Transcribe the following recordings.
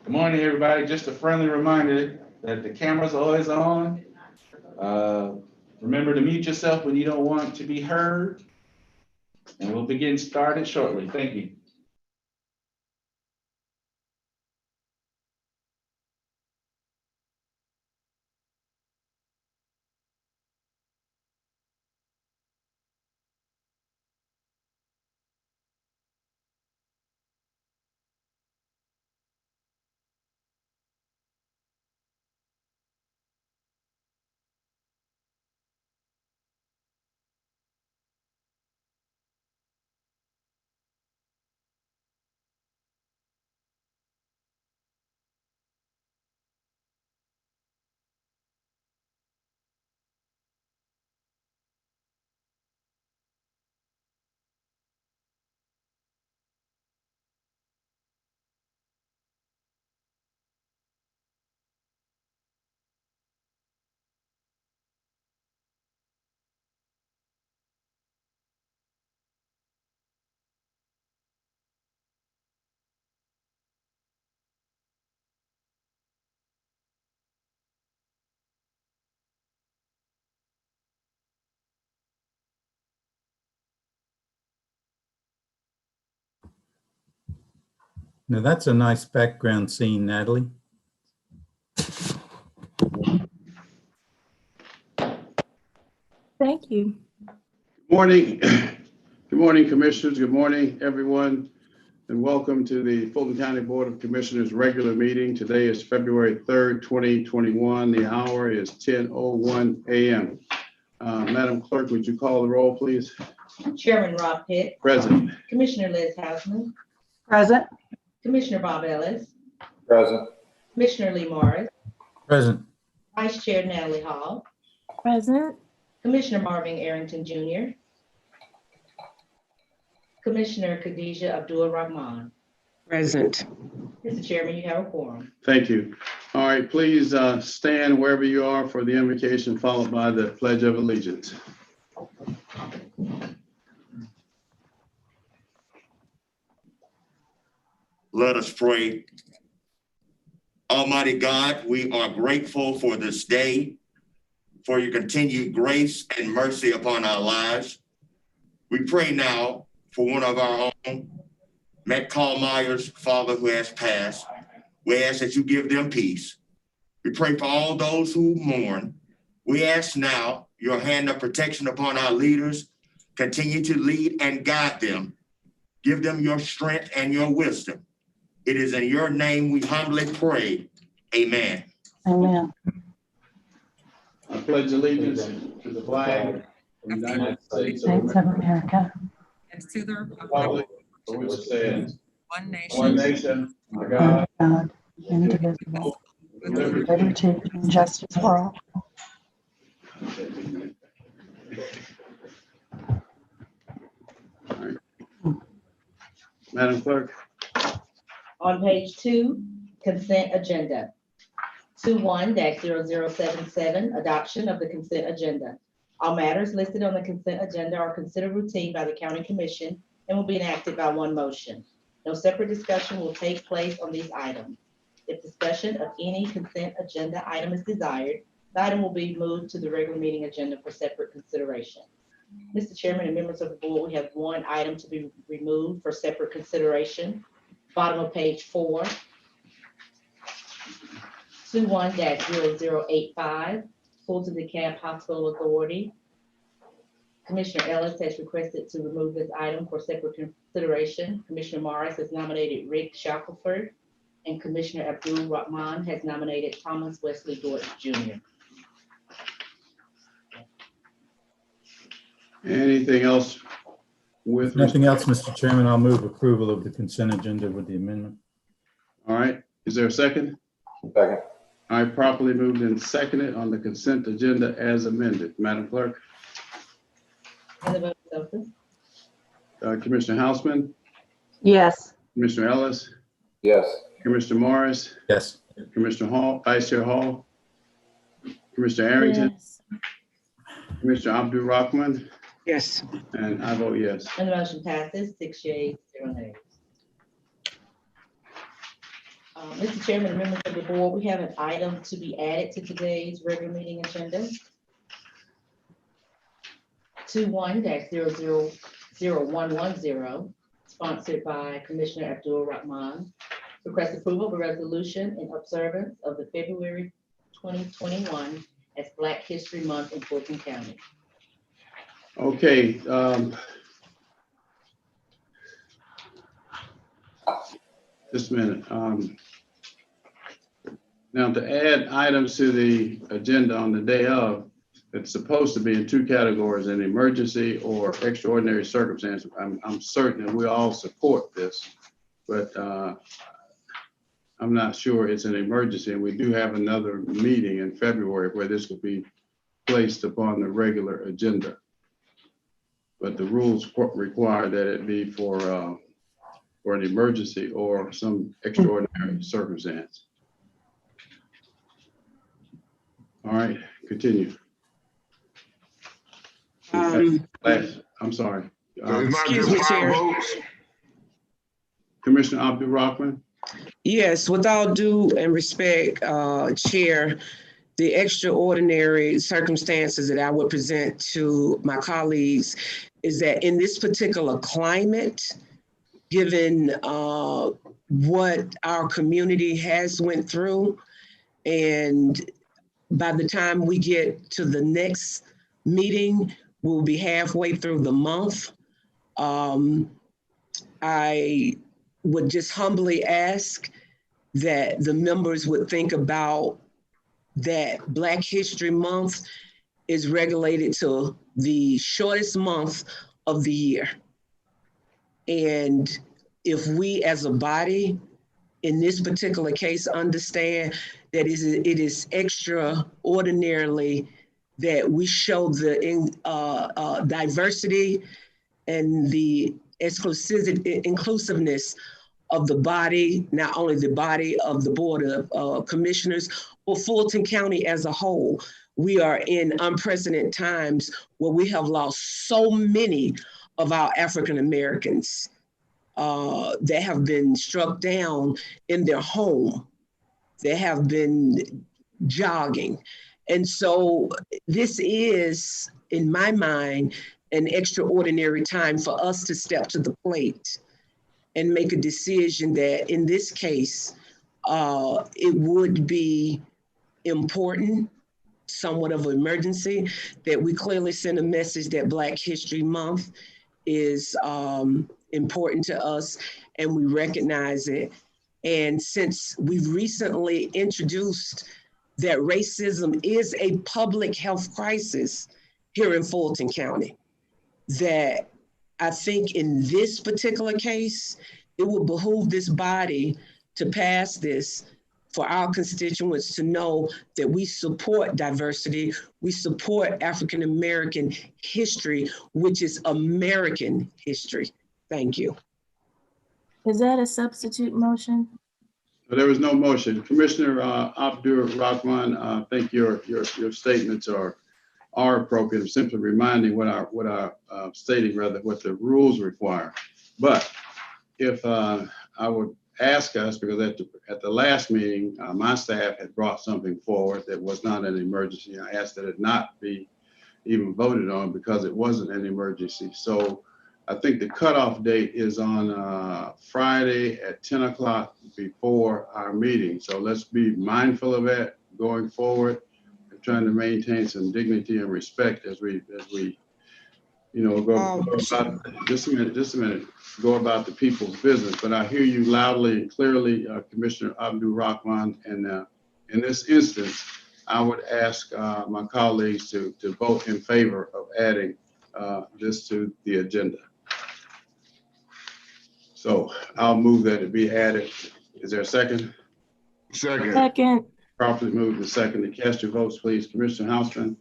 Good morning, everybody. Just a friendly reminder that the camera's always on. Remember to mute yourself when you don't want to be heard. And we'll begin started shortly. Thank you. Now that's a nice background scene, Natalie. Thank you. Good morning. Good morning, Commissioners. Good morning, everyone, and welcome to the Fulton County Board of Commissioners regular meeting. Today is February 3rd, 2021. The hour is 10:01 a.m. Madam Clerk, would you call the roll, please? Chairman Rob Pitt. Present. Commissioner Liz Hausman. Present. Commissioner Bob Ellis. Present. Commissioner Lee Morris. Present. Vice Chair Natalie Hall. Present. Commissioner Marvin Arrington Jr. Commissioner Khadijah Abdul Rahman. Present. Mr. Chairman, you have a quorum. Thank you. All right, please stand wherever you are for the invocation, followed by the Pledge of Allegiance. Let us pray. Almighty God, we are grateful for this day, for your continued grace and mercy upon our lives. We pray now for one of our own, Matt Myers' father who has passed. We ask that you give them peace. We pray for all those who mourn. We ask now your hand of protection upon our leaders. Continue to lead and guide them. Give them your strength and your wisdom. It is in your name we humbly pray. Amen. Amen. I pledge allegiance to the flag of the United States States of America. and to the republic Republic for which it stands, one one nation, nation, under God, God, indivisible, with liberty and justice for all. All right. Madam Clerk. On page 2, consent agenda. 21-0077, adoption of the consent agenda. All matters listed on the consent agenda are considered routine by the County Commission and will be enacted by one motion. No separate discussion will take place on these items. If discussion of any consent agenda item is desired, the item will be moved to the regular meeting agenda for separate consideration. Mr. Chairman and members of the board, we have one item to be removed for separate consideration. Bottom of page 4. 21-0085, Fulton DeKalb Hospital Authority. Commissioner Ellis has requested to remove this item for separate consideration. Commissioner Morris has nominated Rick Shackelford, and Commissioner Abdul Rahman has nominated Thomas Wesley Dortch Jr. Anything else with? Nothing else, Mr. Chairman. I'll move approval of the consent agenda with the amendment. All right, is there a second? Second. All right, properly moved and seconded on the consent agenda as amended. Madam Clerk. And the vote is open. Commissioner Hausman, Yes. Commissioner Ellis, Yes. Commissioner Morris, Yes. Commissioner Hall, Vice Chair Hall, Commissioner Arrington, Yes. Commissioner Abdul Rahman, Yes. and I vote yes. And the motion passes 6 yeas, 0 nays. Mr. Chairman and members of the board, we have an item to be added to today's regular meeting agenda. 21-00110, sponsored by Commissioner Abdul Rahman. Request approval of a resolution in observance of the February 2021 as Black History Month in Fulton County. Okay. Just a minute. Now, to add items to the agenda on the day of, it's supposed to be in two categories, an emergency or extraordinary circumstance. I'm certain that we all support this, but I'm not sure it's an emergency. And we do have another meeting in February where this will be placed upon the regular agenda. But the rules require that it be for an emergency or some extraordinary circumstance. All right, continue. I'm sorry. It's not Excuse just me, 5 Chair. votes. Commissioner Abdul Rahman? Yes, with all due and respect, Chair, the extraordinary circumstances that I would present to my colleagues is that in this particular climate, given what our community has went through, and by the time we get to the next meeting, we'll be halfway through the month. I would just humbly ask that the members would think about that Black History Month is regulated to the shortest month of the year. And if we as a body, in this particular case, understand that it is extraordinarily that we show the diversity and the inclusiveness of the body, not only the body of the Board of Commissioners, but Fulton County as a whole. We are in unprecedented times where we have lost so many of our African Americans that have been struck down in their home, that have been jogging. And so this is, in my mind, an extraordinary time for us to step to the plate and make a decision that in this case, it would be important, somewhat of an emergency, that we clearly send a message that Black History Month is important to us and we recognize it. And since we've recently introduced that racism is a public health crisis here in Fulton County, that I think in this particular case, it would behoove this body to pass this for our constituents to know that we support diversity, we support African American history, which is American history. Thank you. Is that a substitute motion? There was no motion. Commissioner Abdul Rahman, I think your statements are appropriate. I'm simply reminding stating rather what the rules require. But if I would ask us, because at the last meeting, my staff had brought something forward that was not an emergency. I asked that it not be even voted on because it wasn't an emergency. So I think the cutoff date is on Friday at 10 o'clock before our meeting. So let's be mindful of that going forward, and trying to maintain some dignity and respect as we go about, just a minute, go about the people's business. But I hear you loudly and clearly, Commissioner Abdul Rahman, and in this instance, I would ask my colleagues to vote in favor of adding this to the agenda. So I'll move that it be added. Is there a second? Second. Second. Properly moved and seconded. Cast your votes, please. Commissioner Houston.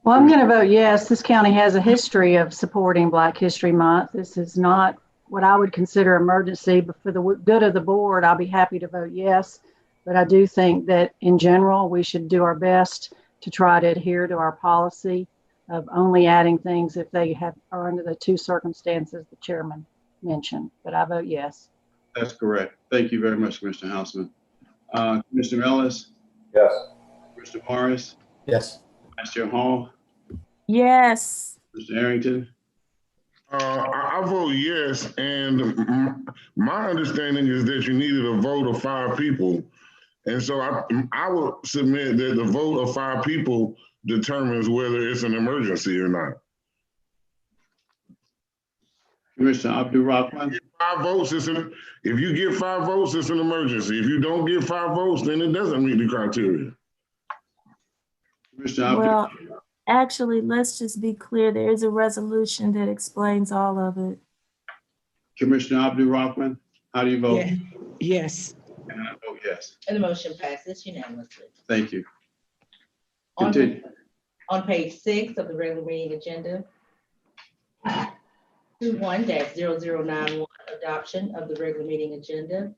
Well, I'm going to vote yes. This county has a history of supporting Black History Month. This is not what I would consider emergency, but for the good of the board, I'll be happy to vote yes. But I do think that in general, we should do our best to try to adhere to our policy of only adding things if they are under the two circumstances the chairman mentioned. But I vote yes. That's correct. Thank you very much, Commissioner Houseman. Commissioner Ellis, Yes. Commissioner Morris, Yes. Vice Chair Hall, Yes. Mr. Arrington. I vote yes, and my understanding is that you needed a vote of 5 people. And so I would submit that the vote of 5 people determines whether it's an emergency or not. Commissioner Abdul-Rahman. 5 votes, if you get 5 votes, it's an emergency. If you don't get 5 votes, then it doesn't meet the criteria. Commissioner Abdul. Well, actually, let's just be clear. There is a resolution that explains all of it. Commissioner Abdul-Rahman, how do you vote? Yeah. Yes. And I vote yes. And the motion passes unanimously. Thank you. On- Continue. On page 6 of the regular meeting agenda, 21-0091, adoption of the regular meeting agenda.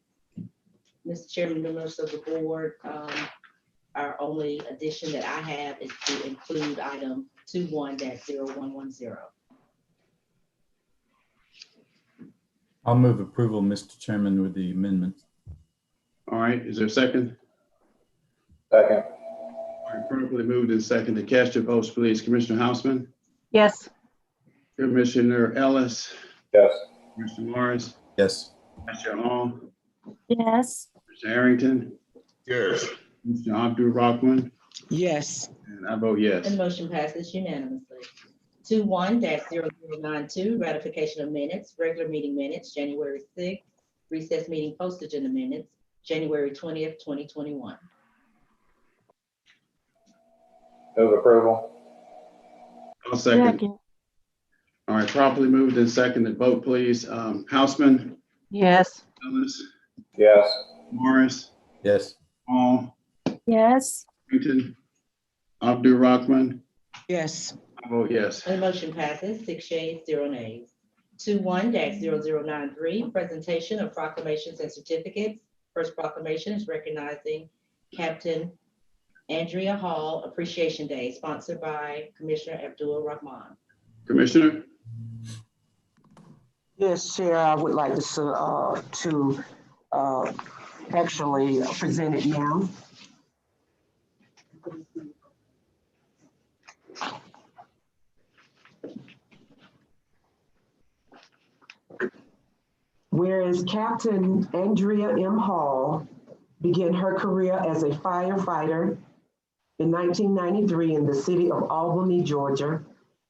Mr. Chairman, members of the board, our only addition that I have is to include item 21-0110. I'll move approval, Mr. Chairman, with the amendment. All right, is there a second? Second. All right, properly moved and seconded. Cast your votes, please. Commissioner Houseman, Yes. Commissioner Ellis, Yes. Commissioner Morris, Yes. Vice Chair Hall, Yes. Mr. Arrington, Yes. Mr. Abdul-Rahman, Yes. and I vote yes. And the motion passes unanimously. 21-0092, ratification of minutes, regular meeting minutes, January 6th, recess meeting postage in the minutes, January 20th, 2021. Move approval. I'll second. Second. All right, properly moved and seconded. Vote, please. Houseman, Yes. Ellis, Yes. Morris, Yes. Hall, Yes. Arrington, Abdul-Rahman, Yes. I vote yes. And the motion passes 6 yeas, 0 nays. 21-0093, presentation of proclamations and certificates. First proclamation is recognizing Captain Andrea Hall Appreciation Day, sponsored by Commissioner Abdul-Rahman. Commissioner, Yes, Chair, I would like to actually present it now. Whereas Captain Andrea M. Hall began her career as a firefighter in 1993 in the city of Albany, Georgia,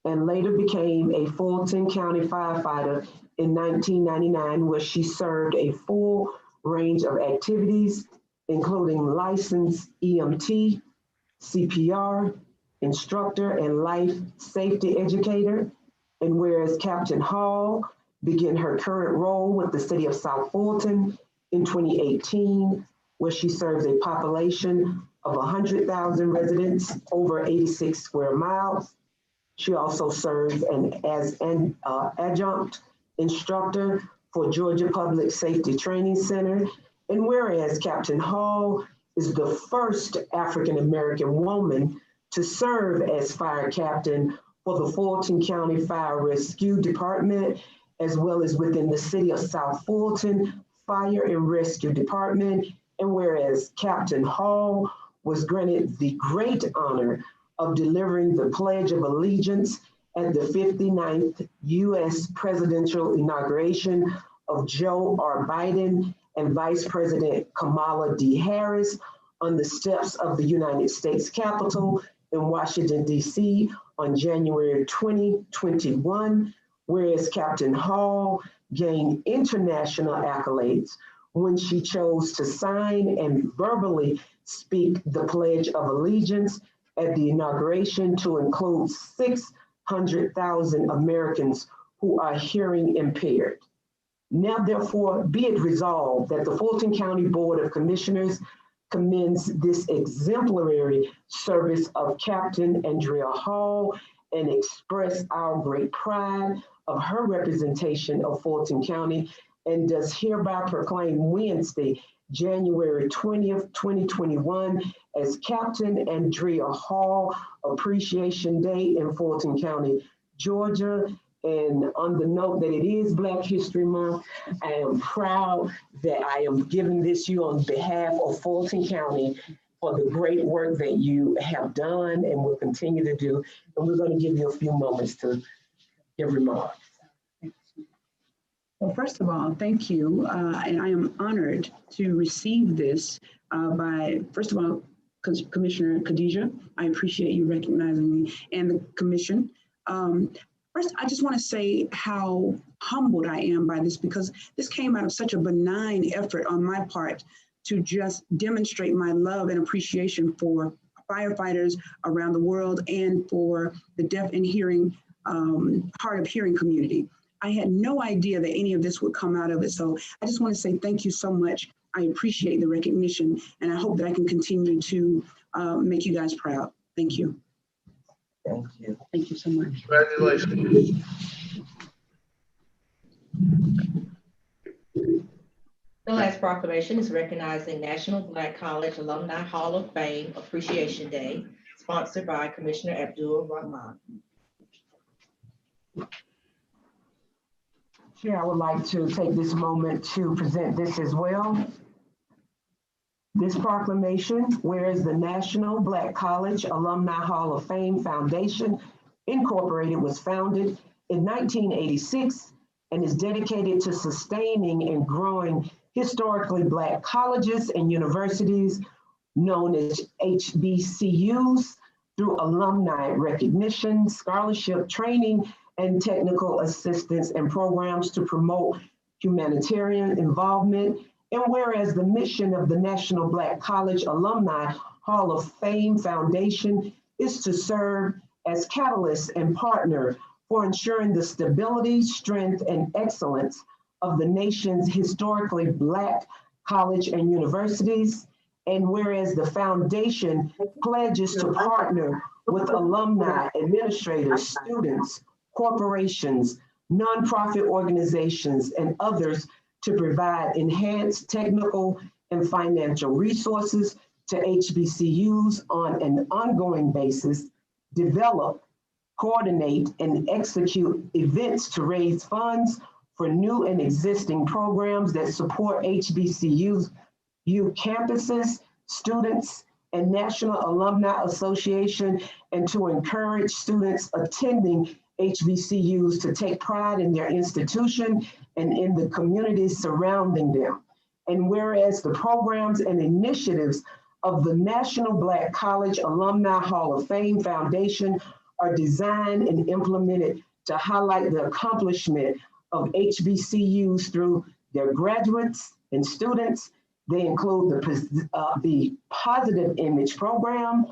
and later became a Fulton County firefighter in 1999, where she served a full range of activities, including licensed EMT, CPR, instructor, and life safety educator. And whereas Captain Hall began her current role with the city of South Fulton in 2018, where she serves a population of 100,000 residents over 86 square miles. She also serves as an adjunct instructor for Georgia Public Safety Training Center. And whereas Captain Hall is the first African-American woman to serve as fire captain for the Fulton County Fire Rescue Department, as well as within the city of South Fulton Fire and Rescue Department. And whereas Captain Hall was granted the great honor of delivering the Pledge of Allegiance at the 59th U.S. presidential inauguration of Joe R. Biden and Vice President Kamala D. Harris on the steps of the United States Capitol in Washington, D.C. on January 2021, whereas Captain Hall gained international accolades when she chose to sign and verbally speak the Pledge of Allegiance at the inauguration to include 600,000 Americans who are hearing impaired. Now, therefore, be it resolved that the Fulton County Board of Commissioners commends this exemplary service of Captain Andrea Hall and express our great pride of her representation of Fulton County, and does hereby proclaim Wednesday, January 20th, 2021 as Captain Andrea Hall Appreciation Day in Fulton County, Georgia, And on the note that it is Black History Month, I am proud that I am giving this you on behalf of Fulton County for the great work that you have done and will continue to do. And we're going to give you a few moments to give remarks. Well, first of all, thank you. And I am honored to receive this by, first of all, Commissioner Khadijah. I appreciate you recognizing me and the commission. First, I just want to say how humbled I am by this, because this came out of such a benign effort on my part to just demonstrate my love and appreciation for firefighters around the world and for the deaf and hearing, hard of hearing community. I had no idea that any of this would come out of it. So I just want to say thank you so much. I appreciate the recognition, and I hope that I can continue to make you guys proud. Thank you. Thank you. Thank you so much. Congratulations. The last proclamation is recognizing National Black College Alumni Hall of Fame Appreciation Day, sponsored by Commissioner Abdul Rahman. Chair, I would like to take this moment to present this as well. This proclamation, whereas the National Black College Alumni Hall of Fame Foundation Incorporated was founded in 1986 and is dedicated to sustaining and growing historically Black colleges and universities known as HBCUs through alumni recognition, scholarship training, and technical assistance and programs to promote humanitarian involvement. And whereas the mission of the National Black College Alumni Hall of Fame Foundation is to serve as catalyst and partner for ensuring the stability, strength, and excellence of the nation's historically Black college and universities. And whereas the foundation pledges to partner with alumni, administrators, students, corporations, nonprofit organizations, and others to provide enhanced technical and financial resources to HBCUs on an ongoing basis, develop, coordinate, and execute events to raise funds for new and existing programs that support HBCUs, campuses, students, and National Alumni Association, and to encourage students attending HBCUs to take pride in their institution and in the communities surrounding them. And whereas the programs and initiatives of the National Black College Alumni Hall of Fame Foundation are designed and implemented to highlight the accomplishment of HBCUs through their graduates and students. They include the Positive Image Program,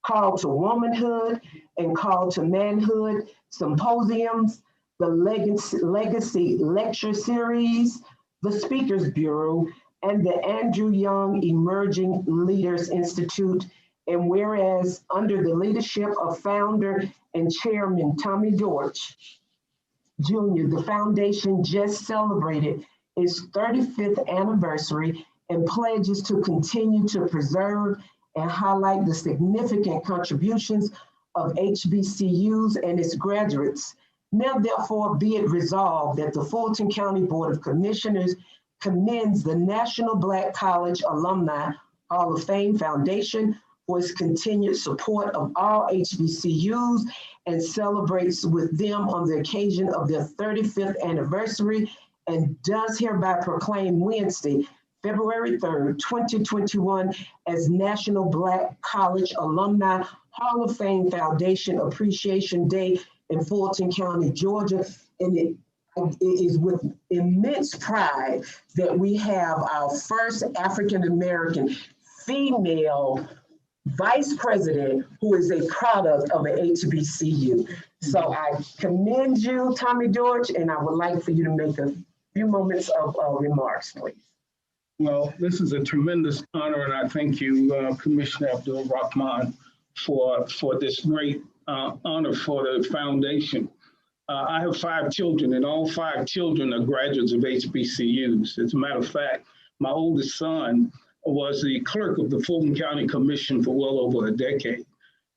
Call to Womanhood, and Call to Manhood symposiums, the Legacy Lecture Series, the Speakers Bureau, and the Andrew Young Emerging Leaders Institute. And whereas under the leadership of founder and chairman Tommy Dortch Jr., the foundation just celebrated its 35th anniversary and pledges to continue to preserve and highlight the significant contributions of HBCUs and its graduates. Now, therefore, be it resolved that the Fulton County Board of Commissioners commends the National Black College Alumni Hall of Fame Foundation for its continued support of all HBCUs and celebrates with them on the occasion of their 35th anniversary, and does hereby proclaim Wednesday, February 3rd, 2021 as National Black College Alumni Hall of Fame Foundation Appreciation Day in Fulton County, Georgia. And it is with immense pride that we have our first African-American female vice president who is a product of an HBCU. So I commend you, Tommy Dortch, and I would like for you to make a few moments of remarks, please. Well, this is a tremendous honor, and I thank you, Commissioner Abdul Rahman, for this great honor for the foundation. I have 5 children, and all 5 children are graduates of HBCUs. As a matter of fact, my oldest son was the clerk of the Fulton County Commission for well over a decade.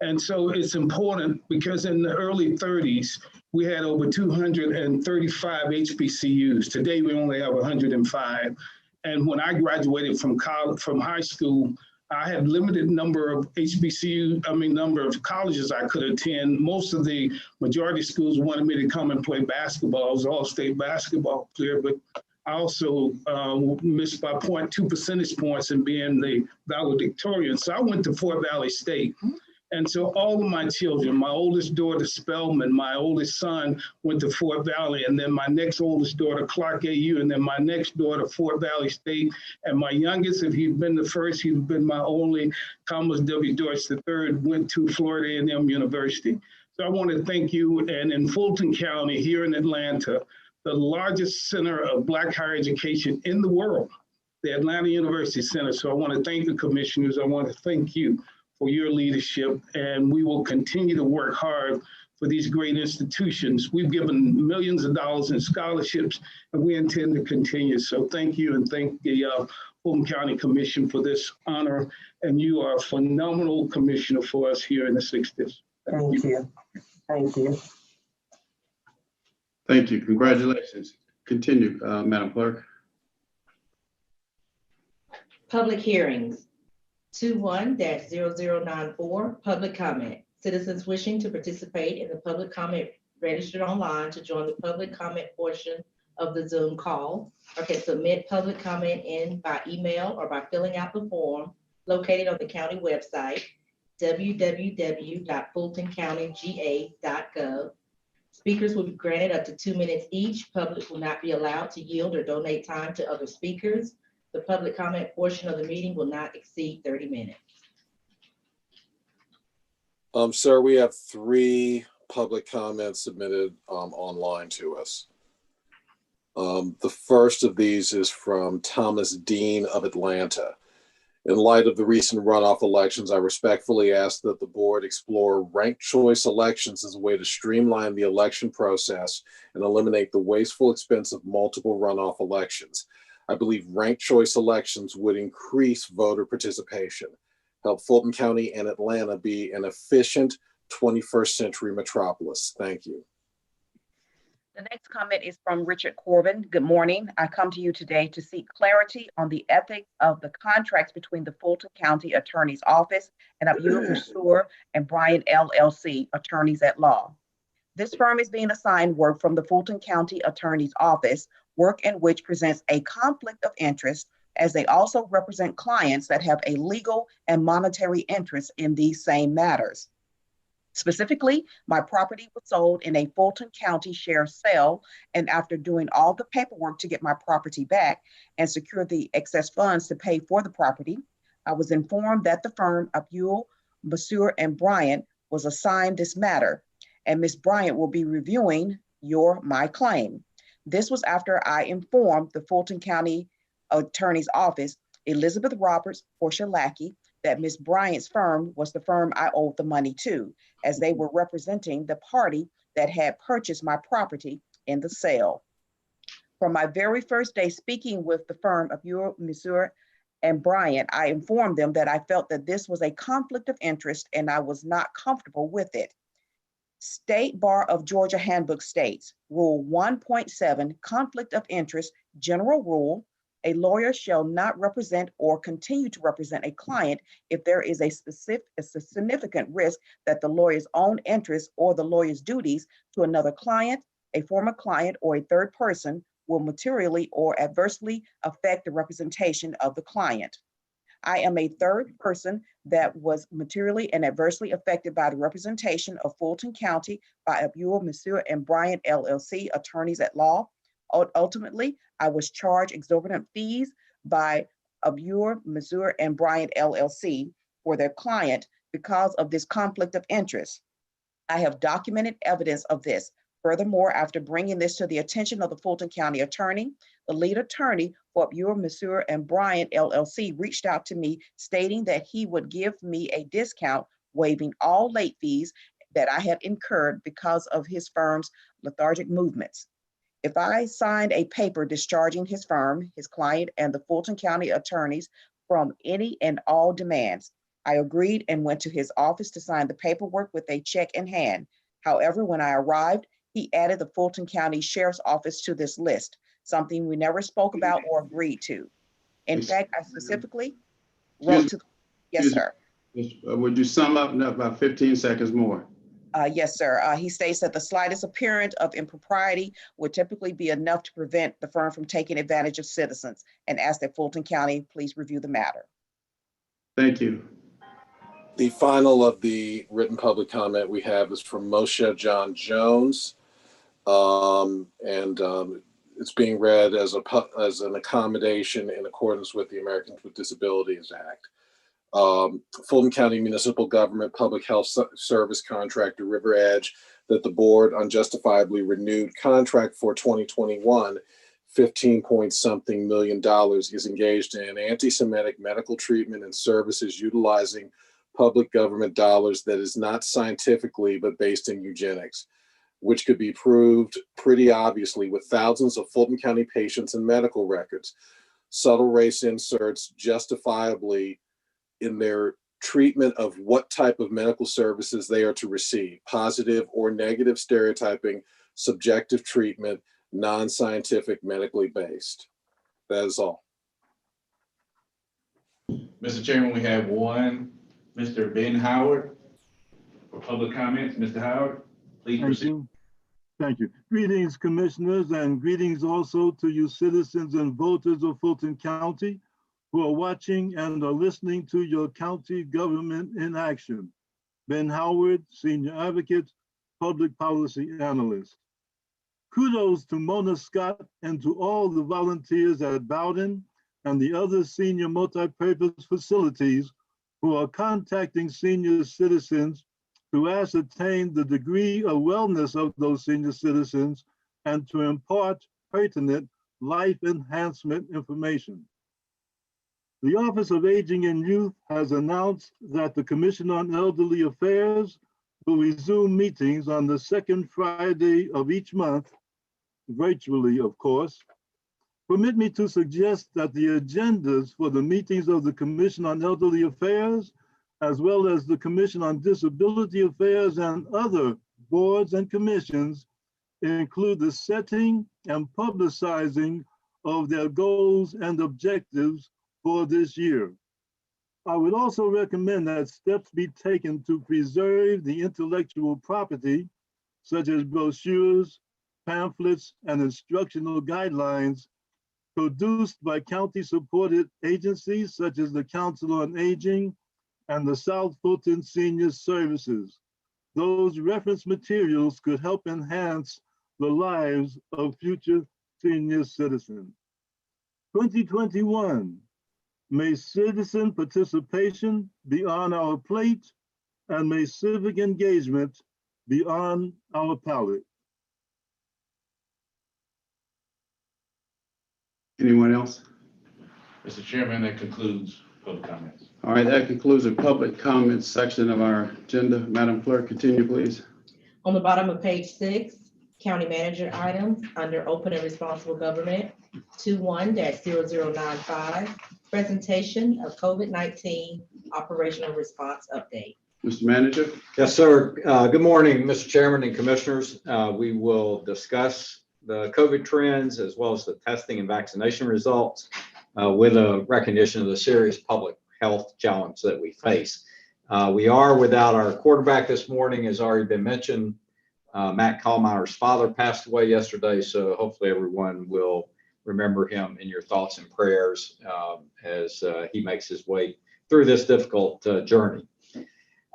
And so it's important because in the early 30s, we had over 235 HBCUs. Today, we only have 105. And when I graduated from high school, I had limited number of number of colleges I could attend. Most of the majority schools wanted me to come and play basketball. I was an all-state basketball player, but I also missed by 0.2 percentage points in being the valedictorian. So I went to Fort Valley State. And so all of my children, my oldest daughter, Spelman, my oldest son went to Fort Valley, and then my next oldest daughter, Clark AU, and then my next daughter, Fort Valley State. And my youngest, if he'd been the first, he'd been my only, Thomas W. Deutsch III, went to Florida A&M University. So I want to thank you. And in Fulton County, here in Atlanta, the largest center of Black higher education in the world, the Atlanta University Center. So I want to thank the commissioners. I want to thank you for your leadership, and we will continue to work hard for these great institutions. We've given millions of dollars in scholarships, and we intend to continue. So thank you, and thank the Fulton County Commission for this honor. And you are a phenomenal commissioner for us here in the 6th District. Thank you. Thank you. Thank you. Congratulations. Continue, Madam Clerk. Public hearings. 21-0094, public comment. Citizens wishing to participate in the public comment registered online to join the public comment portion of the Zoom call, or can submit public comment in by email or by filling out the form located on the county website, www.fultoncountyga.gov. Speakers will be granted up to 2 minutes each. Public will not be allowed to yield or donate time to other speakers. The public comment portion of the meeting will not exceed 30 minutes. Sir, we have 3 public comments submitted online to us. The first of these is from Thomas Dean of Atlanta. In light of the recent runoff elections, I respectfully ask that the board explore ranked choice elections as a way to streamline the election process and eliminate the wasteful expense of multiple runoff elections. I believe ranked choice elections would increase voter participation, help Fulton County and Atlanta be an efficient 21st century metropolis. Thank you. The next comment is from Richard Corbin. Good morning. I come to you today to seek clarity on the ethics of the contracts between the Fulton County Attorney's Office and Abure Pursuer and Bryant LLC, attorneys at law. This firm is being assigned work from the Fulton County Attorney's Office, work in which presents a conflict of interest, as they also represent clients that have a legal and monetary interest in these same matters. Specifically, my property was sold in a Fulton County sheriff sale, and after doing all the paperwork to get my property back and secure the excess funds to pay for the property, I was informed that the firm Abure, Pursuer, and Bryant was assigned this matter, and Ms. Bryant will be reviewing my claim. This was after I informed the Fulton County Attorney's Office, Elizabeth Roberts, Portia Lackey, that Ms. Bryant's firm was the firm I owed the money to, as they were representing the party that had purchased my property in the sale. From my very first day speaking with the firm of Missouri and Bryant, I informed them that I felt that this was a conflict of interest and I was not comfortable with it. State Bar of Georgia Handbook states, Rule 1.7, Conflict of Interest, General Rule, a lawyer shall not represent or continue to represent a client if there is a significant risk that the lawyer's own interests or the lawyer's duties to another client, a former client, or a third person will materially or adversely affect the representation of the client. I am a third person that was materially and adversely affected by the representation of Fulton County by Abure, Missouri, and Bryant LLC, attorneys at law. Ultimately, I was charged exorbitant fees by Abure, Missouri, and Bryant LLC for their client because of this conflict of interest. I have documented evidence of this. Furthermore, after bringing this to the attention of the Fulton County attorney, the lead attorney for Abure, Missouri, and Bryant LLC reached out to me stating that he would give me a discount, waiving all late fees that I had incurred because of his firm's lethargic movements. If I signed a paper discharging his firm, his client, and the Fulton County attorneys from any and all demands, I agreed and went to his office to sign the paperwork with a check in hand. However, when I arrived, he added the Fulton County Sheriff's Office to this list, something we never spoke about or agreed to. In fact, I specifically wrote to, yes, sir. Would you sum up in about 15 seconds more? Yes, sir. He states that the slightest appearance of impropriety would typically be enough to prevent the firm from taking advantage of citizens, and ask that Fulton County please review the matter. Thank you. The final of the written public comment we have is from Moshe John Jones. It's being read as an accommodation in accordance with the Americans with Disabilities Act. Fulton County Municipal Government Public Health Service Contractor River Edge, that the board unjustifiably renewed contract for 2021, $15-point-something million, is engaged in anti-Semitic medical treatment and services utilizing public government dollars that is not scientifically but based in eugenics, which could be proved pretty obviously with thousands of Fulton County patients and medical records. Subtle race inserts justifiably in their treatment of what type of medical services they are to receive, positive or negative stereotyping, subjective treatment, non-scientific, medically based. That is all. Mr. Chairman, we have one, Mr. Ben Howard, for public comments. Mr. Howard, please proceed. Thank you. Greetings, commissioners, and greetings also to you citizens and voters of Fulton County who are watching and are listening to your county government in action. Ben Howard, Senior Advocate, Public Policy Analyst. Kudos to Mona Scott and to all the volunteers at Bowden and the other senior multi-purpose facilities who are contacting senior citizens to ascertain the degree of wellness of those senior citizens and to impart pertinent life enhancement information. The Office of Aging and Youth has announced that the Commission on Elderly Affairs will resume meetings on the second Friday of each month, virtually, of course. Permit me to suggest that the agendas for the meetings of the Commission on Elderly Affairs, as well as the Commission on Disability Affairs and other boards and commissions, include the setting and publicizing of their goals and objectives for this year. I would also recommend that steps be taken to preserve the intellectual property, such as brochures, pamphlets, and instructional guidelines produced by county-supported agencies such as the Council on Aging and the South Fulton Senior Services. Those reference materials could help enhance the lives of future senior citizens. 2021, may citizen participation be on our plate, and may civic engagement be on our palate. Anyone else? Mr. Chairman, that concludes public comments. All right, that concludes the public comments section of our agenda. Madam Clerk, continue, please. On the bottom of page 6, county manager items under open and responsible government, 21-0095, presentation of COVID-19 operational response update. Mr. Manager. Yes, sir. Good morning, Mr. Chairman and Commissioners. We will discuss the COVID trends as well as the testing and vaccination results with a recognition of the serious public health challenge that we face. We are without our quarterback this morning, as already been mentioned. Matt Kallmeyer's father passed away yesterday, so hopefully everyone will remember him in your thoughts and prayers as he makes his way through this difficult journey.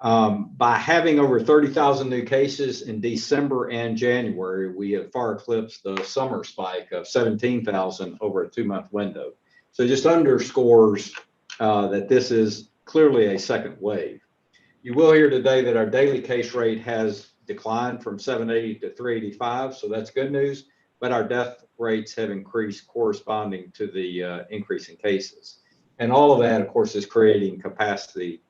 By having over 30,000 new cases in December and January, we have far eclipsed the summer spike of 17,000 over a 2-month window. So just underscores that this is clearly a second wave. You will hear today that our daily case rate has declined from 780 to 385, so that's good news, but our death rates have increased corresponding to the increase in cases. And all of that, of course, is creating capacity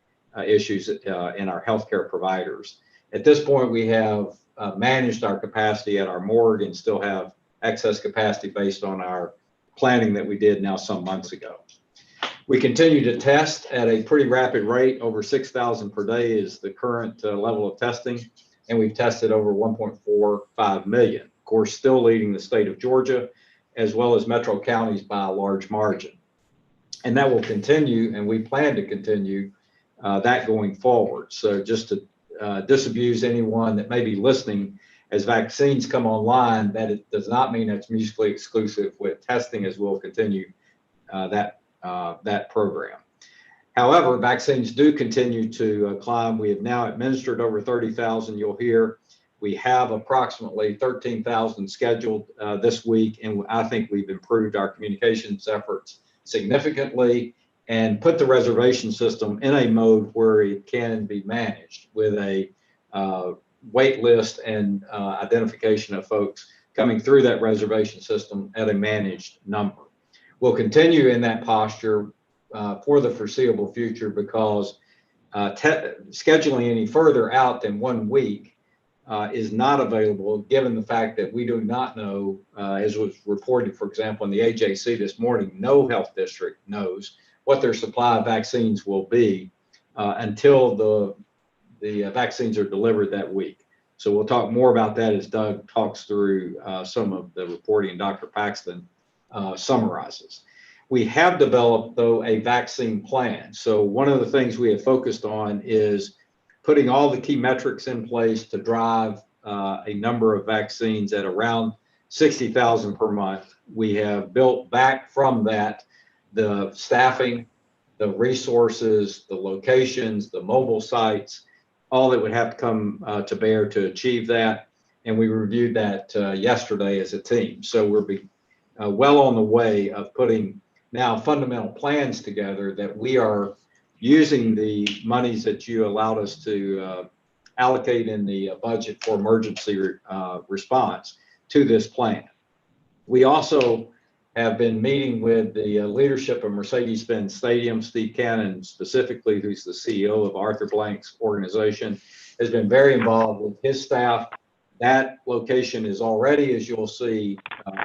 issues in our healthcare providers. At this point, we have managed our capacity at our morgue and still have excess capacity based on our planning that we did now some months ago. We continue to test at a pretty rapid rate. Over 6,000 per day is the current level of testing, and we've tested over 1.45 million. Of course, still leading the state of Georgia, as well as metro counties by a large margin. And that will continue, and we plan to continue that going forward. So just to disabuse anyone that may be listening, as vaccines come online, that it does not mean it's mutually exclusive with testing, as we'll continue that program. However, vaccines do continue to climb. We have now administered over 30,000. You'll hear we have approximately 13,000 scheduled this week, and I think we've improved our communications efforts significantly and put the reservation system in a mode where it can be managed with a wait list and identification of folks coming through that reservation system at a managed number. We'll continue in that posture for the foreseeable future, because scheduling any further out than 1 week is not available, given the fact that we do not know, as was reported, for example, in the AJC this morning, no health district knows what their supply of vaccines will be until the vaccines are delivered that week. So we'll talk more about that as Doug talks through some of the reporting Dr. Paxton summarizes. We have developed, though, a vaccine plan. So one of the things we have focused on is putting all the key metrics in place to drive a number of vaccines at around 60,000 per month. We have built back from that the staffing, the resources, the locations, the mobile sites, all that would have to come to bear to achieve that. And we reviewed that yesterday as a team. So we're well on the way of putting now fundamental plans together that we are using the monies that you allowed us to allocate in the budget for emergency response to this plan. We also have been meeting with the leadership of Mercedes-Benz Stadium. Steve Cannon, specifically, who's the CEO of Arthur Blank's organization, has been very involved with his staff. That location is already, as you'll see,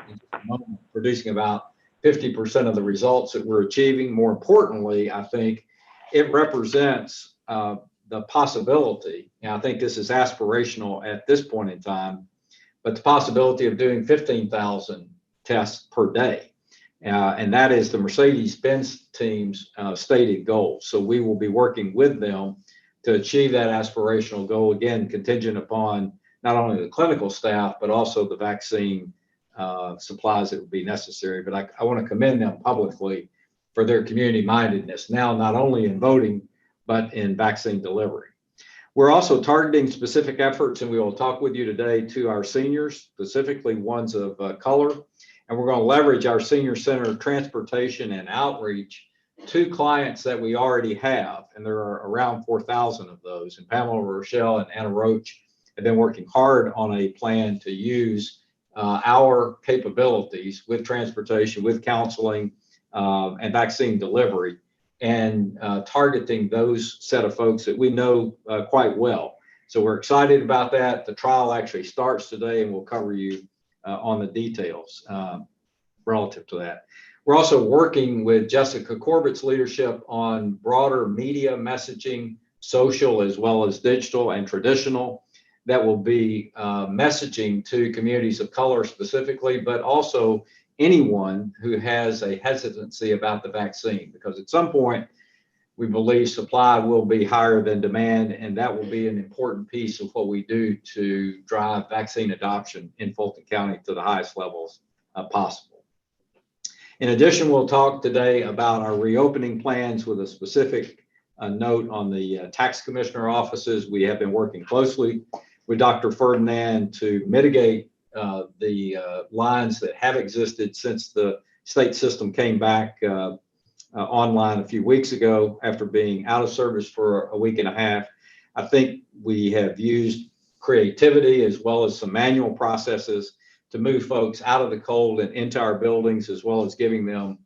in just a moment, producing about 50% of the results that we're achieving. More importantly, I think it represents the possibility, and I think this is aspirational at this point in time, but the possibility of doing 15,000 tests per day. And that is the Mercedes-Benz team's stated goal. So we will be working with them to achieve that aspirational goal, again, contingent upon not only the clinical staff, but also the vaccine supplies that would be necessary. But I want to commend them publicly for their community mindedness, now not only in voting, but in vaccine delivery. We're also targeting specific efforts, and we will talk with you today, to our seniors, specifically ones of color. And we're going to leverage our senior center transportation and outreach to clients that we already have. And there are around 4,000 of those. And Pamela Rochelle and Anna Roach have been working hard on a plan to use our capabilities with transportation, with counseling, and vaccine delivery, and targeting those set of folks that we know quite well. So we're excited about that. The trial actually starts today, and we'll cover you on the details relative to that. We're also working with Jessica Corbett's leadership on broader media messaging, social as well as digital and traditional, that will be messaging to communities of color specifically, but also anyone who has a hesitancy about the vaccine, because at some point we believe supply will be higher than demand, and that will be an important piece of what we do to drive vaccine adoption in Fulton County to the highest levels possible. In addition, we'll talk today about our reopening plans with a specific note on the tax commissioner offices. We have been working closely with Dr. Ferdinand to mitigate the lines that have existed since the state system came back online a few weeks ago after being out of service for a week and a half. I think we have used creativity as well as some manual processes to move folks out of the cold and into our buildings, as well as giving them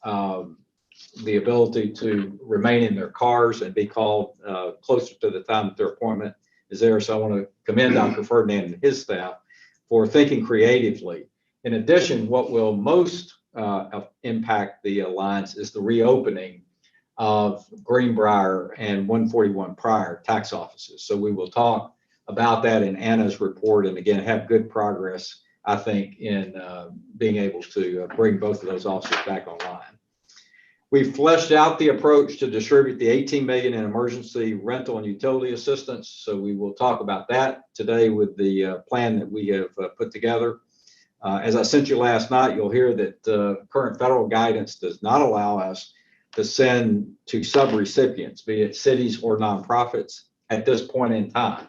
the ability to remain in their cars and be called closer to the time that their appointment is there. So I want to commend Dr. Ferdinand and his staff for thinking creatively. In addition, what will most impact the alliance is the reopening of Greenbrier and 141 Prior tax offices. So we will talk about that in Anna's report, and again, have good progress, I think, in being able to bring both of those offices back online. We've fleshed out the approach to distribute the 18 million in emergency rental and utility assistance. So we will talk about that today with the plan that we have put together. As I sent you last night, you'll hear that current federal guidance does not allow us to send to sub-recipients, be it cities or nonprofits, at this point in time.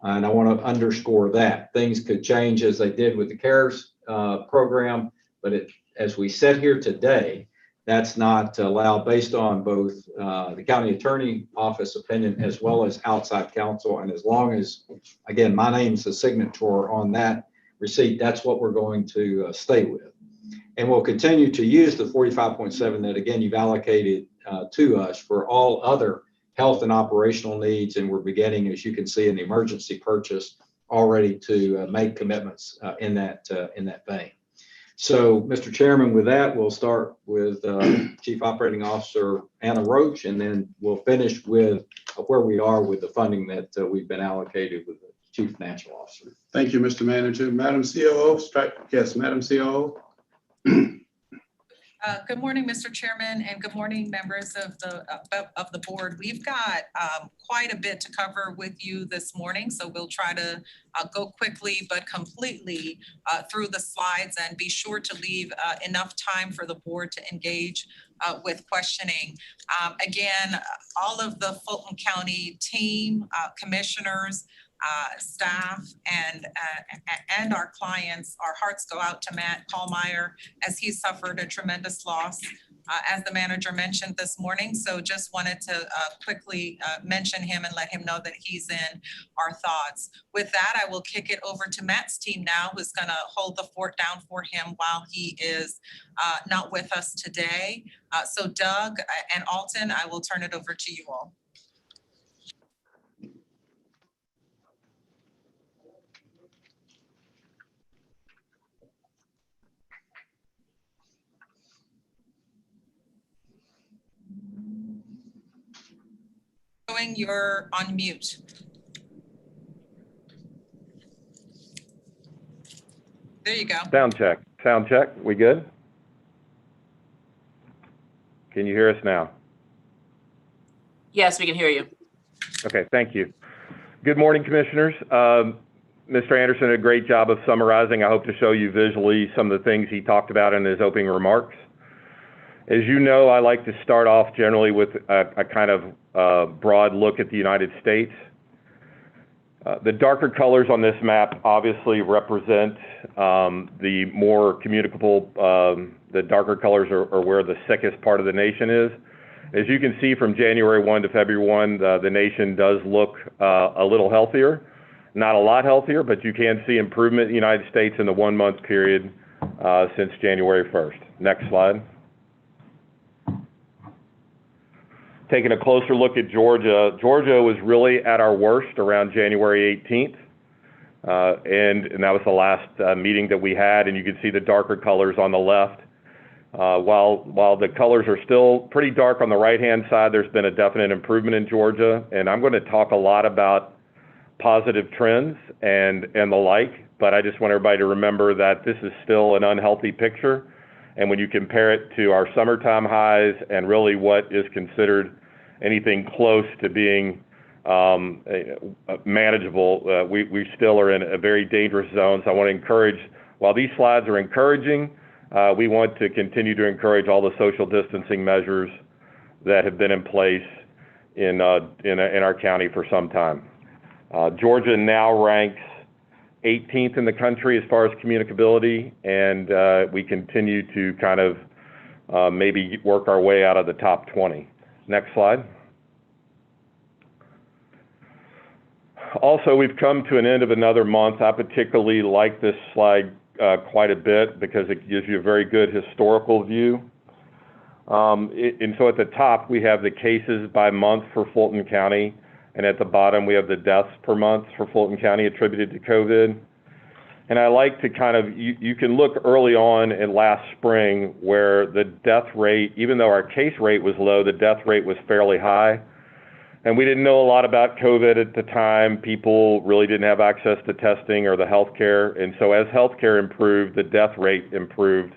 And I want to underscore that. Things could change as they did with the CARES program, but as we sit here today, that's not allowed based on both the county attorney office opinion as well as outside counsel. And as long as, again, my name's the signature on that receipt, that's what we're going to stay with. And we'll continue to use the 45.7 that, again, you've allocated to us for all other health and operational needs. And we're beginning, as you can see in the emergency purchase, already to make commitments in that vein. So, Mr. Chairman, with that, we'll start with Chief Operating Officer Anna Roach, and then we'll finish with where we are with the funding that we've been allocated with the Chief Financial Officer. Thank you, Mr. Manager. Madam COO, yes, Madam COO. Good morning, Mr. Chairman, and good morning, members of the board. We've got quite a bit to cover with you this morning, so we'll try to go quickly but completely through the slides, and be sure to leave enough time for the board to engage with questioning. Again, all of the Fulton County team, commissioners, staff, and our clients, our hearts go out to Matt Kallmeyer as he suffered a tremendous loss, as the manager mentioned this morning. So just wanted to quickly mention him and let him know that he's in our thoughts. With that, I will kick it over to Matt's team now, who's gonna hold the fort down for him while he is not with us today. So Doug and Alton, I will turn it over to you all. You're on mute. There you go. Sound check. Sound check. We good? Can you hear us now? Yes, we can hear you. Okay, thank you. Good morning, commissioners. Mr. Anderson did a great job of summarizing. I hope to show you visually some of the things he talked about in his opening remarks. As you know, I like to start off generally with a kind of broad look at the United States. The darker colors on this map obviously represent the more communicable, the darker colors are where the sickest part of the nation is. As you can see from January 1 to February 1, the nation does look a little healthier. Not a lot healthier, but you can see improvement in the United States in the 1 month period since January 1st. Next slide. Taking a closer look at Georgia. Georgia was really at our worst around January 18th. And that was the last meeting that we had, and you can see the darker colors on the left. While the colors are still pretty dark on the right-hand side, there's been a definite improvement in Georgia, and I'm going to talk a lot about positive trends and the like, but I just want everybody to remember that this is still an unhealthy picture. And when you compare it to our summertime highs and really what is considered anything close to being manageable, we still are in a very dangerous zone. So I want to encourage, while these slides are encouraging, we want to continue to encourage all the social distancing measures that have been in place in our county for some time. Georgia now ranks 18th in the country as far as communicability, and we continue to kind of maybe work our way out of the top 20. Next slide. Also, we've come to an end of another month. I particularly like this slide quite a bit because it gives you a very good historical view. And so at the top, we have the cases by month for Fulton County, and at the bottom, we have the deaths per month for Fulton County attributed to COVID. And I like to kind of, you can look early on in last spring where the death rate, even though our case rate was low, the death rate was fairly high. And we didn't know a lot about COVID at the time. People really didn't have access to testing or the healthcare. And so as healthcare improved, the death rate improved,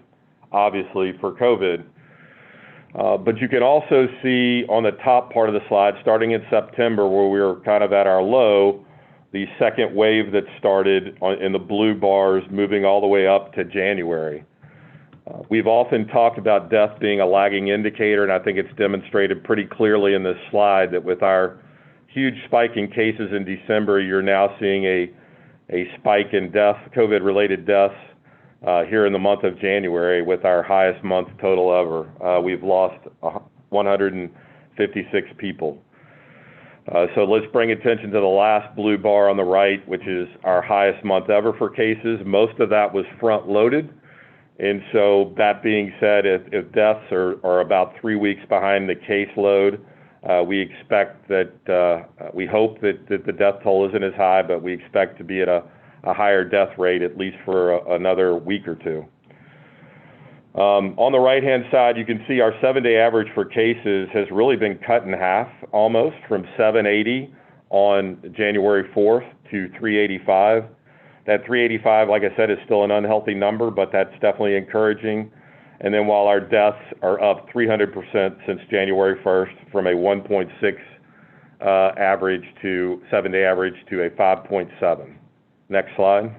obviously, for COVID. But you can also see on the top part of the slide, starting in September, where we were kind of at our low, the second wave that started in the blue bars moving all the way up to January. We've often talked about death being a lagging indicator, and I think it's demonstrated pretty clearly in this slide that with our huge spike in cases in December, you're now seeing a spike in death, COVID-related deaths here in the month of January with our highest month total ever. We've lost 156 people. So let's bring attention to the last blue bar on the right, which is our highest month ever for cases. Most of that was front-loaded. And so that being said, if deaths are about 3 weeks behind the caseload, we expect that, we hope that the death toll isn't as high, but we expect to be at a higher death rate at least for another week or two. On the right-hand side, you can see our 7-day average for cases has really been cut in half almost from 780 on January 4th to 385. That 385, like I said, is still an unhealthy number, but that's definitely encouraging. And then while our deaths are up 300% since January 1st from a 1.6 average to 7-day average to a 5.7. Next slide.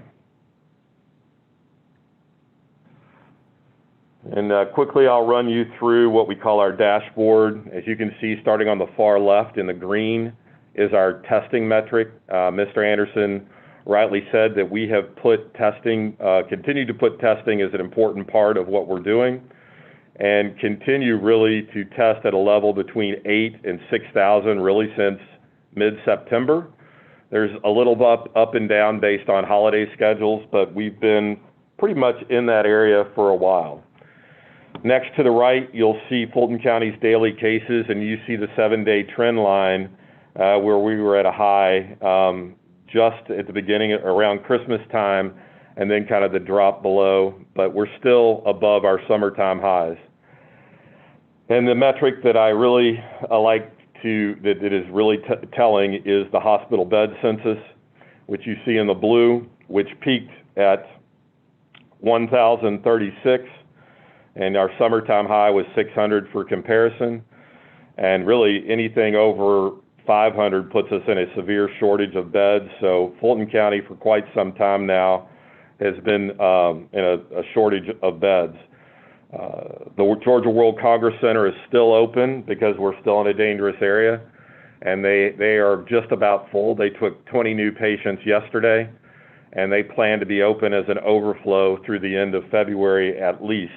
And quickly, I'll run you through what we call our dashboard. As you can see, starting on the far left in the green is our testing metric. Mr. Anderson rightly said that we have put testing, continue to put testing as an important part of what we're doing, and continue really to test at a level between 8,000 and 6,000 really since mid-September. There's a little up and down based on holiday schedules, but we've been pretty much in that area for a while. Next to the right, you'll see Fulton County's daily cases, and you see the 7-day trend line where we were at a high just at the beginning, around Christmas time, and then kind of the drop below, but we're still above our summertime highs. And the metric that I really like to, that is really telling is the hospital bed census, which you see in the blue, which peaked at 1,036. And our summertime high was 600 for comparison. And really anything over 500 puts us in a severe shortage of beds. So Fulton County for quite some time now has been in a shortage of beds. The Georgia World Congress Center is still open because we're still in a dangerous area. And they are just about full. They took 20 new patients yesterday, and they plan to be open as an overflow through the end of February at least.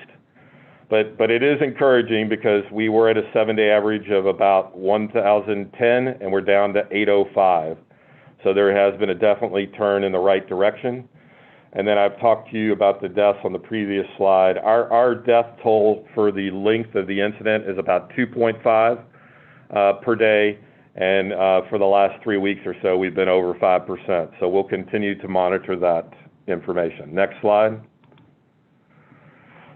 But it is encouraging because we were at a 7-day average of about 1,010 and we're down to 805. So there has been a definitely turn in the right direction. And then I've talked to you about the deaths on the previous slide. Our death toll for the length of the incident is about 2.5 per day. And for the last 3 weeks or so, we've been over 5%. So we'll continue to monitor that information. Next slide.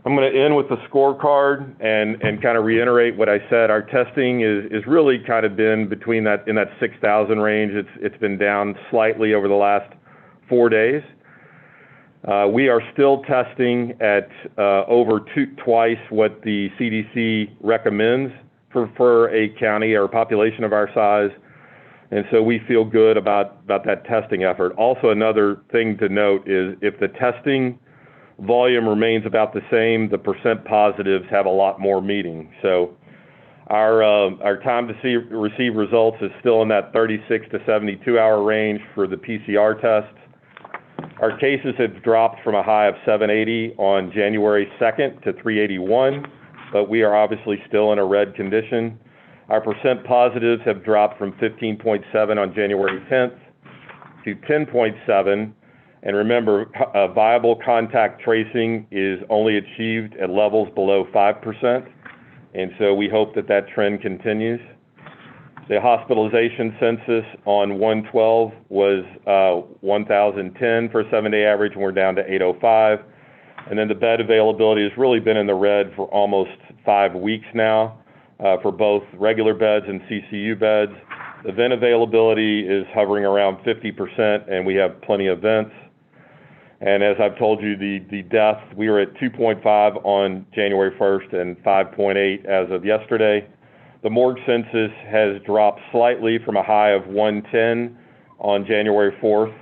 I'm going to end with the scorecard and kind of reiterate what I said. Our testing is really kind of been between that, in that 6,000 range. It's been down slightly over the last 4 days. We are still testing at over twice what the CDC recommends for a county or a population of our size. And so we feel good about that testing effort. Also, another thing to note is if the testing volume remains about the same, the percent positives have a lot more meaning. So our time to receive results is still in that 36 to 72 hour range for the PCR tests. Our cases have dropped from a high of 780 on January 2nd to 381, but we are obviously still in a red condition. Our percent positives have dropped from 15.7 on January 10th to 10.7. And remember, viable contact tracing is only achieved at levels below 5%. And so we hope that trend continues. The hospitalization census on 1/12 was 1,010 for a 7-day average, and we're down to 805. And then the bed availability has really been in the red for almost 5 weeks now for both regular beds and CCU beds. The vent availability is hovering around 50%, and we have plenty of vents. And as I've told you, the deaths, we were at 2.5 on January 1st and 5.8 as of yesterday. The morgue census has dropped slightly from a high of 110 on January 4th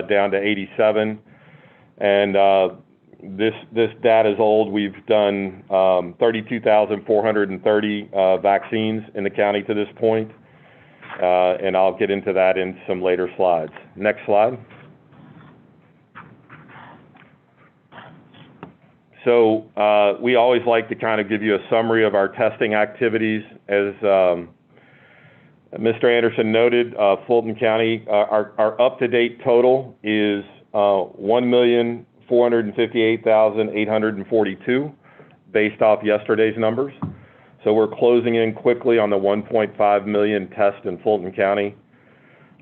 down to 87. And this data is old. We've done 32,430 vaccines in the county to this point. And I'll get into that in some later slides. Next slide. So we always like to kind of give you a summary of our testing activities. As Mr. Anderson noted, Fulton County, our up-to-date total is 1,458,842 based off yesterday's numbers. So we're closing in quickly on the 1.5 million tests in Fulton County.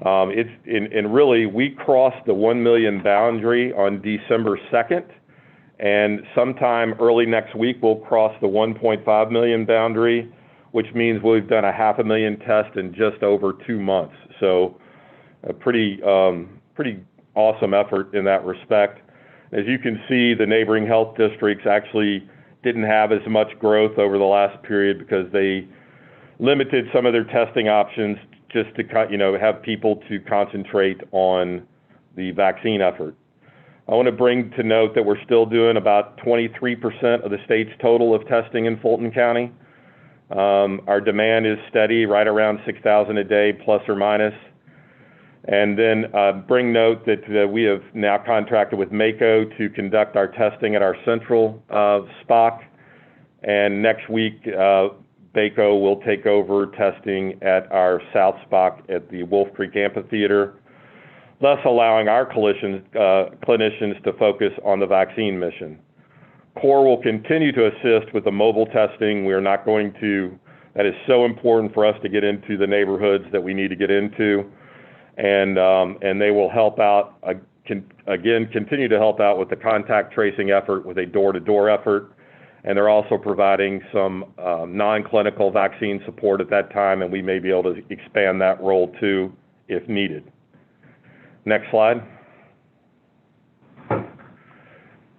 Really, we crossed the 1 million boundary on December 2nd. And sometime early next week, we'll cross the 1.5 million boundary, which means we've done 500,000 tests in just over 2 months. So a pretty awesome effort in that respect. As you can see, the neighboring health districts actually didn't have as much growth over the last period because they limited some of their testing options just to have people to concentrate on the vaccine effort. I want to bring to note that we're still doing about 23% of the state's total of testing in Fulton County. Our demand is steady, right around 6,000 a day, plus or minus. And then bring note that we have now contracted with Mako to conduct our testing at our central SPOC. And next week, Mako will take over testing at our south SPOC at the Wolf Creek Amphitheater, thus allowing our clinicians to focus on the vaccine mission. CORE will continue to assist with the mobile testing. We are not going to, that is so important for us to get into the neighborhoods that we need to get into. And they will help out, continue to help out with the contact tracing effort with a door-to-door effort. And they're also providing some non-clinical vaccine support at that time, and we may be able to expand that role too if needed. Next slide. All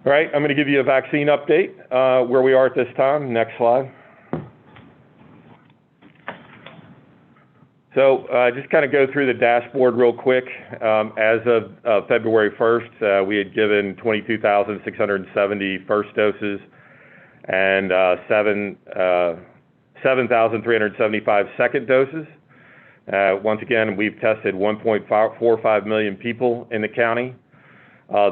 right, I'm going to give you a vaccine update where we are at this time. Next slide. So just kind of go through the dashboard real quick. As of February 1st, we had given 22,670 first doses and 7,375 second doses. Once again, we've tested 1.45 million people in the county.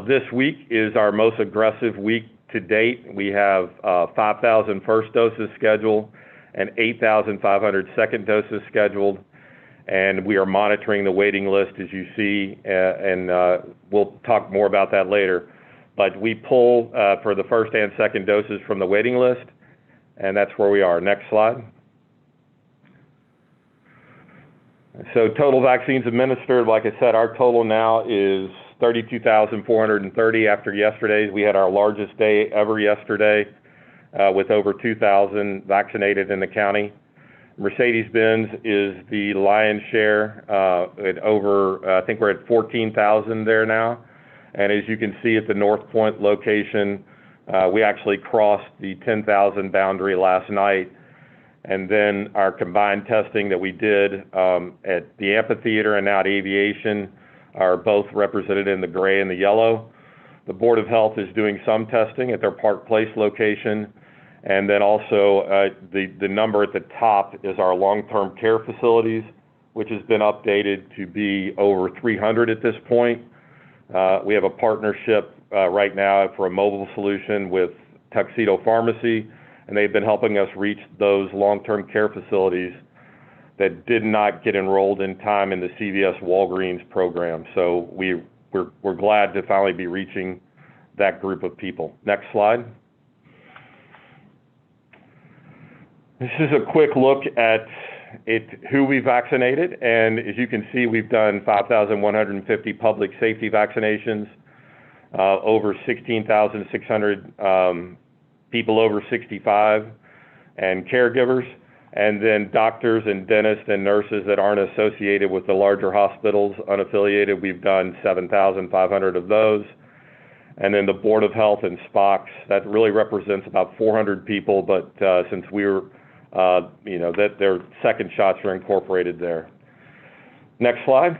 This week is our most aggressive week to date. We have 5,000 first doses scheduled and 8,500 second doses scheduled. And we are monitoring the waiting list, as you see, and we'll talk more about that later. But we pull for the first and second doses from the waiting list, and that's where we are. Next slide. So total vaccines administered, like I said, our total now is 32,430 after yesterday. We had our largest day ever yesterday with over 2,000 vaccinated in the county. Mercedes-Benz is the lion's share at over, I think we're at 14,000 there now. And as you can see at the North Point location, we actually crossed the 10,000 boundary last night. And then our combined testing that we did at the amphitheater and now at aviation are both represented in the gray and the yellow. The Board of Health is doing some testing at their Park Place location. And then also the number at the top is our long-term care facilities, which has been updated to be over 300 at this point. We have a partnership right now for a mobile solution with Tuxedo Pharmacy, and they've been helping us reach those long-term care facilities that did not get enrolled in time in the CVS Walgreens program. So we're glad to finally be reaching that group of people. Next slide. This is a quick look at who we vaccinated, and as you can see, we've done 5,150 public safety vaccinations, over 16,600 people over 65 and caregivers, and then doctors and dentists and nurses that aren't associated with the larger hospitals, unaffiliated, we've done 7,500 of those. And then the Board of Health and SPOCs, that really represents about 400 people, but since we were, that their second shots are incorporated there. Next slide.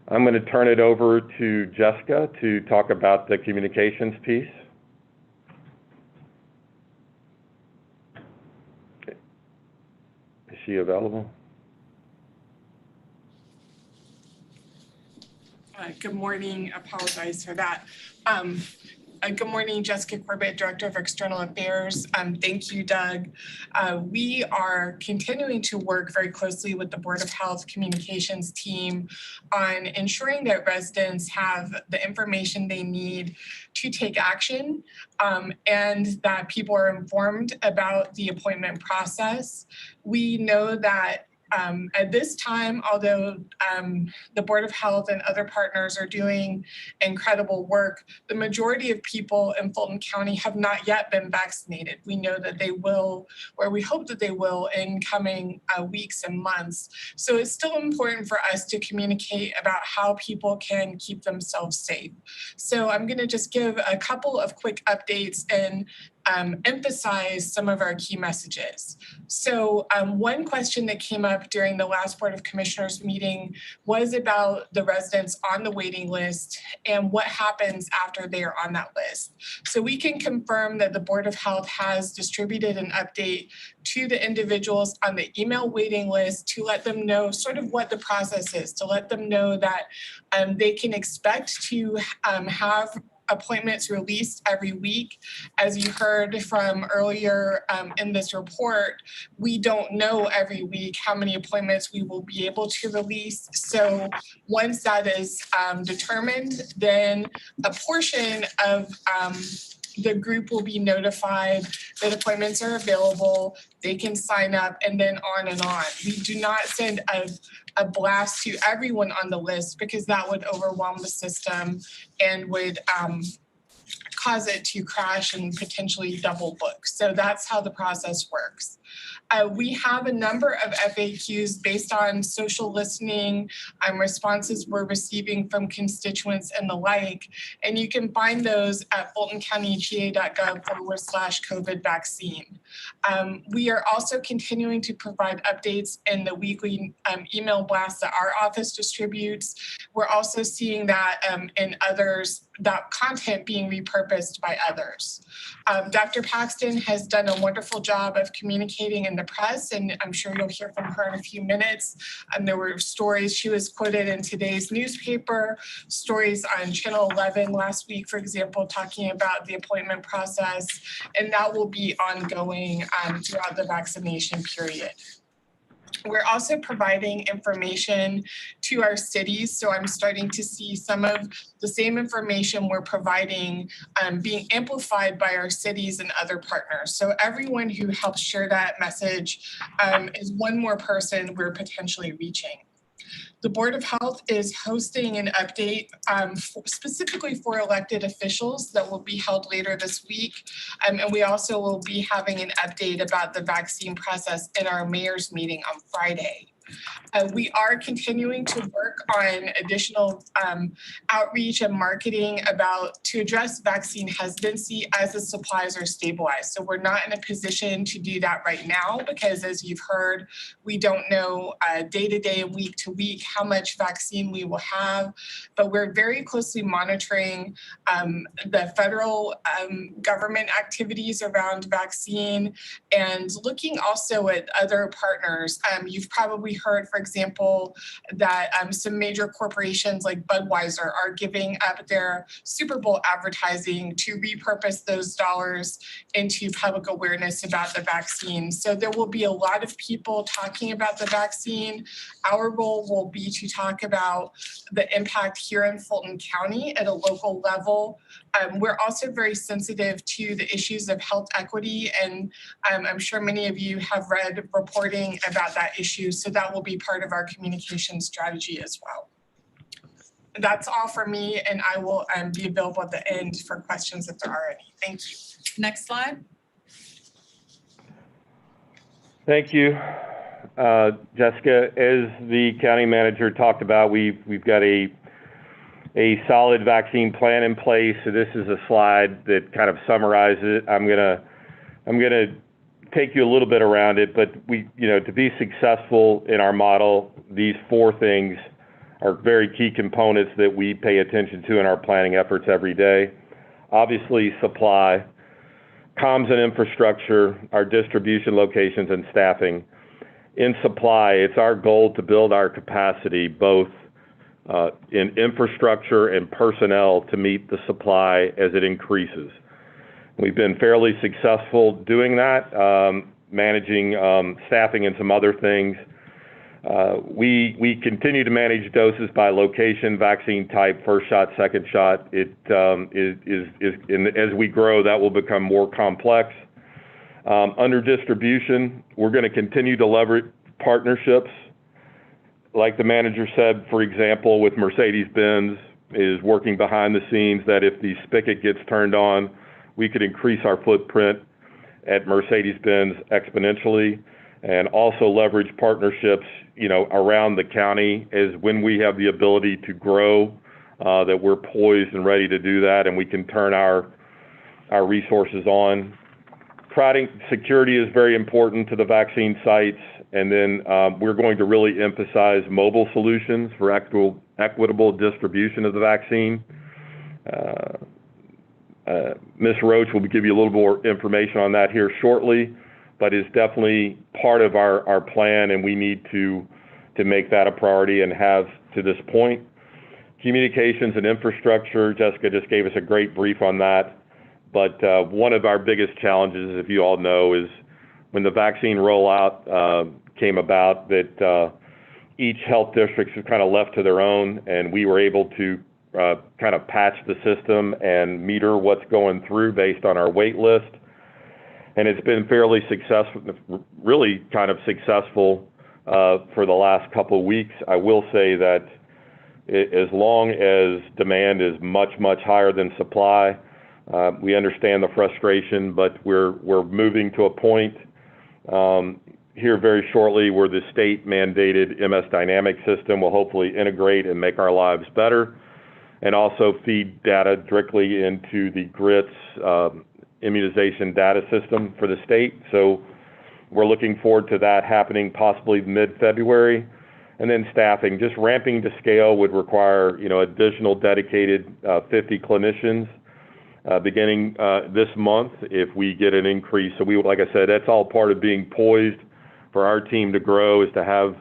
I'm going to turn it over to Jessica to talk about the communications piece. Is she available? Good morning. Apologize for that. Good morning, Jessica Corbett, Director of External Affairs. Thank you, Doug. We are continuing to work very closely with the Board of Health Communications team on ensuring that residents have the information they need to take action, and that people are informed about the appointment process. We know that at this time, although the Board of Health and other partners are doing incredible work, the majority of people in Fulton County have not yet been vaccinated. We know that they will, or we hope that they will in coming weeks and months. So it's still important for us to communicate about how people can keep themselves safe. So I'm going to just give a couple of quick updates and emphasize some of our key messages. So one question that came up during the last Board of Commissioners meeting was about the residents on the waiting list and what happens after they are on that list. So we can confirm that the Board of Health has distributed an update to the individuals on the email waiting list to let them know sort of what the process is, to let them know that they can expect to have appointments released every week. As you heard from earlier in this report, we don't know every week how many appointments we will be able to release. So once that is determined, then a portion of the group will be notified that appointments are available, they can sign up, and then on and on. We do not send a blast to everyone on the list because that would overwhelm the system and would cause it to crash and potentially double book. So that's how the process works. We have a number of FAQs based on social listening, responses we're receiving from constituents and the like, and you can find those at fultoncountyga.gov/COVID vaccine. We are also continuing to provide updates in the weekly email blasts that our office distributes. We're also seeing that in others, that content being repurposed by others. Dr. Paxton has done a wonderful job of communicating in the press, and I'm sure you'll hear from her in a few minutes. There were stories, she was quoted in today's newspaper, stories on Channel 11 last week, for example, talking about the appointment process, and that will be ongoing throughout the vaccination period. We're also providing information to our cities. So I'm starting to see some of the same information we're providing being amplified by our cities and other partners. So everyone who helps share that message is one more person we're potentially reaching. The Board of Health is hosting an update specifically for elected officials that will be held later this week. And we also will be having an update about the vaccine process in our mayor's meeting on Friday. We are continuing to work on additional outreach and marketing to address vaccine hesitancy as the supplies are stabilized. So we're not in a position to do that right now because, as you've heard, we don't know day to day and week to week how much vaccine we will have, but we're very closely monitoring the federal government activities around vaccine and looking also at other partners. You've probably we heard, for example, that some major corporations like Budweiser are giving up their Super Bowl advertising to repurpose those dollars into public awareness about the vaccine. So there will be a lot of people talking about the vaccine. Our role will be to talk about the impact here in Fulton County at a local level. We're also very sensitive to the issues of health equity, and I'm sure many of you have read reporting about that issue, so that will be part of our communication strategy as well. That's all for me, and I will be available at the end for questions if there are any. Thank you. Next slide. Thank you, Jessica. As the county manager talked about, we've got a solid vaccine plan in place. So this is a slide that kind of summarizes it. I'm gonna take you a little bit around it, but to be successful in our model, these 4 things are very key components that we pay attention to in our planning efforts every day. Obviously, supply, comms and infrastructure, our distribution locations, and staffing. In supply, it's our goal to build our capacity both in infrastructure and personnel to meet the supply as it increases. We've been fairly successful doing that, managing staffing and some other things. We continue to manage doses by location, vaccine type, first shot, second shot. As we grow, that will become more complex. Under distribution, we're going to continue to leverage partnerships. Like the manager said, for example, with Mercedes-Benz is working behind the scenes that if the spigot gets turned on, we could increase our footprint at Mercedes-Benz exponentially, and also leverage partnerships, around the county as when we have the ability to grow, that we're poised and ready to do that, and we can turn our resources on. Providing security is very important to the vaccine sites, and then we're going to really emphasize mobile solutions for equitable distribution of the vaccine. Ms. Roach will give you a little more information on that here shortly, but it's definitely part of our plan, and we need to make that a priority and have to this point. Communications and infrastructure, Jessica just gave us a great brief on that, but one of our biggest challenges, if you all know, is when the vaccine rollout came about, that each health district was kind of left to their own, and we were able to kind of patch the system and meter what's going through based on our wait list. And it's been fairly successful, really kind of successful for the last couple of weeks. I will say that as long as demand is much, much higher than supply, we understand the frustration, but we're moving to a point here very shortly where the state mandated MS Dynamic system will hopefully integrate and make our lives better, and also feed data directly into the GRIT's immunization data system for the state. So we're looking forward to that happening possibly mid-February. And then staffing, just ramping to scale would require, additional dedicated 50 clinicians beginning this month if we get an increase. So like I said, that's all part of being poised for our team to grow, is to have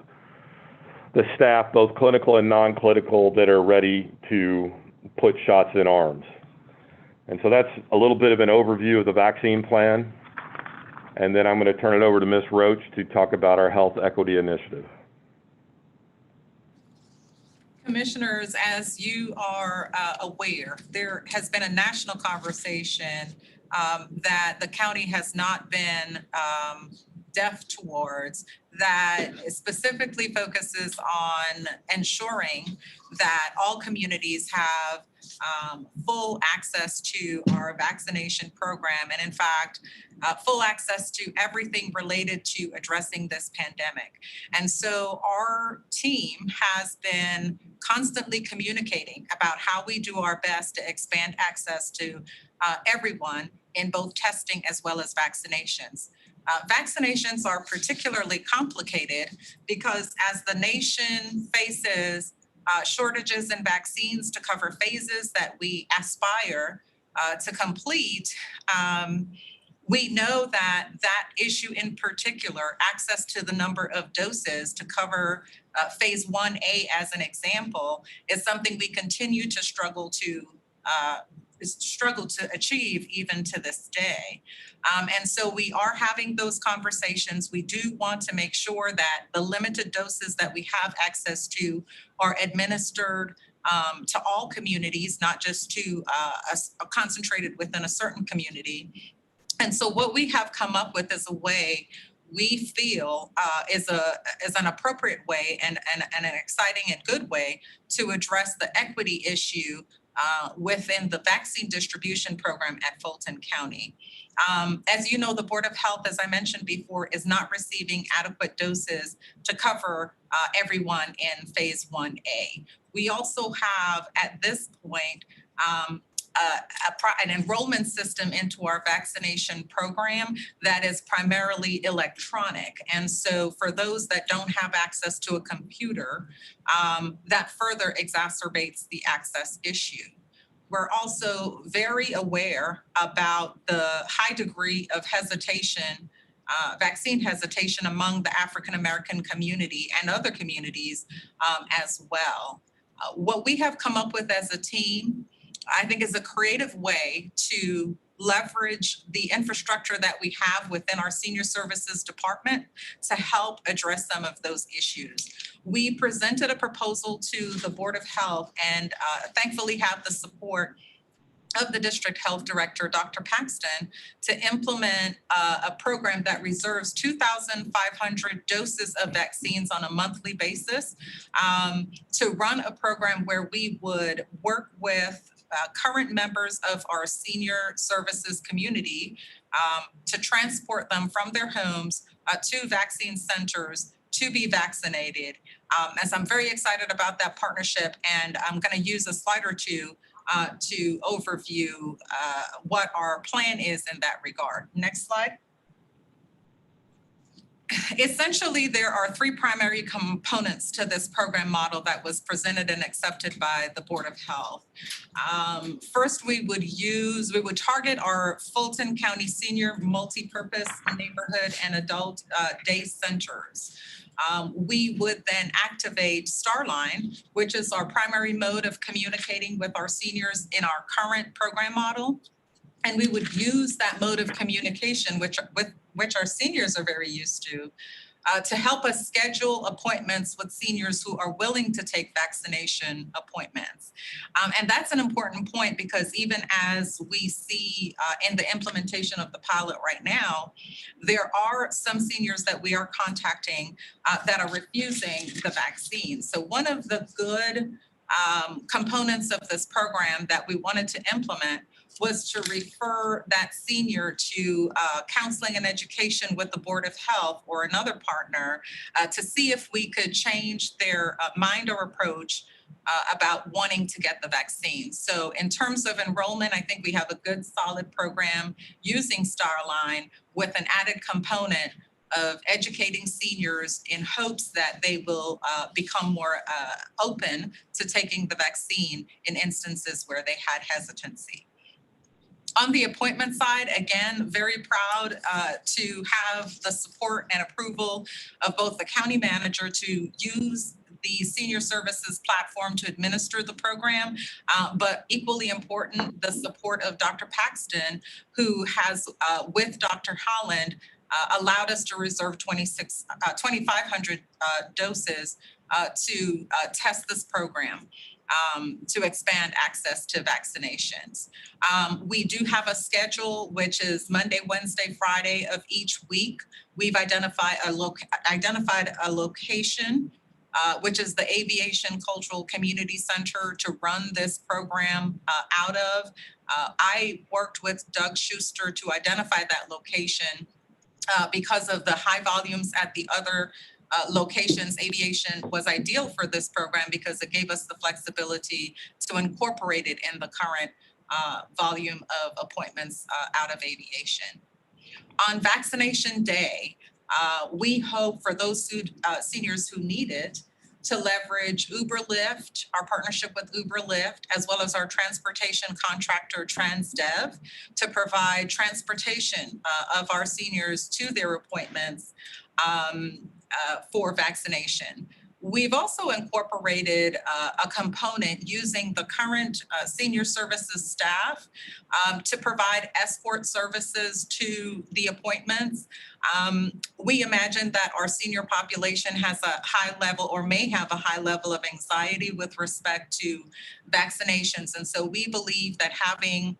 the staff, both clinical and non-clinical, that are ready to put shots in arms. And so that's a little bit of an overview of the vaccine plan. And then I'm going to turn it over to Ms. Roach to talk about our health equity initiative. Commissioners, as you are aware, there has been a national conversation that the county has not been deaf towards, that specifically focuses on ensuring that all communities have full access to our vaccination program, and in fact, full access to everything related to addressing this pandemic. And so our team has been constantly communicating about how we do our best to expand access to everyone in both testing as well as vaccinations. Vaccinations are particularly complicated because as the nation faces shortages in vaccines to cover phases that we aspire to complete, We know that that issue in particular, access to the number of doses to cover phase 1A as an example, is something we continue to struggle to achieve even to this day. And so we are having those conversations. We do want to make sure that the limited doses that we have access to are administered to all communities, not just to concentrated within a certain community. And so what we have come up with is a way we feel is an appropriate way and an exciting and good way to address the equity issue within the vaccine distribution program at Fulton County. As you know, the Board of Health, as I mentioned before, is not receiving adequate doses to cover everyone in phase 1A. We also have at this point an enrollment system into our vaccination program that is primarily electronic. And so for those that don't have access to a computer, that further exacerbates the access issue. We're also very aware about the high degree of hesitation, vaccine hesitation among the African-American community and other communities as well. What we have come up with as a team, I think, is a creative way to leverage the infrastructure that we have within our senior services department to help address some of those issues. We presented a proposal to the Board of Health and thankfully have the support of the district health director, Dr. Paxton, to implement a program that reserves 2,500 doses of vaccines on a monthly basis to run a program where we would work with current members of our senior services community to transport them from their homes to vaccine centers to be vaccinated. As I'm very excited about that partnership, and I'm going to use a slide or two to overview what our plan is in that regard. Next slide. Essentially, there are three primary components to this program model that was presented and accepted by the Board of Health. First, we would target our Fulton County Senior Multipurpose Neighborhood and Adult Day Centers. We would then activate Starline, which is our primary mode of communicating with our seniors in our current program model. And we would use that mode of communication, which our seniors are very used to help us schedule appointments with seniors who are willing to take vaccination appointments. And that's an important point because even as we see in the implementation of the pilot right now, there are some seniors that we are contacting that are refusing the vaccine. So one of the good components of this program that we wanted to implement was to refer that senior to counseling and education with the Board of Health or another partner to see if we could change their mind or approach about wanting to get the vaccine. So in terms of enrollment, I think we have a good solid program using Starline with an added component of educating seniors in hopes that they will become more open to taking the vaccine in instances where they had hesitancy. On the appointment side, again, very proud to have the support and approval of both the county manager to use the senior services platform to administer the program, but equally important, the support of Dr. Paxton, who has, with Dr. Holland, allowed us to reserve 2,500 doses to test this program. To expand access to vaccinations. We do have a schedule, which is Monday, Wednesday, Friday of each week. We've identified a location, which is the Aviation Cultural Community Center, to run this program out of. I worked with Doug Schuster to identify that location because of the high volumes at the other locations. Aviation was ideal for this program because it gave us the flexibility to incorporate it in the current volume of appointments out of aviation. On vaccination day, we hope for those seniors who need it to leverage Uber Lyft, our partnership with Uber Lyft, as well as our transportation contractor TransDev, to provide transportation of our seniors to their appointments for vaccination. We've also incorporated a component using the current senior services staff to provide escort services to the appointments. We imagine that our senior population has a high level or may have a high level of anxiety with respect to vaccinations. And so we believe that having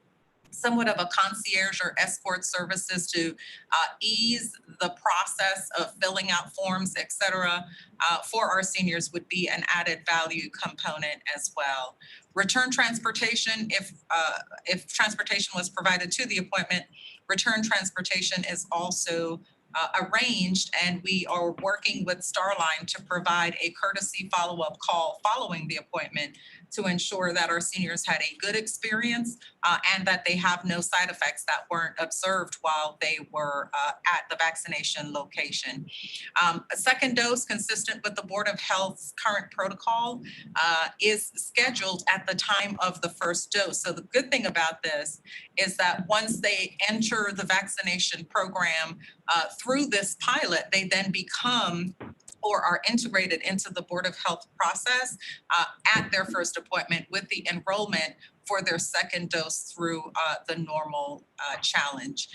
somewhat of a concierge or escort services to ease the process of filling out forms, et cetera, for our seniors would be an added value component as well. Return transportation, if transportation was provided to the appointment, return transportation is also arranged, and we are working with Starline to provide a courtesy follow-up call following the appointment to ensure that our seniors had a good experience and that they have no side effects that weren't observed while they were at the vaccination location. A second dose, consistent with the Board of Health's current protocol, is scheduled at the time of the first dose. So the good thing about this is that once they enter the vaccination program through this pilot, they then become or are integrated into the Board of Health process at their first appointment with the enrollment for their second dose through the normal channels.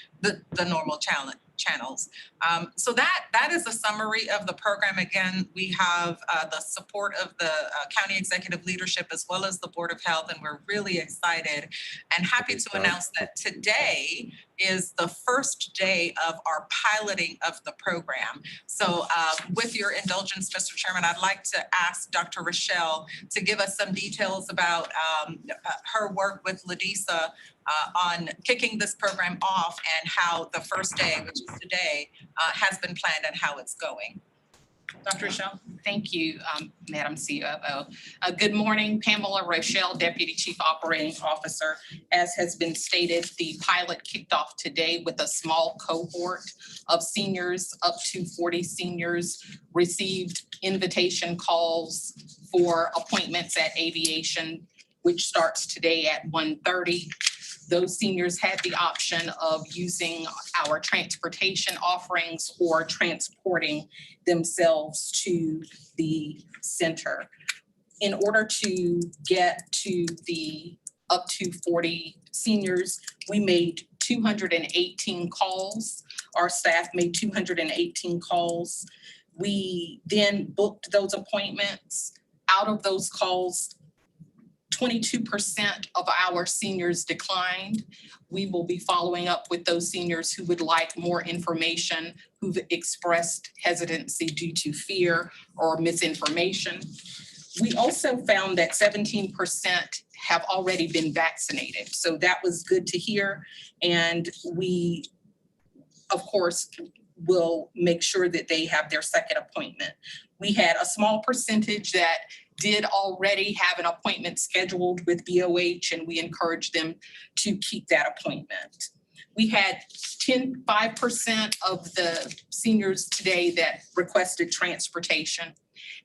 So that is a summary of the program. Again, we have the support of the county executive leadership as well as the Board of Health, and we're really excited and happy to announce that today is the first day of our piloting of the program. So with your indulgence, Mr. Chairman, I'd like to ask Dr. Rochelle to give us some details about her work with Ladisa on kicking this program off and how the first day, which is today, has been planned and how it's going. Dr. Rochelle? Thank you, Madam COO. Good morning, Pamela Rochelle, Deputy Chief Operating Officer. As has been stated, the pilot kicked off today with a small cohort of seniors. Up to 40 seniors received invitation calls for appointments at Aviation, which starts today at 1:30. Those seniors had the option of using our transportation offerings or transporting themselves to the center. In order to get to the up to 40 seniors, we made 218 calls. Our staff made 218 calls. We then booked those appointments. Out of those calls, 22% of our seniors declined. We will be following up with those seniors who would like more information, who've expressed hesitancy due to fear or misinformation. We also found that 17% have already been vaccinated. So that was good to hear. And we, of course, will make sure that they have their second appointment. We had a small percentage that did already have an appointment scheduled with BOH, and we encouraged them to keep that appointment. We had 5% of the seniors today that requested transportation.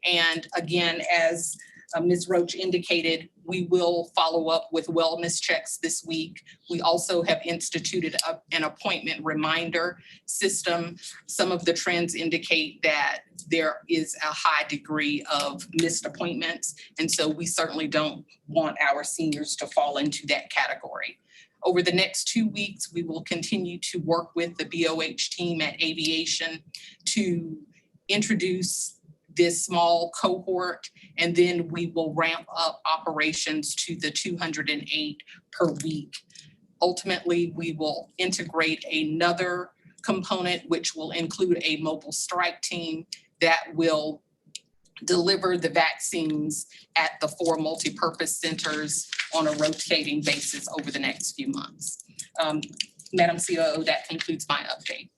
And again, as Ms. Roach indicated, we will follow up with wellness checks this week. We also have instituted an appointment reminder system. Some of the trends indicate that there is a high degree of missed appointments. And so we certainly don't want our seniors to fall into that category. Over the next 2 weeks, we will continue to work with the BOH team at Aviation to introduce this small cohort, and then we will ramp up operations to the 208 per week. Ultimately, we will integrate another component, which will include a mobile strike team that will deliver the vaccines at the 4 multipurpose centers on a rotating basis over the next few months. Madam COO, that concludes my update.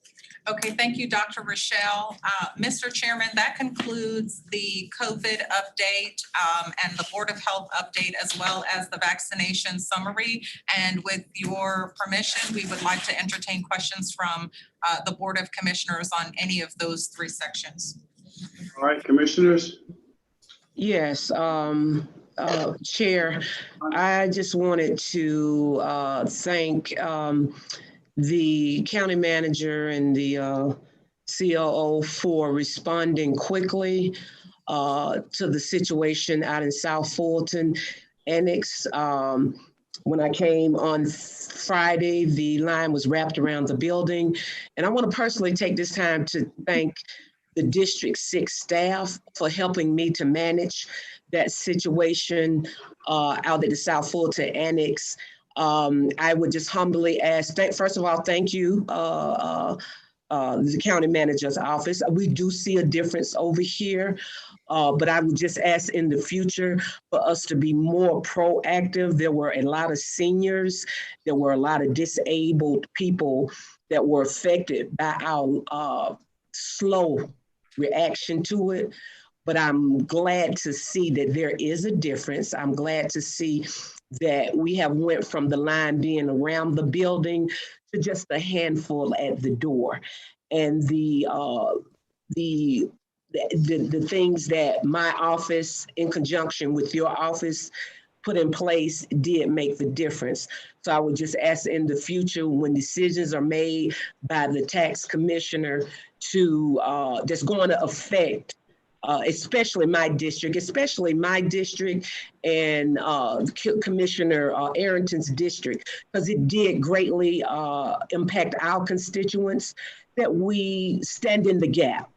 Okay, thank you, Dr. Rochelle. Mr. Chairman, that concludes the COVID update and the Board of Health update, as well as the vaccination summary. And with your permission, we would like to entertain questions from the Board of Commissioners on any of those 3 sections. All right, commissioners. Yes, Chair, I just wanted to thank the county manager and the COO for responding quickly to the situation out in South Fulton Annex. When I came on Friday, the line was wrapped around the building. And I want to personally take this time to thank the District 6 staff for helping me to manage that situation out at the South Fulton Annex. I would just humbly ask, first of all, thank you, the county manager's office. We do see a difference over here, but I would just ask in the future for us to be more proactive. There were a lot of seniors, there were a lot of disabled people that were affected by our slow reaction to it. But I'm glad to see that there is a difference. I'm glad to see that we have went from the line being around the building to just a handful at the door. And the things that my office, in conjunction with your office, put in place did make the difference. So I would just ask in the future, when decisions are made by the tax commissioner to that's going to affect especially my district and Commissioner Arrington's district, because it did greatly impact our constituents, that we stand in the gap,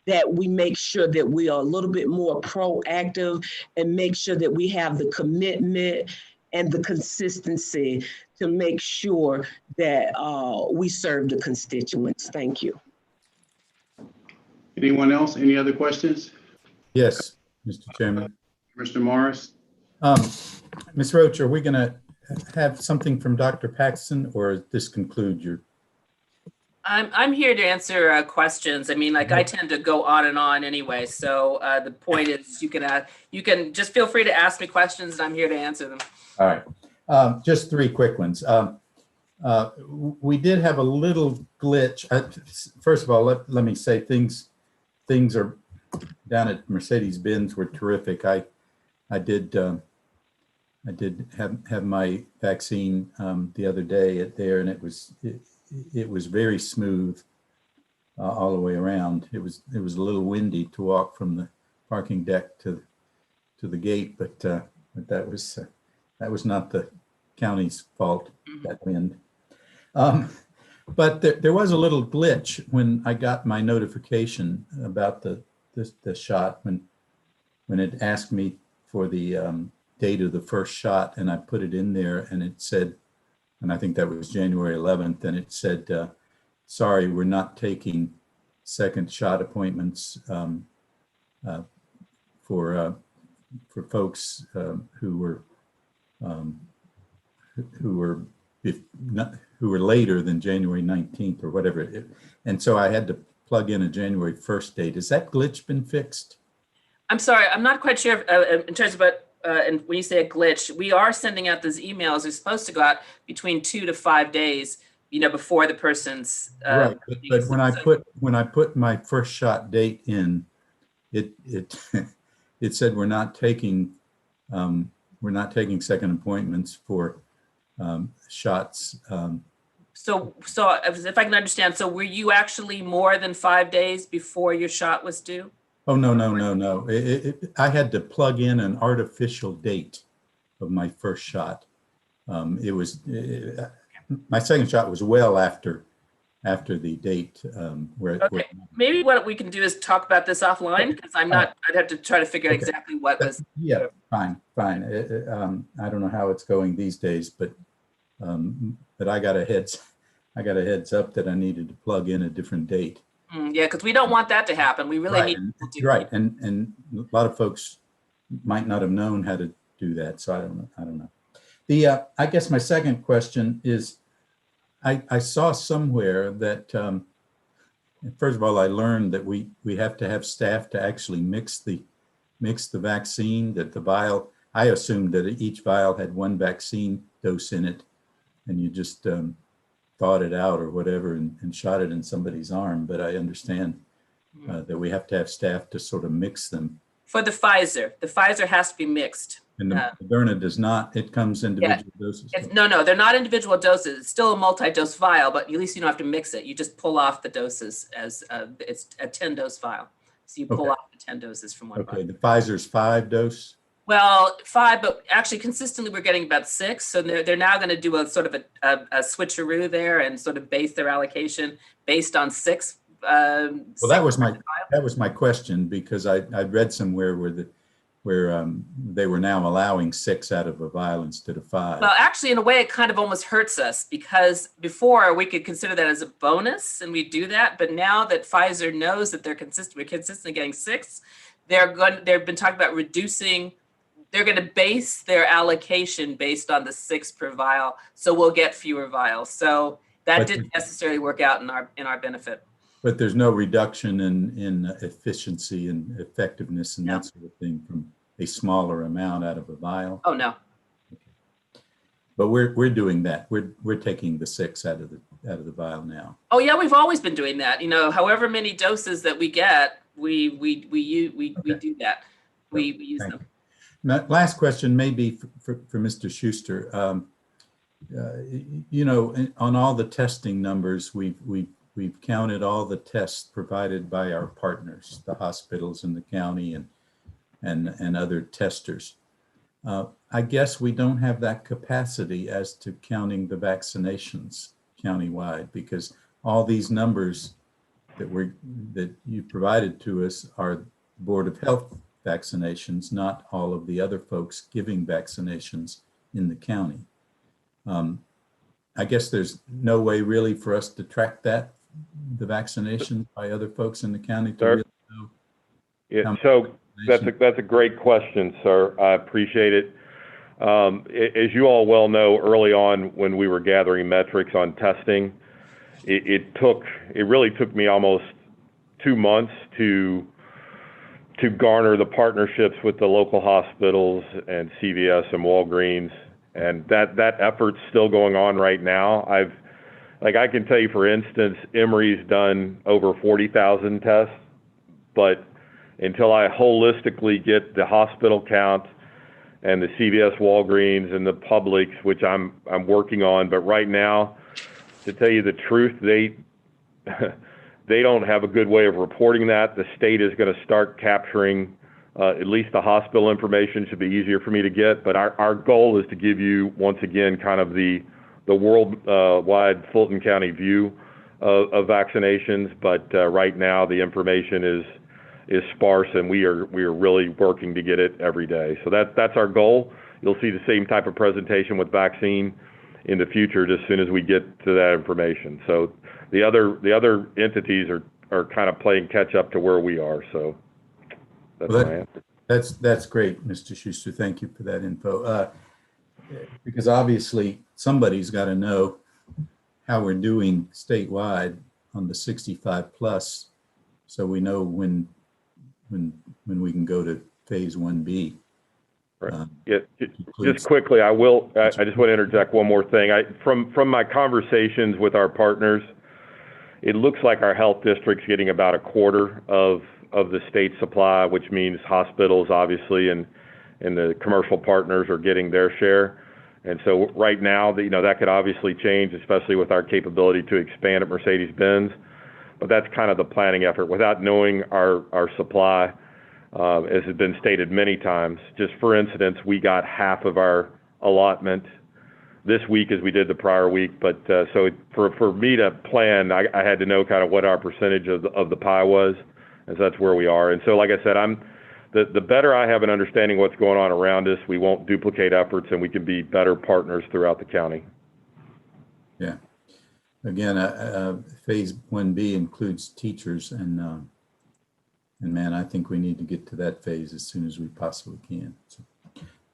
that we make sure that we are a little bit more proactive and make sure that we have the commitment and the consistency to make sure that we serve the constituents. Thank you. Anyone else? Any other questions? Yes, Mr. Chairman. Commissioner Morris? Ms. Roach, are we going to have something from Dr. Paxton, or this conclude your? I'm here to answer questions. I mean, like I tend to go on and on anyway. So the point is, you can just feel free to ask me questions, and I'm here to answer them. All right, just three quick ones. We did have a little glitch. First of all, let me say things are down at Mercedes-Benz were terrific. I did have my vaccine the other day there, and it was very smooth all the way around. It was a little windy to walk from the parking deck to the gate, but that was not the county's fault, that wind. But there was a little glitch when I got my notification about the shot, when it asked me for the date of the first shot, and I put it in there, and it said, and I think that was January 11th, and it said, sorry, we're not taking second shot appointments for folks who were later than January 19th or whatever. And so I had to plug in a January 1st date. Has that glitch been fixed? I'm sorry, I'm not quite sure in terms of what, and when you say a glitch, we are sending out those emails. They're supposed to go out between 2 to 5 days, before the person's. Right, but when I put my first shot date in, it said we're not taking second appointments for shots. So if I can understand, so were you actually more than 5 days before your shot was due? Oh, no. I had to plug in an artificial date of my first shot. My second shot was well after the date. Okay, maybe what we can do is talk about this offline, because I'd have to try to figure out exactly what was. Yeah, fine. I don't know how it's going these days, but I got a heads up that I needed to plug in a different date. Yeah, because we don't want that to happen. We really need to do. Right, and a lot of folks might not have known how to do that, so I don't know. I guess my second question is, I saw somewhere that first of all, I learned that we have to have staff to actually mix the vaccine, that the vial. I assumed that each vial had one vaccine dose in it, and you just thawed it out or whatever and shot it in somebody's arm. But I understand that we have to have staff to sort of mix them. For the Pfizer has to be mixed. And the Moderna does not, it comes individual doses. No, they're not individual doses. It's still a multi-dose vial, but at least you don't have to mix it. You just pull off the doses as it's a 10-dose vial. So you pull off the 10 doses from one vial. The Pfizer's 5-dose? Well, 5, but actually consistently we're getting about 6. So they're now going to do a sort of a switcheroo there and sort of base their allocation based on 6. Well, that was my question, because I'd read somewhere where they were now allowing 6 out of a vial instead of 5. Well, actually, in a way, it kind of almost hurts us, because before we could consider that as a bonus and we do that. But now that Pfizer knows that we're consistently getting 6, they've been talking about reducing. They're going to base their allocation based on the 6 per vial. So we'll get fewer vials. So that didn't necessarily work out in our benefit. But there's no reduction in efficiency and effectiveness and that sort of thing from a smaller amount out of a vial. Oh, no. But we're doing that. We're taking the 6 out of the vial now. Oh yeah, we've always been doing that. You know, however many doses that we get, we do that. We use them. Now, last question, maybe for Mr. Schuster. You know, on all the testing numbers, we've counted all the tests provided by our partners, the hospitals in the county and other testers. I guess we don't have that capacity as to counting the vaccinations countywide, because all these numbers that you provided to us are Board of Health vaccinations, not all of the other folks giving vaccinations in the county. I guess there's no way really for us to track that, the vaccination by other folks in the county to really know. Yeah, so that's a great question, sir. I appreciate it. As you all well know, early on when we were gathering metrics on testing, it really took me almost 2 months to garner the partnerships with the local hospitals and CVS and Walgreens, and that effort's still going on right now. I can tell you, for instance, Emory's done over 40,000 tests, but until I holistically get the hospital count and the CVS, Walgreens, and the Publix, which I'm working on, but right now, to tell you the truth, they don't have a good way of reporting that. The state is going to start capturing at least the hospital information. Should be easier for me to get, but our goal is to give you, once again, kind of the worldwide Fulton County view of vaccinations. But right now, the information is sparse, and we are really working to get it every day. So that's our goal. You'll see the same type of presentation with vaccine in the future, just as soon as we get to that information. So the other entities are kind of playing catch up to where we are. So that's my answer. That's great, Mr. Schuster. Thank you for that info. Because obviously somebody's got to know how we're doing statewide on the 65 plus, so we know when we can go to phase 1B. Right. Just quickly, I just want to interject one more thing. From my conversations with our partners, it looks like our health district's getting about a quarter of the state supply, which means hospitals, obviously, and the commercial partners are getting their share. And so right now, that could obviously change, especially with our capability to expand at Mercedes-Benz. But that's kind of the planning effort. Without knowing our supply, as has been stated many times, just for instance, we got half of our allotment this week as we did the prior week. But so for me to plan, I had to know kind of what our percentage of the pie was, and so that's where we are. And so, like I said, the better I have an understanding of what's going on around us, we won't duplicate efforts, and we can be better partners throughout the county. Yeah. Again, phase 1B includes teachers, and man, I think we need to get to that phase as soon as we possibly can. So,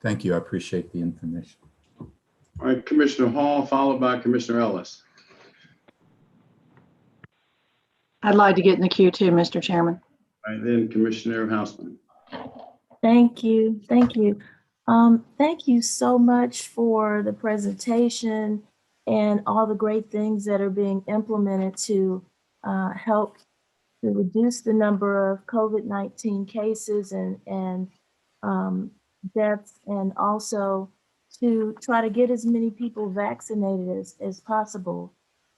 thank you. I appreciate the information. All right, Commissioner Hall, followed by Commissioner Ellis. I'd like to get in the queue too, Mr. Chairman. All right, then Commissioner Houseman. Thank you. Thank you. Thank you so much for the presentation and all the great things that are being implemented to help to reduce the number of COVID-19 cases and deaths, and also to try to get as many people vaccinated as possible.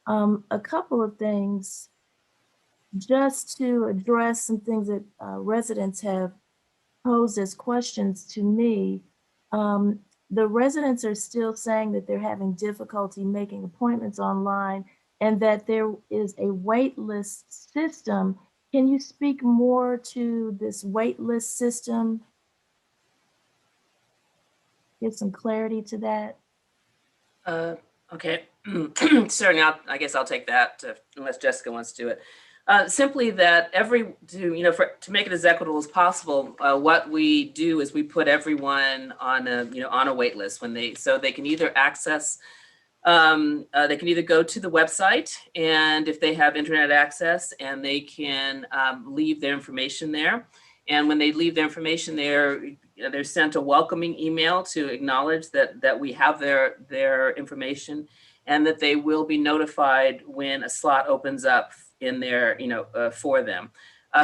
A couple of things just to address some things that residents have posed as questions to me. The residents are still saying that they're having difficulty making appointments online and that there is a wait list system. Can you speak more to this wait list system? Give some clarity to that. Okay, certainly, I guess I'll take that unless Jessica wants to do it. Simply that to make it as equitable as possible, what we do is we put everyone on a wait list so they can either access, they can either go to the website, and if they have internet access, and they can leave their information there. And when they leave their information there, they're sent a welcoming email to acknowledge that we have their information, and that they will be notified when a slot opens up in there, for them.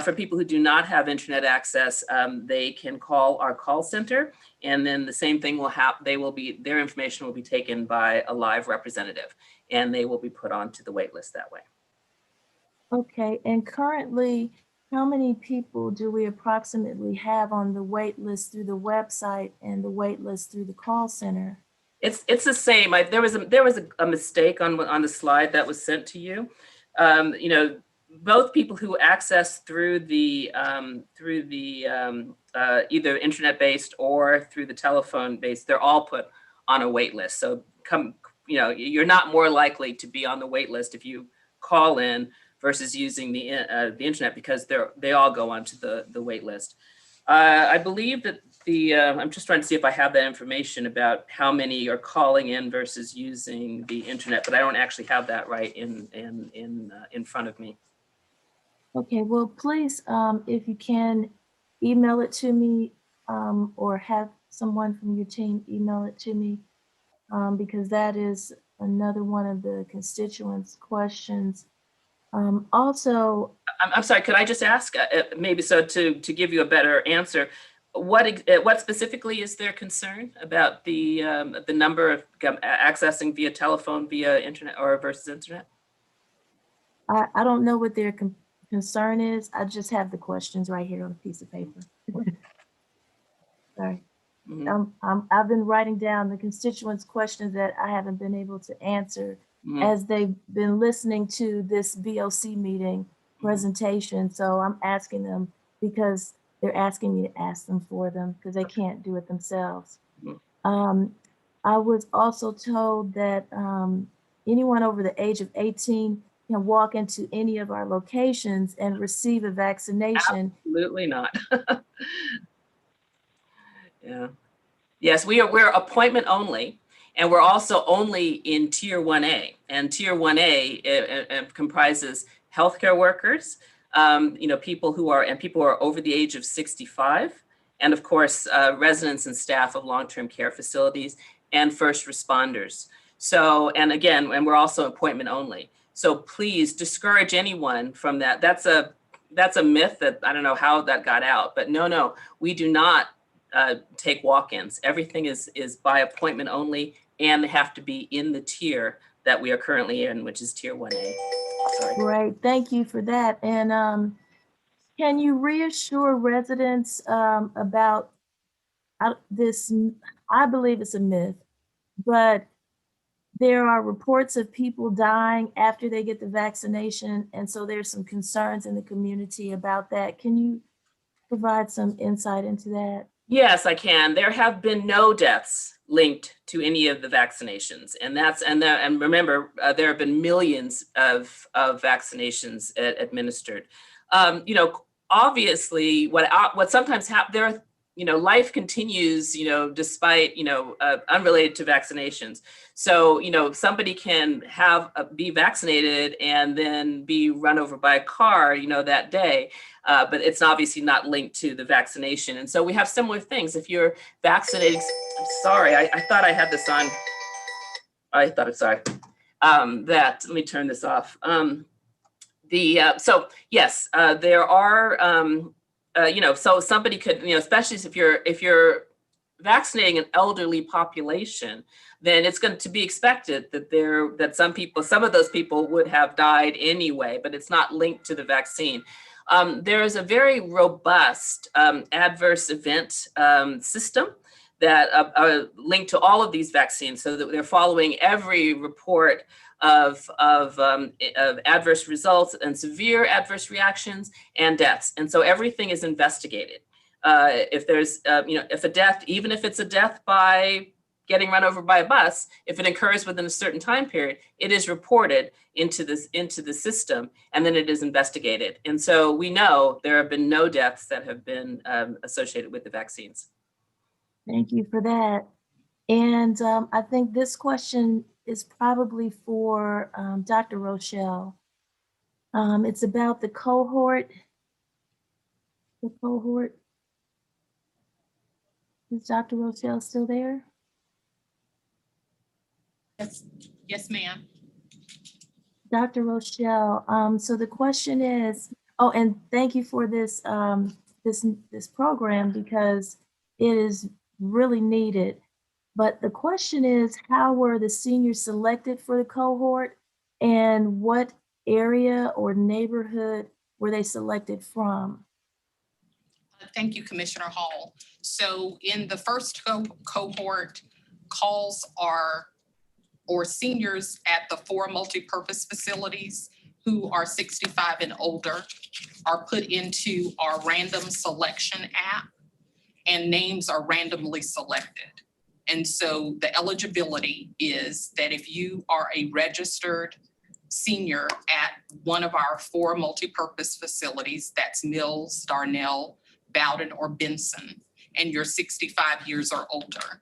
For people who do not have internet access, they can call our call center, and then the same thing will happen. Their information will be taken by a live representative, and they will be put onto the wait list that way. Okay, and currently, how many people do we approximately have on the wait list through the website and the wait list through the call center? It's the same. There was a mistake on the slide that was sent to you. Both people who access through the either internet-based or through the telephone-based, they're all put on a wait list. So you're not more likely to be on the wait list if you call in versus using the internet, because they all go onto the wait list. I believe that I'm just trying to see if I have that information about how many are calling in versus using the internet, but I don't actually have that right in front of me. Okay, well, please, if you can, email it to me, or have someone from your team email it to me, because that is another one of the constituents' questions. Also, I'm sorry, could I just ask, maybe so to give you a better answer, what specifically is their concern about the number of accessing via telephone, via internet, or versus internet? I don't know what their concern is. I just have the questions right here on a piece of paper. Sorry. I've been writing down the constituents' questions that I haven't been able to answer as they've been listening to this VOC meeting presentation. So I'm asking them because they're asking me to ask them for them because they can't do it themselves. I was also told that anyone over the age of 18 can walk into any of our locations and receive a vaccination. Absolutely not. Yeah. Yes, we're appointment only, and we're also only in Tier 1A. And Tier 1A comprises healthcare workers, people who are over the age of 65, and of course, residents and staff of long-term care facilities and first responders. So, and we're also appointment only. So please discourage anyone from that. That's a myth that I don't know how that got out, but no, we do not take walk-ins. Everything is by appointment only, and they have to be in the tier that we are currently in, which is Tier 1A. Sorry. Great, thank you for that. And can you reassure residents about this? I believe it's a myth, but there are reports of people dying after they get the vaccination, and so there's some concerns in the community about that. Can you provide some insight into that? Yes, I can. There have been no deaths linked to any of the vaccinations, and remember, there have been millions of vaccinations administered. Obviously, what sometimes happens, life continues, despite, unrelated to vaccinations. So, somebody can be vaccinated and then be run over by a car, that day, but it's obviously not linked to the vaccination. And so we have similar things. If you're vaccinated, I'm sorry, I thought I had this on. Let me turn this off. So yes, there are, so somebody could, especially if you're vaccinating an elderly population, then it's going to be expected that some of those people would have died anyway, but it's not linked to the vaccine. There is a very robust adverse event system that are linked to all of these vaccines, so that they're following every report of adverse results and severe adverse reactions and deaths. And so everything is investigated. If there's, if a death, even if it's a death by getting run over by a bus, if it occurs within a certain time period, it is reported into the system, and then it is investigated. And so we know there have been no deaths that have been associated with the vaccines. Thank you for that. And I think this question is probably for Dr. Rochelle. It's about the cohort. The cohort. Is Dr. Rochelle still there? Yes, ma'am. Dr. Rochelle, so the question is, oh, and thank you for this, this program, because it is really needed. But the question is, how were the seniors selected for the cohort, and what area or neighborhood were they selected from? Thank you, Commissioner Hall. So in the first cohort, calls or seniors at the 4 multipurpose facilities who are 65 and older are put into our random selection app, and names are randomly selected. And so the eligibility is that if you are a registered senior at one of our 4 multipurpose facilities, that's Mills, Darnell, Bowden, or Benson, and you're 65 years or older,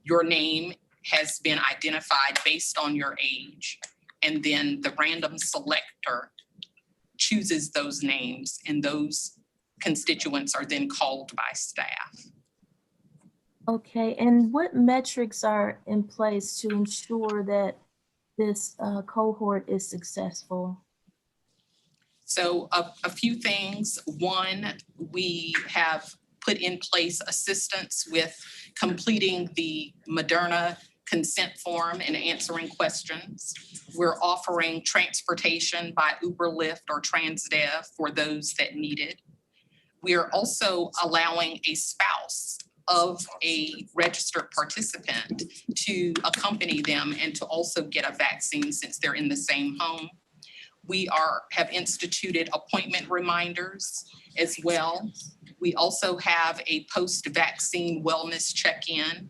your name has been identified based on your age, and then the random selector chooses those names, and those constituents are then called by staff. Okay, and what metrics are in place to ensure that this cohort is successful? So a few things. One, we have put in place assistance with completing the Moderna consent form and answering questions. We're offering transportation by Uber, Lyft, or Transdev for those that need it. We are also allowing a spouse of a registered participant to accompany them and to also get a vaccine since they're in the same home. We have instituted appointment reminders as well. We also have a post-vaccine wellness check-in,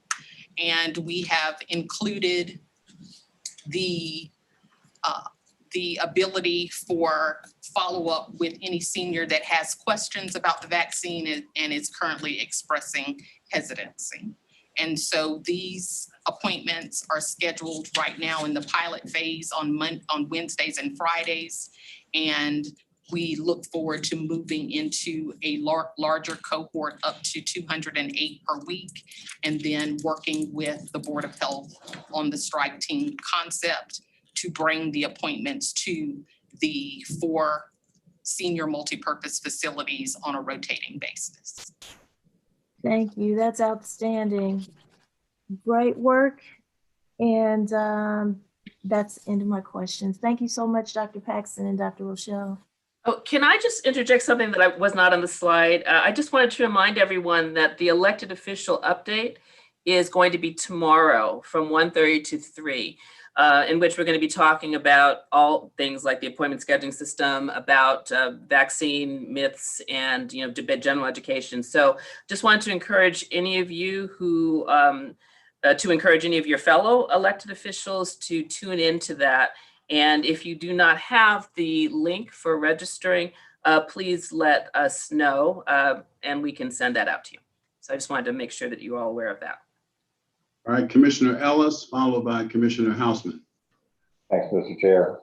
and we have included the ability for follow-up with any senior that has questions about the vaccine and is currently expressing hesitancy. And so these appointments are scheduled right now in the pilot phase on Wednesdays and Fridays. And we look forward to moving into a larger cohort up to 208 per week, and then working with the Board of Health on the strike team concept to bring the appointments to the 4 senior multipurpose facilities on a rotating basis. Thank you, that's outstanding. Great work. And that's the end of my questions. Thank you so much, Dr. Paxton and Dr. Rochelle. Oh, can I just interject something that was not on the slide? I just wanted to remind everyone that the elected official update is going to be tomorrow from 1:30 to 3, in which we're going to be talking about all things like the appointment scheduling system, about vaccine myths, and general education. So just wanted to encourage any of you who, encourage any of your fellow elected officials to tune into that. And if you do not have the link for registering, please let us know, and we can send that out to you. So I just wanted to make sure that you're all aware of that. All right, Commissioner Ellis, followed by Commissioner Houseman. Thanks, Mr. Chair.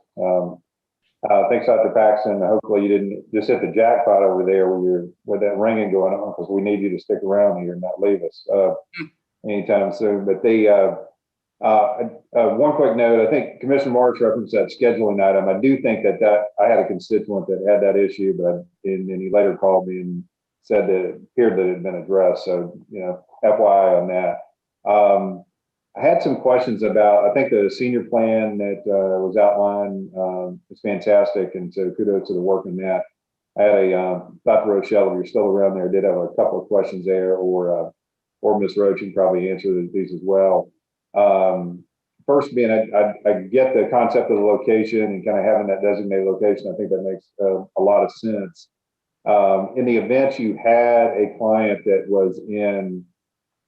Thanks, Dr. Paxton. Hopefully you didn't just hit the jackpot over there with that ringing going on, because we need you to stick around here and not leave us anytime soon. But One quick note, I think Commissioner Marks referenced that scheduling item. I do think that I had a constituent that had that issue, but and he later called me and said that it appeared that it had been addressed. So, FYI on that. I had some questions about, I think the senior plan that was outlined is fantastic. And so kudos to the work on that. I had a, Dr. Rochelle, if you're still around there, did have a couple of questions there, or Ms. Roach can probably answer these as well. First being, I get the concept of the location and kind of having that designated location. I think that makes a lot of sense. In the event you had a client that was in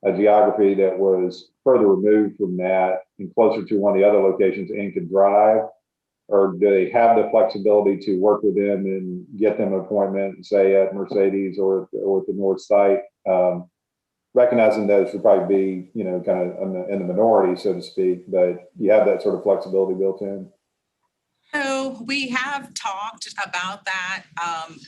a geography that was further removed from that and closer to one of the other locations and could drive, or do they have the flexibility to work with them and get them an appointment, say at Mercedes or at the North site? Recognizing those would probably be, kind of in the minority, so to speak, but you have that sort of flexibility built in. So we have talked about that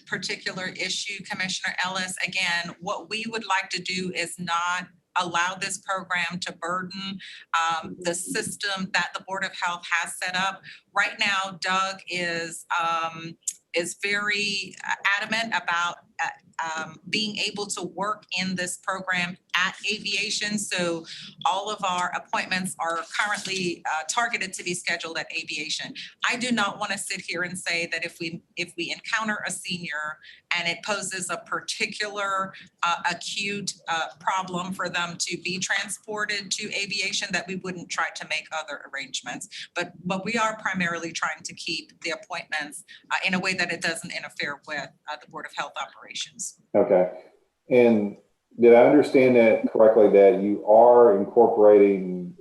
particular issue, Commissioner Ellis. Again, what we would like to do is not allow this program to burden the system that the Board of Health has set up. Right now, Doug is very adamant about being able to work in this program at Aviation. So all of our appointments are currently targeted to be scheduled at Aviation. I do not want to sit here and say that if we encounter a senior and it poses a particular acute problem for them to be transported to Aviation, that we wouldn't try to make other arrangements. But we are primarily trying to keep the appointments in a way that it doesn't interfere with the Board of Health operations. Okay. And did I understand that correctly, that you are incorporating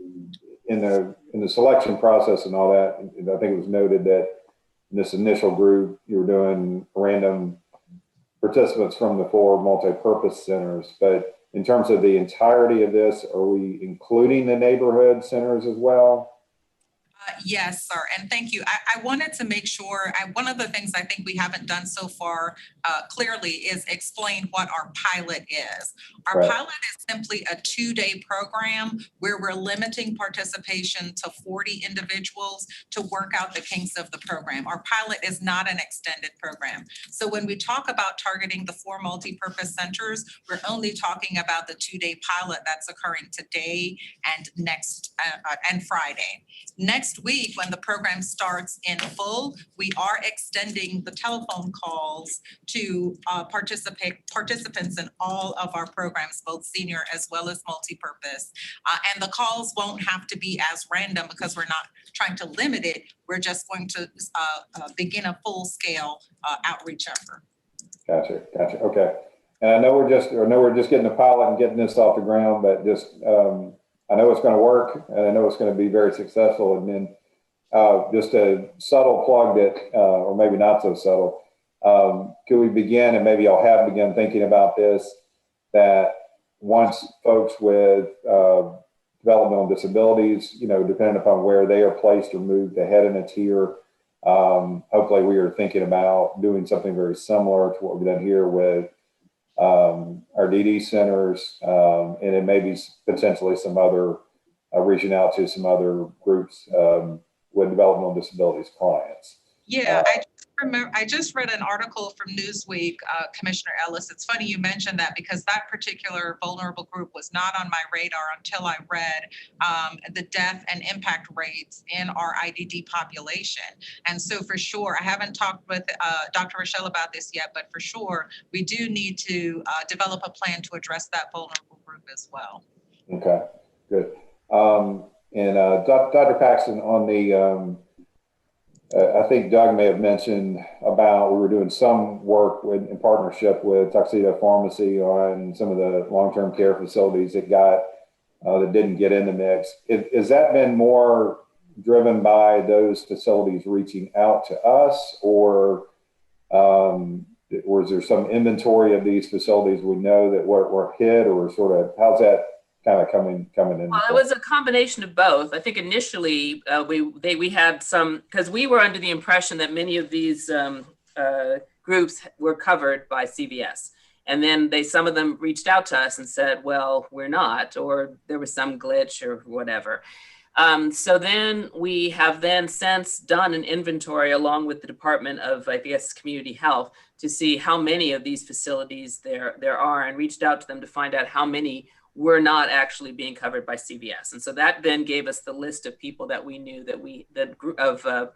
in the selection process and all that? And I think it was noted that in this initial group, you were doing random participants from the 4 multi-purpose centers. But in terms of the entirety of this, are we including the neighborhood centers as well? Yes, sir. And thank you. I wanted to make sure, one of the things I think we haven't done so far clearly is explain what our pilot is. Our pilot is simply a 2-day program where we're limiting participation to 40 individuals to work out the kinks of the program. Our pilot is not an extended program. So when we talk about targeting the 4 multi-purpose centers, we're only talking about the 2-day pilot that's occurring today and next and Friday. Next week, when the program starts in full, we are extending the telephone calls to participants in all of our programs, both senior as well as multi-purpose. And the calls won't have to be as random because we're not trying to limit it. We're just going to begin a full-scale outreach effort. Gotcha. Okay. And I know we're just getting the pilot and getting this off the ground, but just I know it's going to work, and I know it's going to be very successful. And then just a subtle plug that, or maybe not so subtle, can we begin, and maybe I'll have begun thinking about this, that once folks with developmental disabilities, depending upon where they are placed or moved ahead in a tier, hopefully we are thinking about doing something very similar to what we've done here with our DD centers, and it may be potentially some other reaching out to some other groups with developmental disabilities clients. Yeah, I just read an article from Newsweek, Commissioner Ellis. It's funny you mentioned that because that particular vulnerable group was not on my radar until I read the death and impact rates in our IDD population. And so for sure, I haven't talked with Dr. Rochelle about this yet, but for sure, we do need to develop a plan to address that vulnerable group as well. Okay, good. And Dr. Paxton, on the, I think Doug may have mentioned about we were doing some work in partnership with Tuxedo Pharmacy on some of the long-term care facilities that didn't get in the mix. Has that been more driven by those facilities reaching out to us, or was there some inventory of these facilities we know that were hit, or sort of how's that kind of coming in? Well, it was a combination of both. I think initially we had some, because we were under the impression that many of these groups were covered by CVS. And then some of them reached out to us and said, well, we're not, or there was some glitch or whatever. So then we have then since done an inventory along with the Department of, I guess, Community Health to see how many of these facilities there are, and reached out to them to find out how many were not actually being covered by CVS. And so that then gave us the list of people that we knew that group of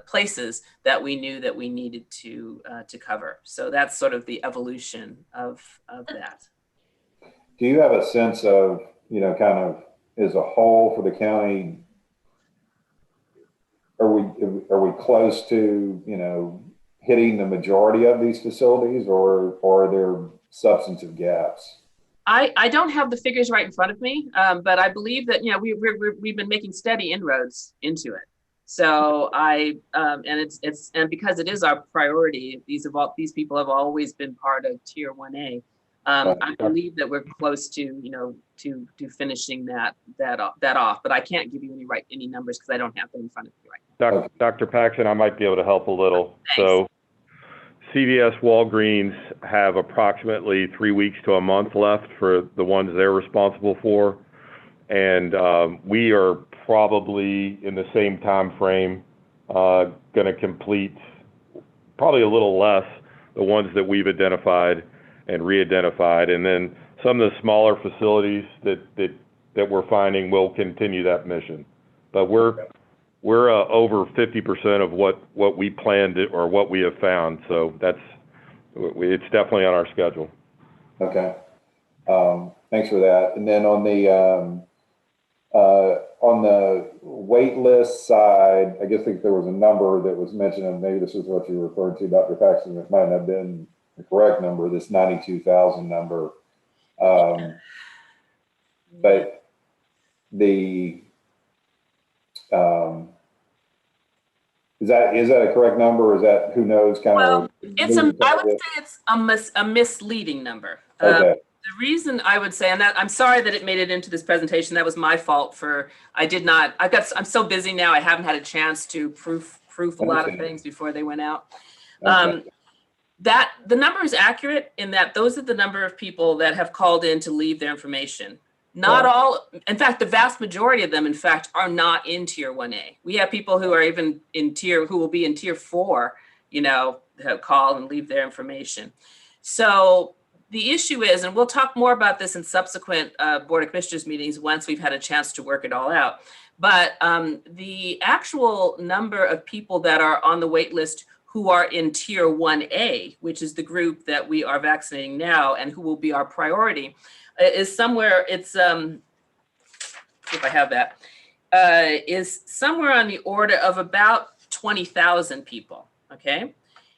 places that we knew that we needed to cover. So that's sort of the evolution of that. Do you have a sense of, kind of as a whole for the county, are we close to, hitting the majority of these facilities, or are there substantive gaps? I don't have the figures right in front of me, but I believe that, we've been making steady inroads into it. So and because it is our priority, these people have always been part of Tier 1A. I believe that we're close to, to finishing that off, but I can't give you any numbers because I don't have them in front of me right now. Dr. Paxton, I might be able to help a little. So CVS, Walgreens have approximately 3 weeks to a month left for the ones they're responsible for. And we are probably in the same time frame going to complete probably a little less the ones that we've identified and re-identified. And then some of the smaller facilities that we're finding will continue that mission. But we're over 50% of what we planned or what we have found. So it's definitely on our schedule. Okay. Thanks for that. And then on the wait list side, I guess there was a number that was mentioned, and maybe this is what you referred to, Dr. Paxton. It might not have been the correct number, this 92,000 number. But the is that a correct number, or is that, who knows, I would say it's a misleading number. Okay. The reason I would say, and that I'm sorry that it made it into this presentation, that was my fault I'm so busy now, I haven't had a chance to proof a lot of things before they went out. Okay. That the number is accurate in that those are the number of people that have called in to leave their information. Not all, in fact, the vast majority of them, in fact, are not in Tier 1A. We have people who are even who will be in Tier 4, call and leave their information. So the issue is, and we'll talk more about this in subsequent Board of Commissioners meetings once we've had a chance to work it all out. But the actual number of people that are on the wait list who are in Tier 1A, which is the group that we are vaccinating now and who will be our priority, is somewhere, it's, if I have that, is somewhere on the order of about 20,000 people, okay?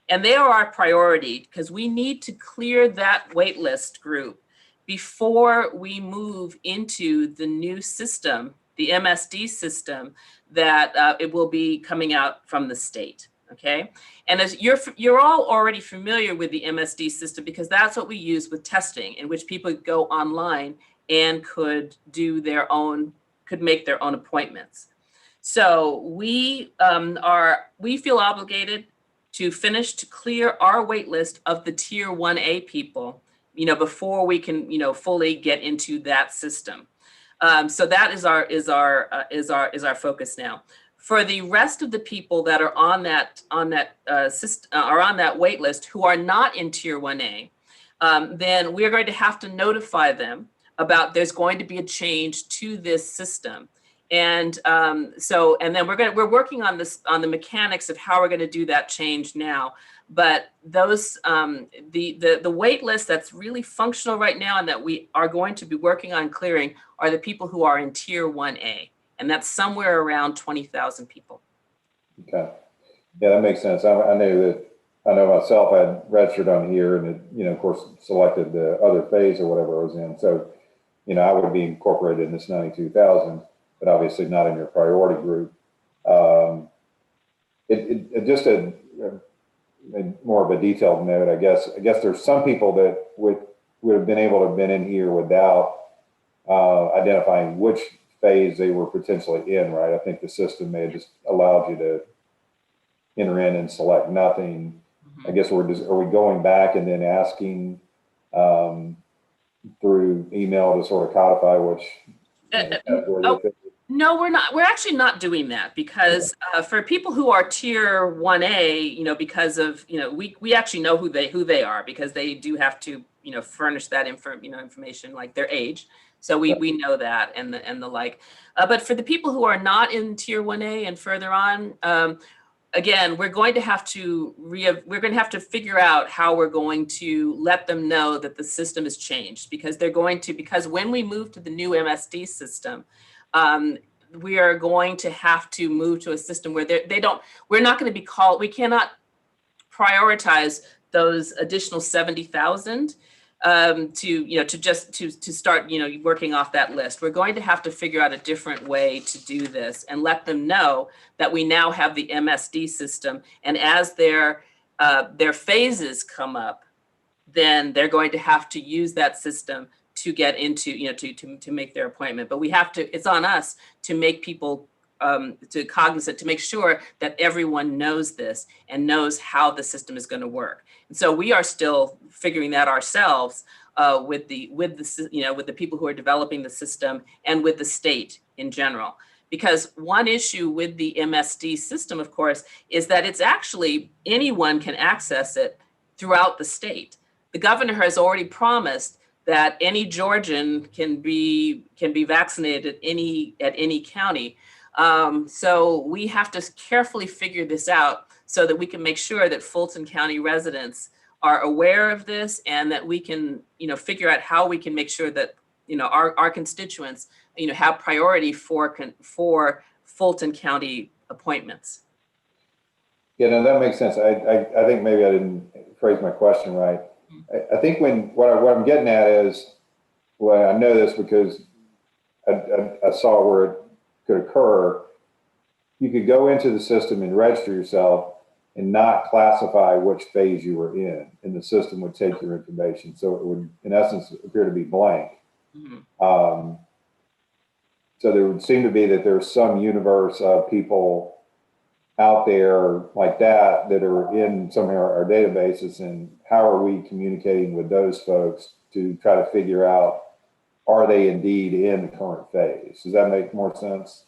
And they are our priority because we need to clear that wait list group before we move into the new system, the MSD system, that it will be coming out from the state. Okay, and as you're all already familiar with the MSD system because that's what we use with testing, in which people go online and could make their own appointments. So we feel obligated to clear our wait list of the Tier 1A people, before we can, fully get into that system. So that is our focus now. For the rest of the people that are on that wait list who are not in Tier 1A, then we are going to have to notify them about there's going to be a change to this system. And then we're working on the mechanics of how we're going to do that change now. But those the wait list that's really functional right now and that we are going to be working on clearing are the people who are in Tier 1A. And that's somewhere around 20,000 people. Okay. Yeah, that makes sense. I know myself, I had registered on here and it, of course, selected the other phase or whatever I was in. So, I would be incorporated in this 92,000, but obviously not in your priority group. Just a more of a detailed note, I guess there's some people that would have been able to have been in here without identifying which phase they were potentially in, right? I think the system may have just allowed you to enter in and select nothing. Mm-hmm. I guess are we going back and then asking through email to sort of codify which That's where Oh, they fit. no, we're not. We're actually not doing that because for people who are tier 1A, because of, we actually know who they are because they do have to, furnish that information like their age. So we know that and the like. But for the people who are not in tier 1A and further on, again, we're going to have to figure out how we're going to let them know that the system has changed because because when we move to the new MSD system, we are going to have to move to a system where we're not going to be called, we cannot prioritize those additional 70,000 to start, working off that list. We're going to have to figure out a different way to do this and let them know that we now have the MSD system. And as their phases come up, then they're going to have to use that system to get into, to make their appointment. But it's on us to make people cognizant, to make sure that everyone knows this and knows how the system is going to work. And so we are still figuring that ourselves with the people who are developing the system and with the state in general. Because one issue with the MSD system, of course, is that it's actually anyone can access it throughout the state. The governor has already promised that any Georgian can be vaccinated at any county. So we have to carefully figure this out so that we can make sure that Fulton County residents are aware of this and that we can, figure out how we can make sure that, our constituents, have priority for Fulton County appointments. Yeah, no, that makes sense. I think maybe I didn't phrase my question right. I think what I'm getting at is, well, I know this because I saw where it could occur. You could go into the system and register yourself and not classify which phase you were in, and the system would take your information. So it would, in essence, appear to be blank. Mm-hmm. So there would seem to be that there's some universe of people out there like that are in some of our databases, and how are we communicating with those folks to try to figure out, are they indeed in the current phase? Does that make more sense?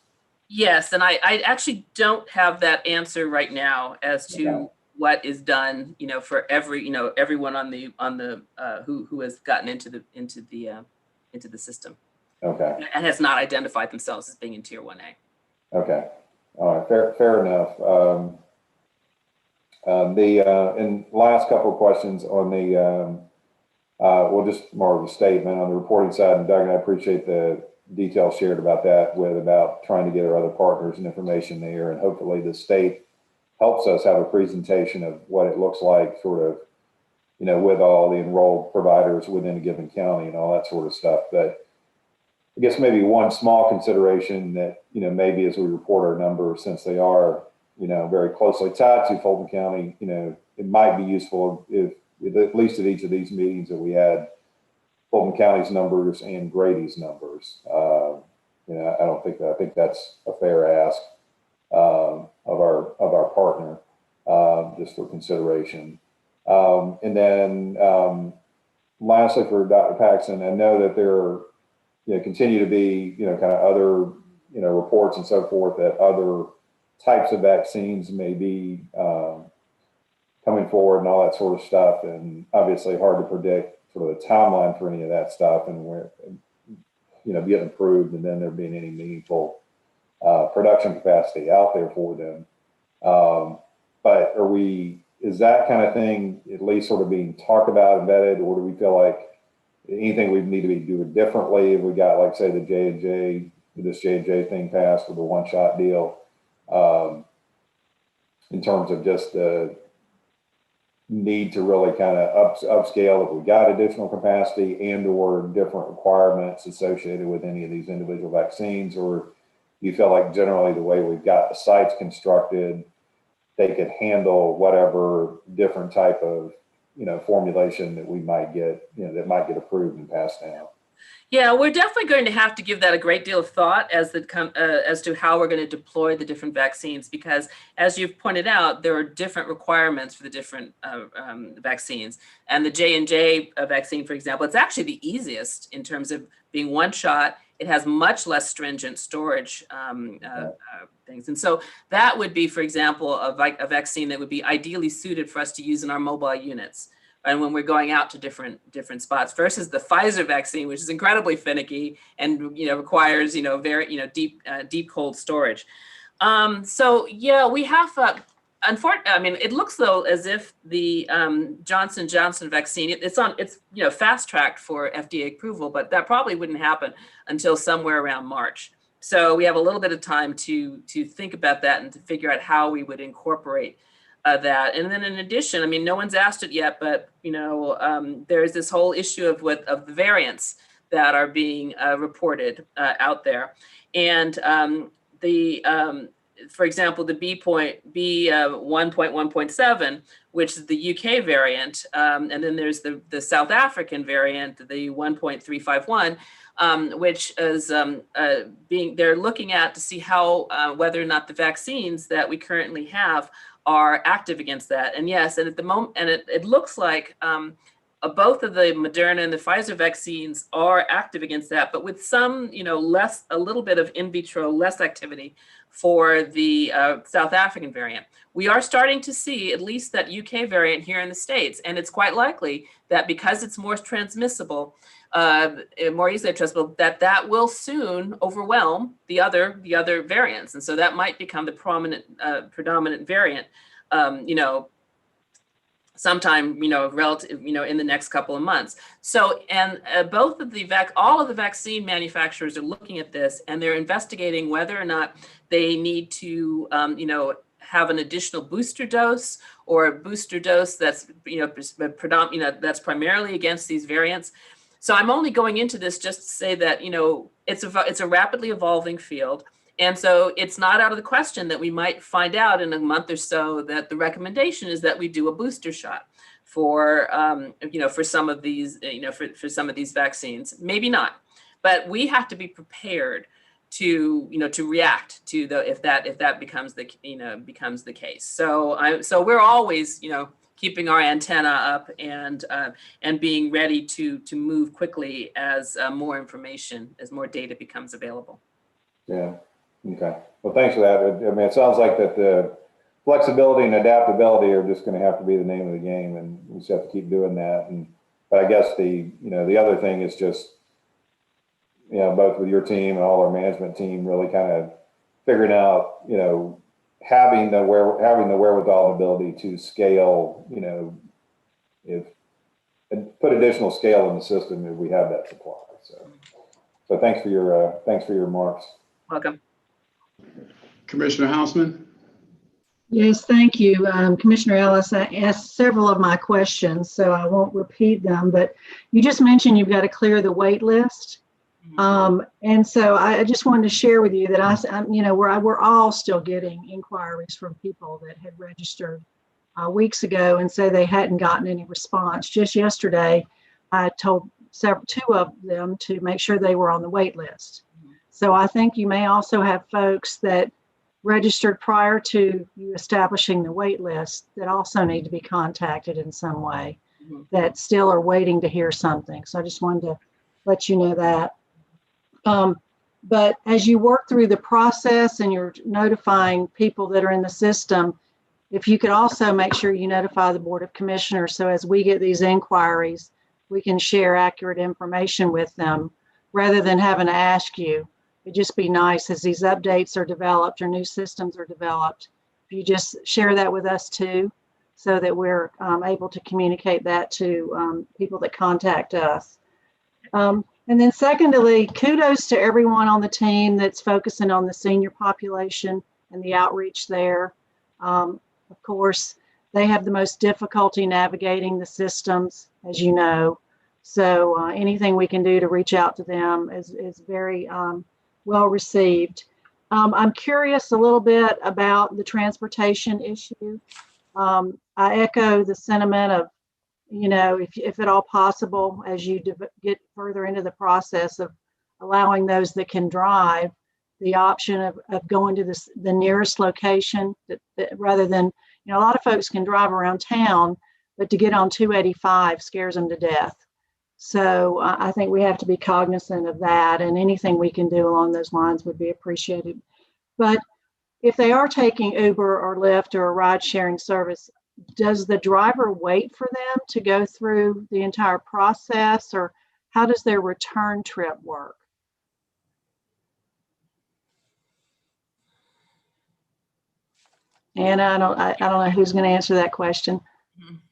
Yes, and I actually don't have that answer right now as to what is done, for everyone on the who has gotten into the system. Okay. And has not identified themselves as being in tier 1A. Okay. All right. Fair enough. And last couple of questions on just more of a statement on the reporting side. And Doug, and I appreciate the details shared about that about trying to get our other partners and information there. And hopefully the state helps us have a presentation of what it looks like sort of, with all the enrolled providers within a given county and all that sort of stuff. But I guess maybe one small consideration that, maybe as we report our numbers, since they are, very closely tied to Fulton County, it might be useful if at least at each of these meetings that we had Fulton County's numbers and Grady's numbers. I think that's a fair ask of our partner, just for consideration. And then lastly, for Dr. Paxson, I know that there are, continue to be, kind of other, reports and so forth that other types of vaccines may be coming forward and all that sort of stuff. And obviously hard to predict sort of the timeline for any of that stuff and where, getting approved and then there being any meaningful production capacity out there for them. But is that kind of thing at least sort of being talked about and vetted, or do we feel like anything we need to be doing differently if we got, like, say, this J&J thing passed with the one-shot deal, in terms of just the need to really kind of upscale if we got additional capacity and or different requirements associated with any of these individual vaccines? Or do you feel like generally the way we've got the sites constructed, they could handle whatever different type of formulation that we might get, that might get approved and passed down? Yeah, we're definitely going to have to give that a great deal of thought as to how we're going to deploy the different vaccines, because as you've pointed out, there are different requirements for the different vaccines. And the J&J vaccine, for example, it's actually the easiest in terms of being one shot. It has much less stringent storage things. And so that would be, for example, a vaccine that would be ideally suited for us to use in our mobile units. And when we're going out to different spots, versus the Pfizer vaccine, which is incredibly finicky and requires very deep cold storage. So yeah, we have. Unfortunately, I mean, it looks though as if the Johnson & Johnson vaccine it's fast tracked for FDA approval, but that probably wouldn't happen until somewhere around March. So we have a little bit of time to think about that and to figure out how we would incorporate that. And then in addition, I mean, no one's asked it yet, but there's this whole issue of the variants that are being reported out there, and for example, the B1.1.7, which is the UK variant, and then there's the South African variant, the 1.351, which is they're looking at to see how whether or not the vaccines that we currently have are active against that. And yes, and at the moment, and it looks like both of the Moderna and the Pfizer vaccines are active against that, but with some, a little bit of in vitro, less activity for the South African variant. We are starting to see at least that UK variant here in the States, and it's quite likely that because it's more transmissible, more easily transmissible, that will soon overwhelm the other variants, and so that might become the predominant variant, sometime, relative, in the next couple of months. So, and both of all of the vaccine manufacturers are looking at this, and they're investigating whether or not they need to, have an additional booster dose or a booster dose that's, that's primarily against these variants. So I'm only going into this just to say that, it's a rapidly evolving field. And so it's not out of the question that we might find out in a month or so that the recommendation is that we do a booster shot for, for some of these, for some of these vaccines. Maybe not, but we have to be prepared to, to react to if that becomes the, becomes the case. So we're always, keeping our antenna up and being ready to move quickly as more information, as more data becomes available. Yeah. Okay. Well, thanks for that. I mean, it sounds like that the flexibility and adaptability are just going to have to be the name of the game, and we just have to keep doing that. But I guess the other thing is just, both with your team and all our management team really kind of figuring out, having the wherewithal and ability to scale, put additional scale in the system if we have that supply. So thanks for your remarks. Welcome. Commissioner Houseman. Yes, thank you. Commissioner Ellis, I asked several of my questions, so I won't repeat them, but you just mentioned you've got to clear the wait list. And so I just wanted to share with you that we're all still getting inquiries from people that had registered weeks ago and say they hadn't gotten any response. Just yesterday, I told two of them to make sure they were on the wait list. So I think you may also have folks that registered prior to you establishing the wait list that also need to be contacted in some way, that still are waiting to hear something. So I just wanted to let you know that. But as you work through the process and you're notifying people that are in the system, if you could also make sure you notify the Board of Commissioners, so as we get these inquiries, we can share accurate information with them rather than having to ask you. It'd just be nice as these updates are developed or new systems are developed, if you just share that with us too, so that we're able to communicate that to people that contact us. And then secondly, kudos to everyone on the team that's focusing on the senior population and the outreach there. Of course, they have the most difficulty navigating the systems, as you know. So anything we can do to reach out to them is very well received. I'm curious a little bit about the transportation issue. I echo the sentiment of, you know, if at all possible, as you get further into the process of allowing those that can drive the option of going to the nearest location that rather than, you know, a lot of folks can drive around town, but to get on 285 scares them to death. So I think we have to be cognizant of that, and anything we can do along those lines would be appreciated. But if they are taking Uber or Lyft or a ride sharing service, does the driver wait for them to go through the entire process, or how does their return trip work? And I don't know who's going to answer that question.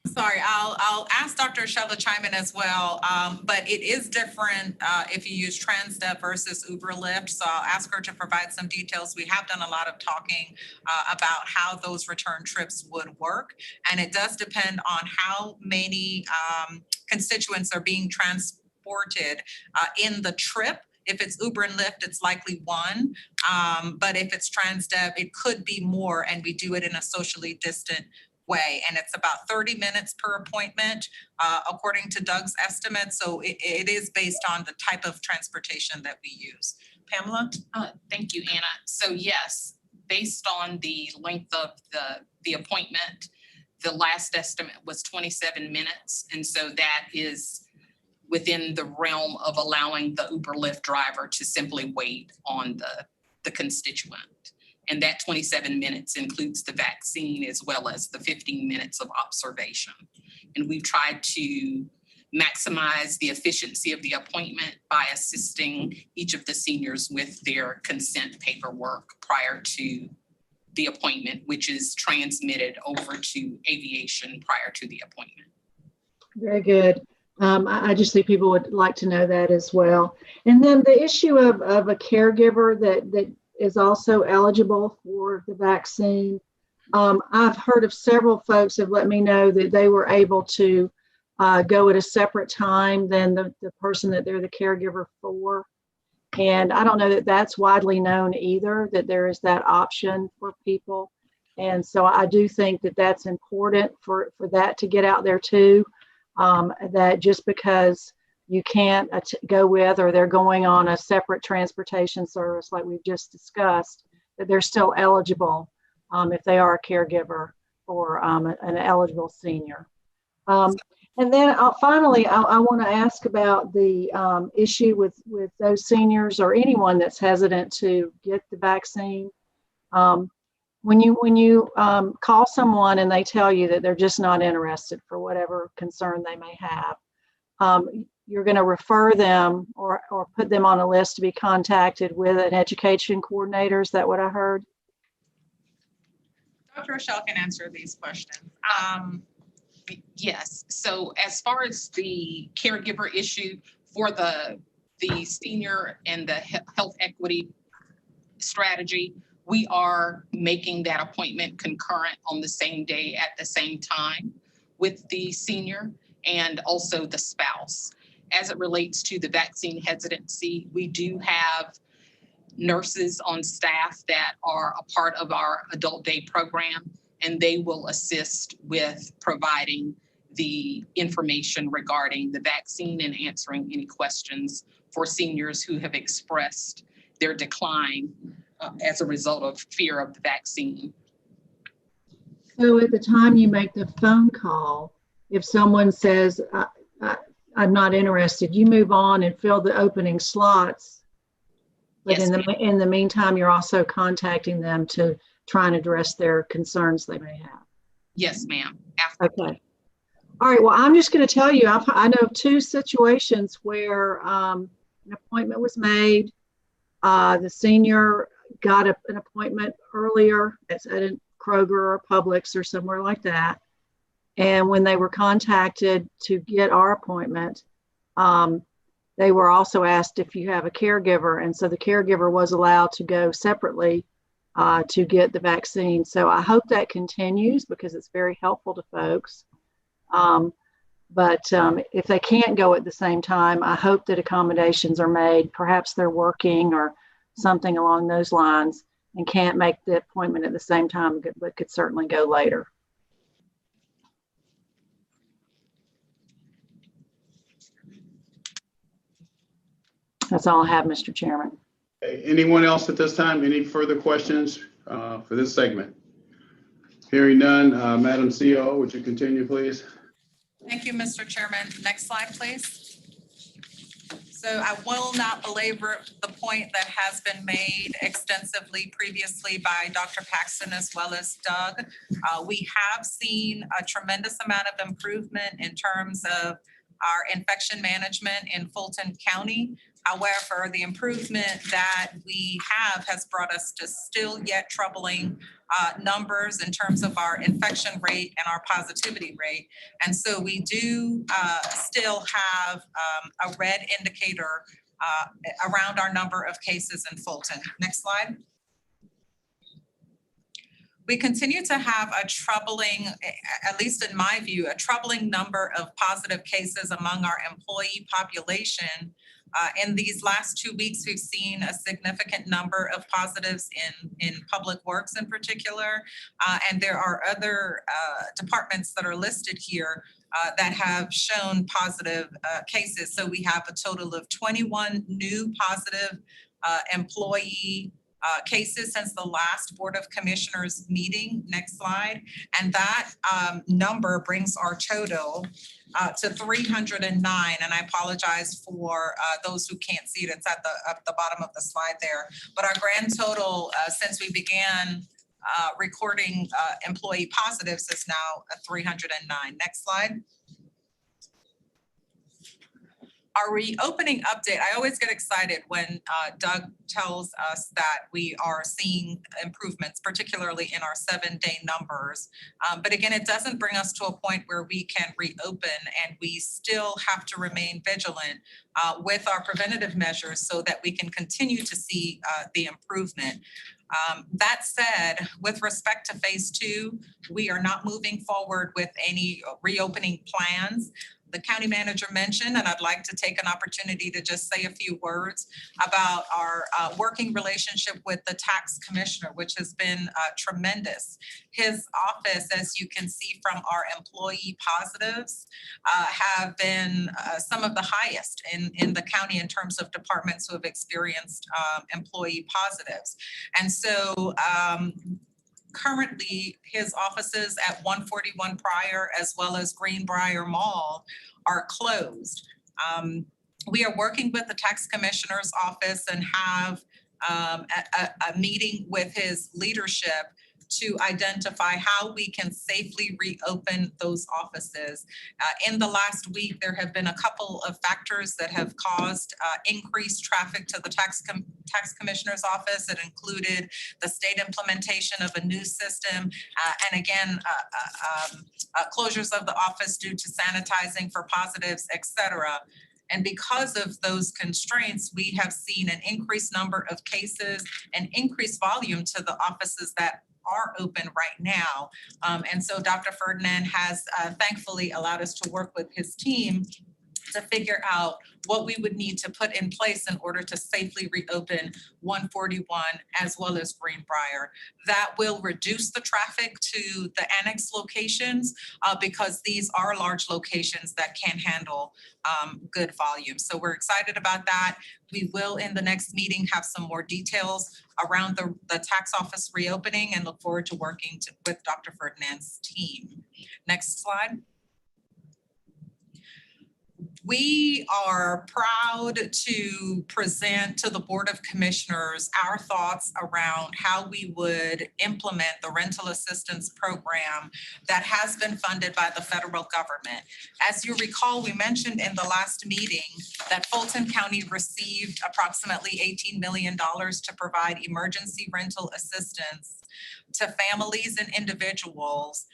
Sorry, I'll ask Dr. Shell to chime in as well, but it is different if you use TransDev versus Uber Lyft. So I'll ask her to provide some details. We have done a lot of talking about how those return trips would work, and it does depend on how many constituents are being transported in the trip. If it's Uber and Lyft, it's likely one, but if it's TransDev, it could be more, and we do it in a socially distant way, and it's about 30 minutes per appointment, according to Doug's estimate. So it is based on the type of transportation that we use. Pamela? Thank you, Anna. So yes, based on the length of the appointment, the last estimate was 27 minutes. And so that is within the realm of allowing the Uber Lyft driver to simply wait on the constituent. And that 27 minutes includes the vaccine as well as the 15 minutes of observation. And we've tried to maximize the efficiency of the appointment by assisting each of the seniors with their consent paperwork prior to the appointment, which is transmitted over to aviation prior to the appointment. Very good. I just think people would like to know that as well. And then the issue of a caregiver that is also eligible for the vaccine. I've heard of several folks have let me know that they were able to go at a separate time than the person that they're the caregiver for. And I don't know that that's widely known either, that there is that option for people. And so I do think that that's important for that to get out there too, that just because you can't go with, or they're going on a separate transportation service like we've just discussed, that they're still eligible if they are a caregiver for an eligible senior. And then finally, I want to ask about the issue with those seniors or anyone that's hesitant to get the vaccine. When you call someone and they tell you that they're just not interested for whatever concern they may have, you're going to refer them or put them on a list to be contacted with an education coordinator. Is that what I heard? Dr. Rochelle can answer these questions. Yes. So as far as the caregiver issue for the senior and the health equity strategy, we are making that appointment concurrent on the same day at the same time with the senior and also the spouse. As it relates to the vaccine hesitancy, we do have nurses on staff that are a part of our adult day program, and they will assist with providing the information regarding the vaccine and answering any questions for seniors who have expressed their decline as a result of fear of the vaccine. So at the time you make the phone call, if someone says, I'm not interested, you move on and fill the opening slots. But yes, in the meantime, you're also contacting them to try and address their concerns they may have. Yes, ma'am. Okay. All right. Well, I'm just going to tell you, I know of two situations where an appointment was made. The senior got an appointment earlier at a Kroger or Publix or somewhere like that. And when they were contacted to get our appointment, they were also asked if you have a caregiver. And so the caregiver was allowed to go separately to get the vaccine. So I hope that continues because it's very helpful to folks. But if they can't go at the same time, I hope that accommodations are made. Perhaps they're working or something along those lines and can't make the appointment at the same time, but could certainly go later. That's all I have, Mr. Chairman. Anyone else at this time? Any further questions for this segment? Hearing none, Madam CEO, would you continue, please? Thank you, Mr. Chairman. Next slide, please. So I will not belabor the point that has been made extensively previously by Dr. Paxton as well as Doug. We have seen a tremendous amount of improvement in terms of our infection management in Fulton County. However, the improvement that we have has brought us to still yet troubling numbers in terms of our infection rate and our positivity rate. And so we do still have a red indicator around our number of cases in Fulton. Next slide. We continue to have a troubling, at least in my view, a troubling number of positive cases among our employee population. In these last 2 weeks, we've seen a significant number of positives in public works in particular. And there are other departments that are listed here that have shown positive cases. So we have a total of 21 new positive employee cases since the last Board of Commissioners meeting. Next slide. And that number brings our total to 309. And I apologize for those who can't see it. It's at the bottom of the slide there. But our grand total since we began recording employee positives is now 309. Next slide. Our reopening update, I always get excited when Doug tells us that we are seeing improvements, particularly in our 7-day numbers. But again, it doesn't bring us to a point where we can reopen, and we still have to remain vigilant with our preventative measures so that we can continue to see the improvement. That said, with respect to phase 2, we are not moving forward with any reopening plans. The county manager mentioned, and I'd like to take an opportunity to just say a few words about our working relationship with the tax commissioner, which has been tremendous. His office, as you can see from our employee positives, have been some of the highest in the county in terms of departments who have experienced employee positives. And so currently, his offices at 141 Pryor as well as Greenbrier Mall are closed. We are working with the tax commissioner's office and have a meeting with his leadership to identify how we can safely reopen those offices. In the last week, there have been a couple of factors that have caused increased traffic to the tax commissioner's office. It included the state implementation of a new system, and again, closures of the office due to sanitizing for positives, et cetera. And because of those constraints, we have seen an increased number of cases and increased volume to the offices that are open right now. And so Dr. Ferdinand has thankfully allowed us to work with his team to figure out what we would need to put in place in order to safely reopen 141 as well as Greenbrier. That will reduce the traffic to the annex locations because these are large locations that can handle good volume. So we're excited about that. We will in the next meeting have some more details around the tax office reopening and look forward to working with Dr. Ferdinand's team. Next slide. We are proud to present to the Board of Commissioners our thoughts around how we would implement the rental assistance program that has been funded by the federal government. As you recall, we mentioned in the last meeting that Fulton County received approximately $18 million to provide emergency rental assistance to families and individuals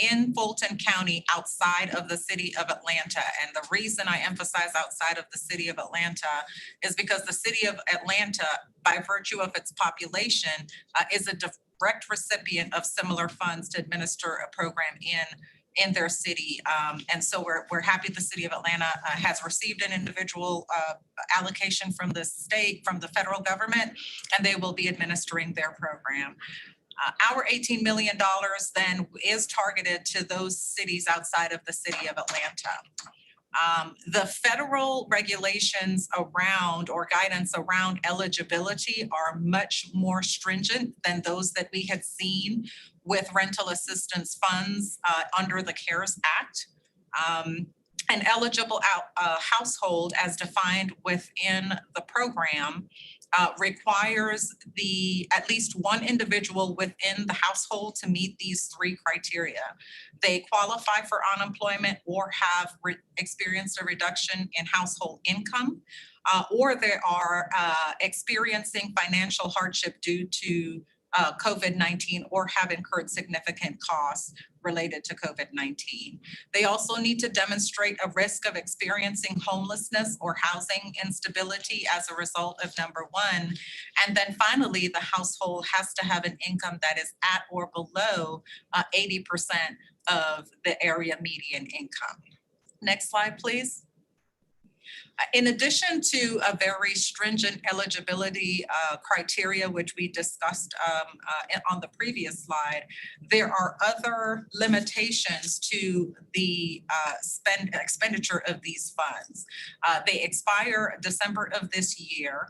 in Fulton County outside of the city of Atlanta. And the reason I emphasize outside of the city of Atlanta is because the city of Atlanta, by virtue of its population, is a direct recipient of similar funds to administer a program in their city. And so we're happy the city of Atlanta has received an individual allocation from the state, from the federal government, and they will be administering their program. Our $18 million then is targeted to those cities outside of the city of Atlanta. The federal regulations around or guidance around eligibility are much more stringent than those that we had seen with rental assistance funds under the CARES Act. An eligible household as defined within the program requires at least one individual within the household to meet these three criteria. They qualify for unemployment or have experienced a reduction in household income, or they are experiencing financial hardship due to COVID-19 or have incurred significant costs related to COVID-19. They also need to demonstrate a risk of experiencing homelessness or housing instability as a result of number one. And then finally, the household has to have an income that is at or below 80% of the area median income. Next slide, please. In addition to a very stringent eligibility criteria, which we discussed on the previous slide, there are other limitations to the expenditure of these funds. They expire December of this year.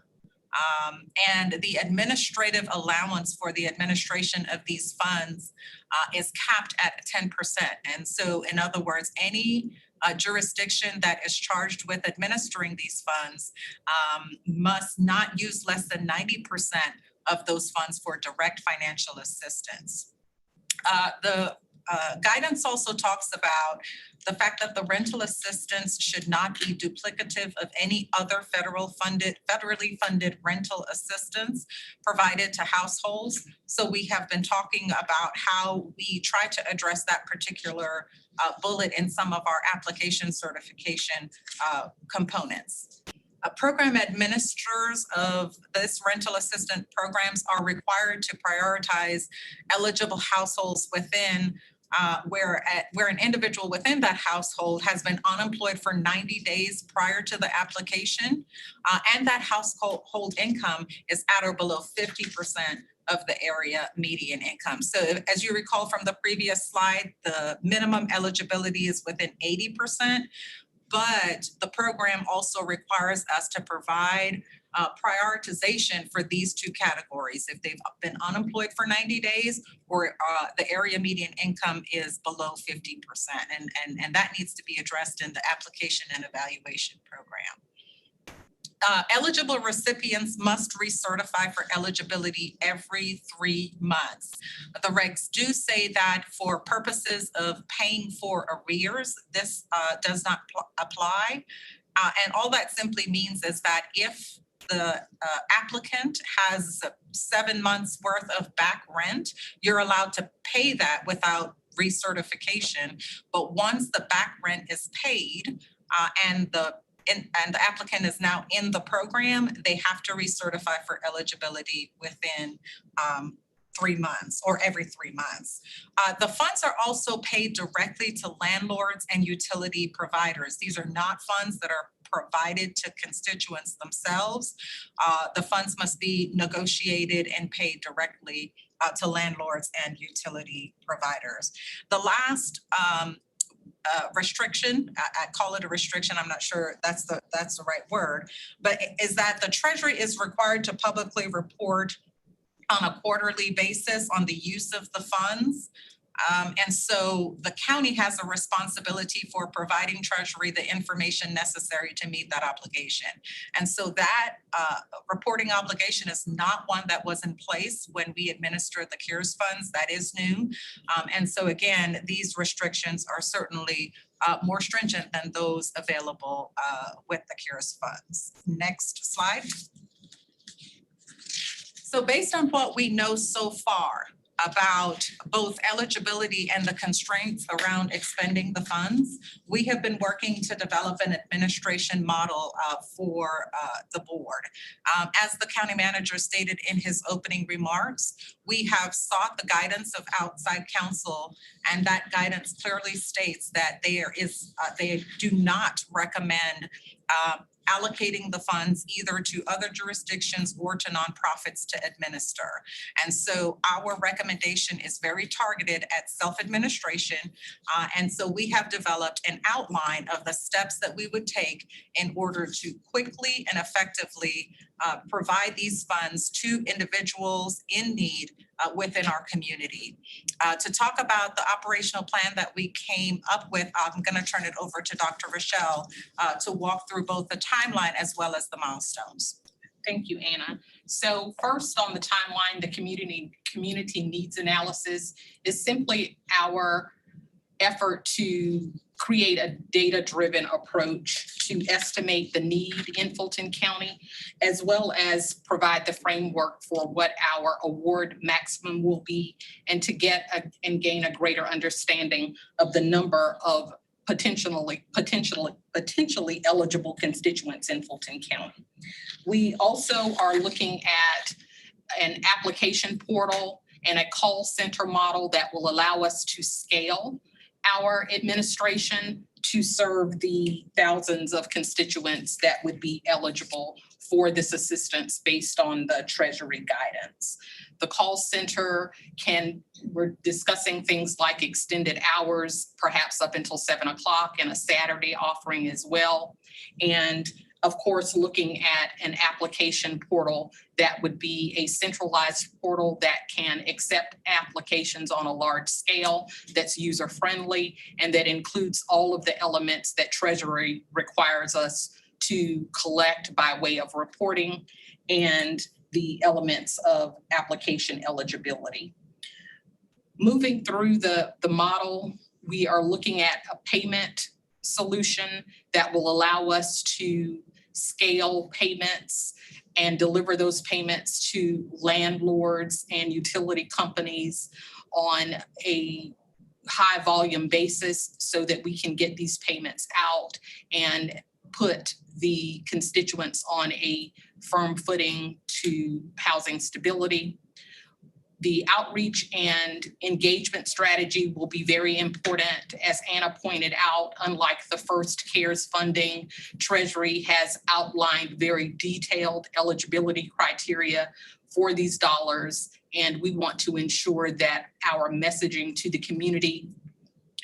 And the administrative allowance for the administration of these funds is capped at 10%. And so, in other words, any jurisdiction that is charged with administering these funds must not use less than 90% of those funds for direct financial assistance. The guidance also talks about the fact that the rental assistance should not be duplicative of any other federally funded rental assistance provided to households. So we have been talking about how we try to address that particular bullet in some of our application certification components. Program administrators of this rental assistance programs are required to prioritize eligible households within where an individual within that household has been unemployed for 90 days prior to the application, and that household income is at or below 50% of the area median income. So as you recall from the previous slide, the minimum eligibility is within 80%, but the program also requires us to provide prioritization for these two categories. If they've been unemployed for 90 days or the area median income is below 50%. And that needs to be addressed in the application and evaluation program. Eligible recipients must recertify for eligibility every 3 months. The regs do say that for purposes of paying for arrears, this does not apply. And all that simply means is that if the applicant has 7 months worth of back rent, you're allowed to pay that without recertification. But once the back rent is paid and the applicant is now in the program, they have to recertify for eligibility within 3 months or every 3 months. The funds are also paid directly to landlords and utility providers. These are not funds that are provided to constituents themselves. The funds must be negotiated and paid directly to landlords and utility providers. The last restriction, I call it a restriction, I'm not sure that's the right word, but is that the Treasury is required to publicly report on a quarterly basis on the use of the funds. And so the county has a responsibility for providing Treasury the information necessary to meet that obligation. And so that reporting obligation is not one that was in place when we administered the CARES funds. That is new. And so again, these restrictions are certainly more stringent than those available with the CARES funds. Next slide. So based on what we know so far about both eligibility and the constraints around expending the funds, we have been working to develop an administration model for the board. As the county manager stated in his opening remarks, we have sought the guidance of outside counsel, and that guidance clearly states that they do not recommend allocating the funds either to other jurisdictions or to nonprofits to administer. And so our recommendation is very targeted at self-administration. And so we have developed an outline of the steps that we would take in order to quickly and effectively provide these funds to individuals in need within our community. To talk about the operational plan that we came up with, I'm going to turn it over to Dr. Rochelle to walk through both the timeline as well as the milestones. Thank you, Anna. So first on the timeline, the community needs analysis is simply our effort to create a data-driven approach to estimate the need in Fulton County, as well as provide the framework for what our award maximum will be, and to get and gain a greater understanding of the number of potentially eligible constituents in Fulton County. We also are looking at an application portal and a call center model that will allow us to scale our administration to serve the thousands of constituents that would be eligible for this assistance based on the Treasury guidance. The call center we're discussing things like extended hours, perhaps up until 7 o'clock, and a Saturday offering as well. And of course, looking at an application portal that would be a centralized portal that can accept applications on a large scale, that's user-friendly, and that includes all of the elements that Treasury requires us to collect by way of reporting and the elements of application eligibility. Moving through the model, we are looking at a payment solution that will allow us to scale payments and deliver those payments to landlords and utility companies on a high volume basis so that we can get these payments out and put the constituents on a firm footing to housing stability. The outreach and engagement strategy will be very important. As Anna pointed out, unlike the first CARES funding, Treasury has outlined very detailed eligibility criteria for these dollars, and we want to ensure that our messaging to the community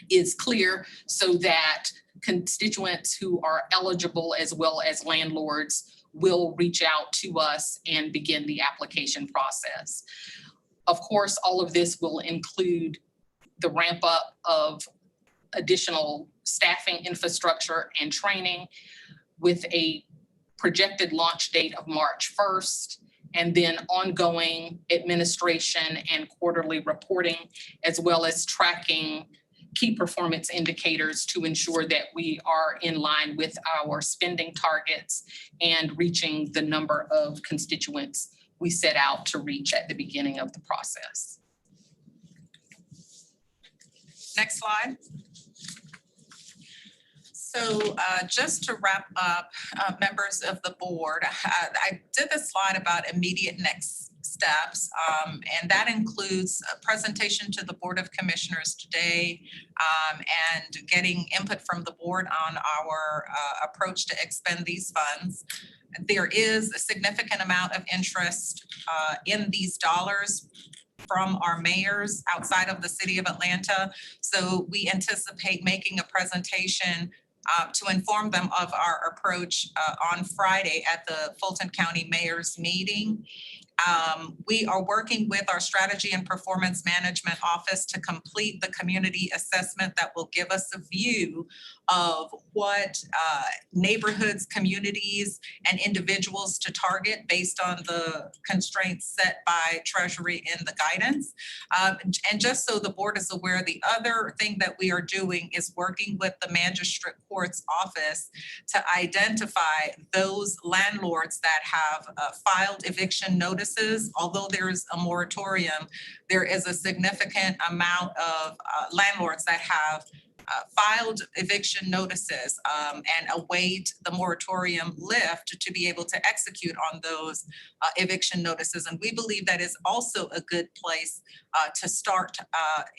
is clear so that constituents who are eligible as well as landlords will reach out to us and begin the application process. Of course, all of this will include the ramp up of additional staffing infrastructure and training with a projected launch date of March 1st, and then ongoing administration and quarterly reporting, as well as tracking key performance indicators to ensure that we are in line with our spending targets and reaching the number of constituents we set out to reach at the beginning of the process. Next slide. So just to wrap up, members of the board, I did this slide about immediate next steps, and that includes a presentation to the Board of Commissioners today and getting input from the board on our approach to expend these funds. There is a significant amount of interest in these dollars from our mayors outside of the city of Atlanta. So we anticipate making a presentation to inform them of our approach on Friday at the Fulton County Mayor's meeting. We are working with our Strategy and Performance Management Office to complete the community assessment that will give us a view of what neighborhoods, communities, and individuals to target based on the constraints set by Treasury in the guidance. And just so the board is aware, the other thing that we are doing is working with the Magistrate Court's office to identify those landlords that have filed eviction notices. Although there is a moratorium, there is a significant amount of landlords that have filed eviction notices and await the moratorium lift to be able to execute on those eviction notices. And we believe that is also a good place to start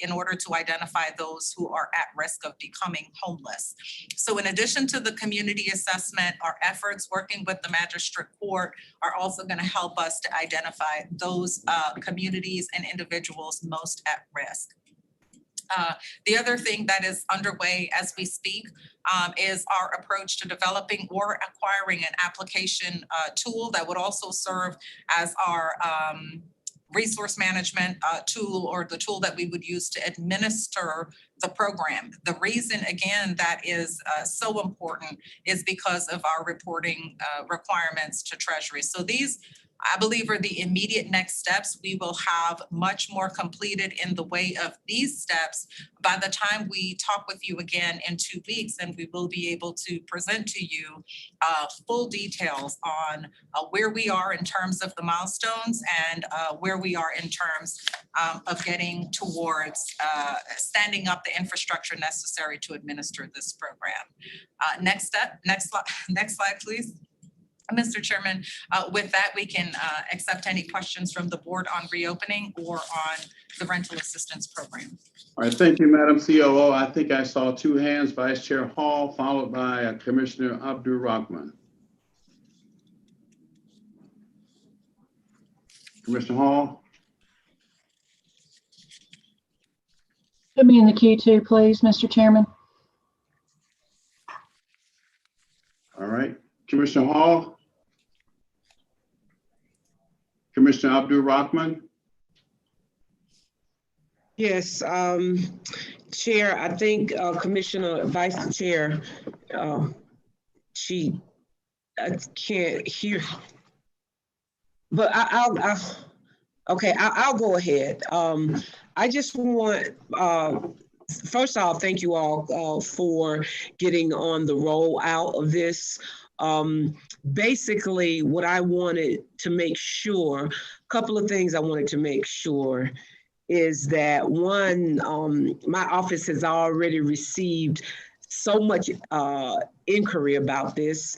in order to identify those who are at risk of becoming homeless. So in addition to the community assessment, our efforts working with the magistrate court are also going to help us to identify those communities and individuals most at risk. The other thing that is underway as we speak is our approach to developing or acquiring an application tool that would also serve as our resource management tool, or the tool that we would use to administer the program. The reason, again, that is so important is because of our reporting requirements to Treasury. So these, I believe, are the immediate next steps. We will have much more completed in the way of these steps by the time we talk with you again in 2 weeks, and we will be able to present to you full details on where we are in terms of the milestones and where we are in terms of getting towards standing up the infrastructure necessary to administer this program. Next slide, please. Mr. Chairman, with that, we can accept any questions from the board on reopening or on the rental assistance program. All right, thank you, Madam COO. I think I saw 2 hands, Vice Chair Hall, followed by Commissioner Abdul Rahman. Commissioner Hall. Put me in the queue too, please, Mr. Chairman. All right, Commissioner Hall. Commissioner Abdul Rahman. Yes, Chair, I think Commissioner Vice Chair, she can't hear, but I'll go ahead. I just want, first off, thank you all for getting on the rollout of this. Basically, what I wanted to make sure, a couple of things I wanted to make sure is that one, my office has already received so much inquiry about this.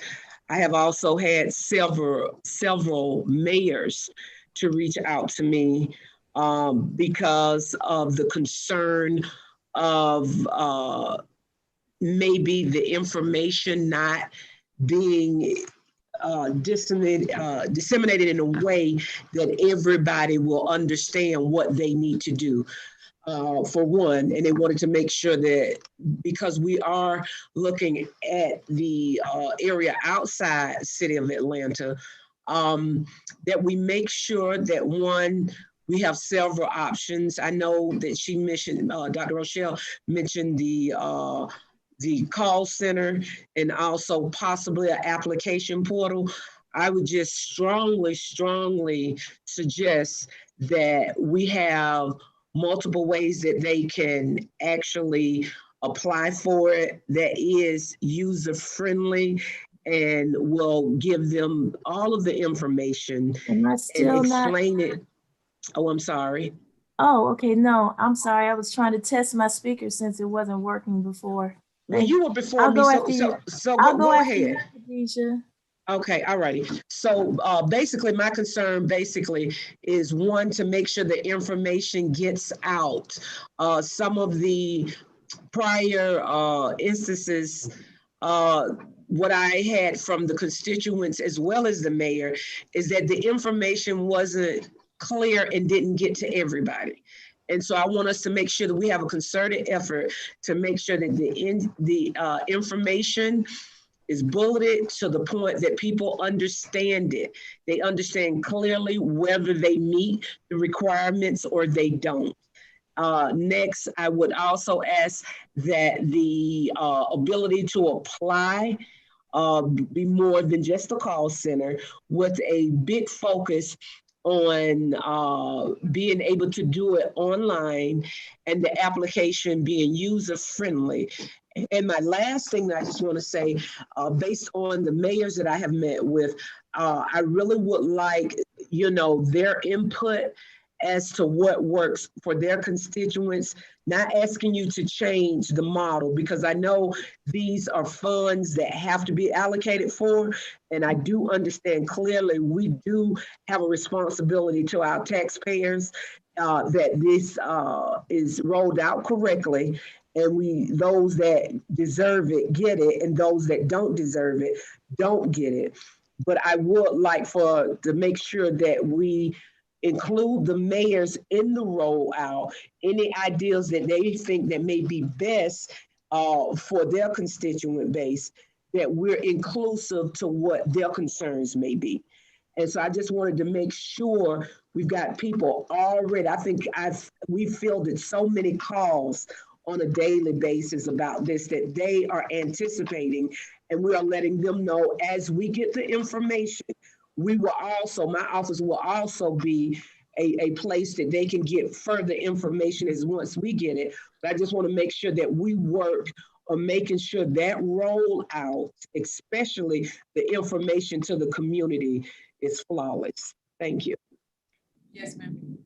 I have also had several mayors to reach out to me because of the concern of maybe the information not being disseminated in a way that everybody will understand what they need to do. For one, and they wanted to make sure that, because we are looking at the area outside the city of Atlanta, that we make sure that one, we have several options. I know that she mentioned, Dr. Rochelle mentioned the call center and also possibly an application portal. I would just strongly suggest that we have multiple ways that they can actually apply for it that is user-friendly and will give them all of the information and explain it. Oh, I'm sorry. Oh, okay. No, I'm sorry. I was trying to test my speaker since it wasn't working before. Well, you were before me, so go ahead. Okay, all righty. So basically, my concern is one, to make sure the information gets out. Some of the prior instances, what I had from the constituents as well as the mayor is that the information wasn't clear and didn't get to everybody. And so I want us to make sure that we have a concerted effort to make sure that the information is bulleted to the point that people understand it. They understand clearly whether they meet the requirements or they don't. Next, I would also ask that the ability to apply be more than just a call center, with a big focus on being able to do it online and the application being user-friendly. And my last thing that I just want to say, based on the mayors that I have met with, I really would like, their input as to what works for their constituents, not asking you to change the model, because I know these are funds that have to be allocated for, and I do understand clearly we do have a responsibility to our taxpayers that this is rolled out correctly, and those that deserve it get it, and those that don't deserve it don't get it. But I would like to make sure that we include the mayors in the rollout, any ideas that they think that may be best for their constituent base, that we're inclusive to what their concerns may be. And so I just wanted to make sure we've got people already. I think we fielded so many calls on a daily basis about this that they are anticipating, and we are letting them know as we get the information. We will also, my office will also be a place that they can get further information as once we get it. But I just want to make sure that we work on making sure that rollout, especially the information to the community, is flawless. Thank you. Yes, ma'am.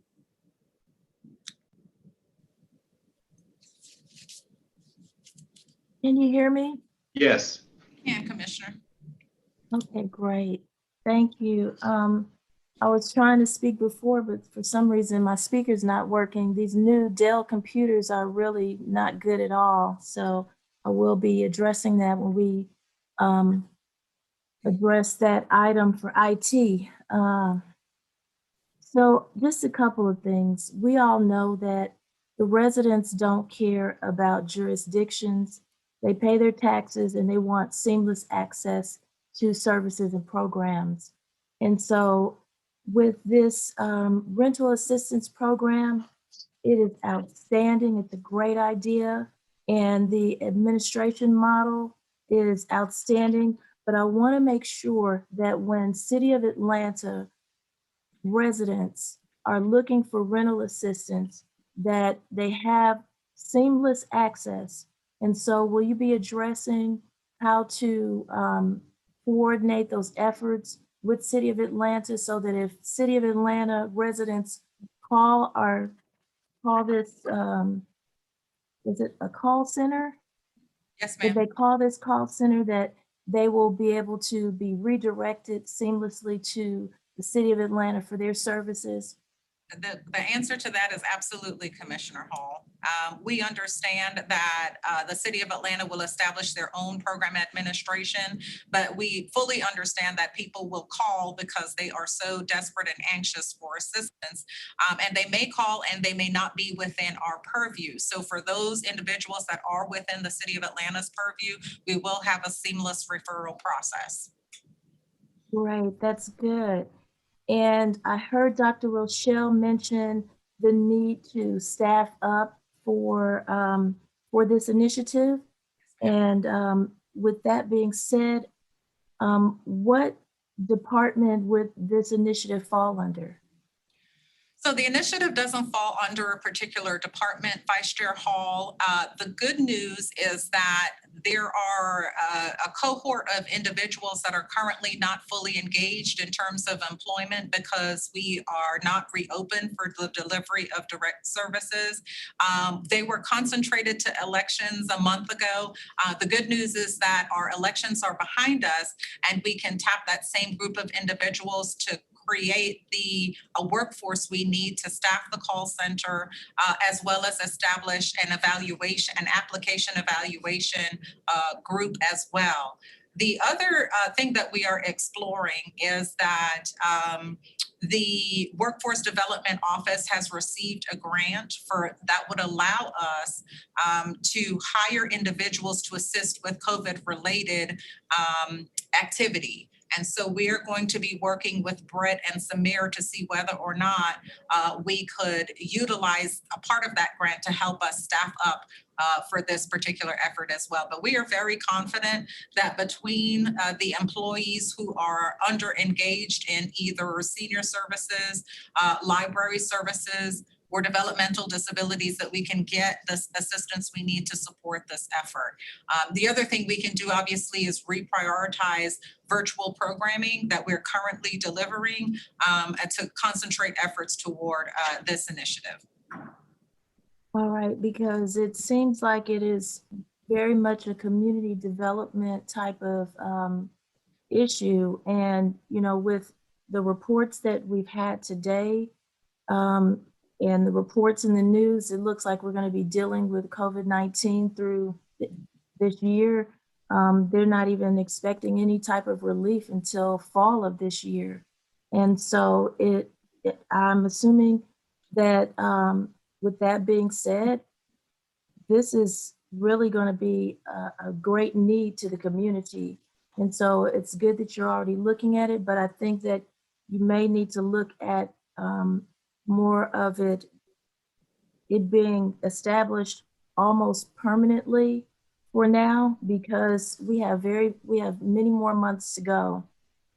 Can you hear me? Yes. Can, Commissioner. Okay, great. Thank you. I was trying to speak before, but for some reason my speaker's not working. These new Dell computers are really not good at all. So I will be addressing that when we address that item for IT. So just a couple of things. We all know that the residents don't care about jurisdictions. They pay their taxes and they want seamless access to services and programs. And so with this rental assistance program, it is outstanding. It's a great idea. And the administration model is outstanding. But I want to make sure that when City of Atlanta residents are looking for rental assistance, that they have seamless access. And so will you be addressing how to coordinate those efforts with City of Atlanta so that if City of Atlanta residents call this, is it a call center? Yes, If ma'am. they call this call center, that they will be able to be redirected seamlessly to the City of Atlanta for their services? The answer to that is absolutely, Commissioner Hall. We understand that the City of Atlanta will establish their own program administration, but we fully understand that people will call because they are so desperate and anxious for assistance. And they may call and they may not be within our purview. So for those individuals that are within the City of Atlanta's purview, we will have a seamless referral process. Great, that's good. And I heard Dr. Rochelle mention the need to staff up for this initiative. And with that being said, what department would this initiative fall under? So the initiative doesn't fall under a particular department, Vice Chair Hall. The good news is that there are a cohort of individuals that are currently not fully engaged in terms of employment because we are not reopened for the delivery of direct services. They were concentrated to elections a month ago. The good news is that our elections are behind us and we can tap that same group of individuals to create the workforce we need to staff the call center, as well as establish an application evaluation group as well. The other thing that we are exploring is that the Workforce Development Office has received a grant that would allow us to hire individuals to assist with COVID-related activity. And so we are going to be working with Brett and Samir to see whether or not we could utilize a part of that grant to help us staff up for this particular effort as well. But we are very confident that between the employees who are under engaged in either senior services, library services, or developmental disabilities that we can get the assistance we need to support this effort. The other thing we can do obviously is reprioritize virtual programming that we're currently delivering and to concentrate efforts toward this initiative. All right, because it seems like it is very much a community development type of issue. And, you know, with the reports that we've had today and the reports in the news, it looks like we're going to be dealing with COVID-19 through this year. They're not even expecting any type of relief until fall of this year. And so I'm assuming that with that being said, this is really going to be a great need to the community. And so it's good that you're already looking at it, but I think that you may need to look at more of it being established almost permanently for now, because we have many more months to go.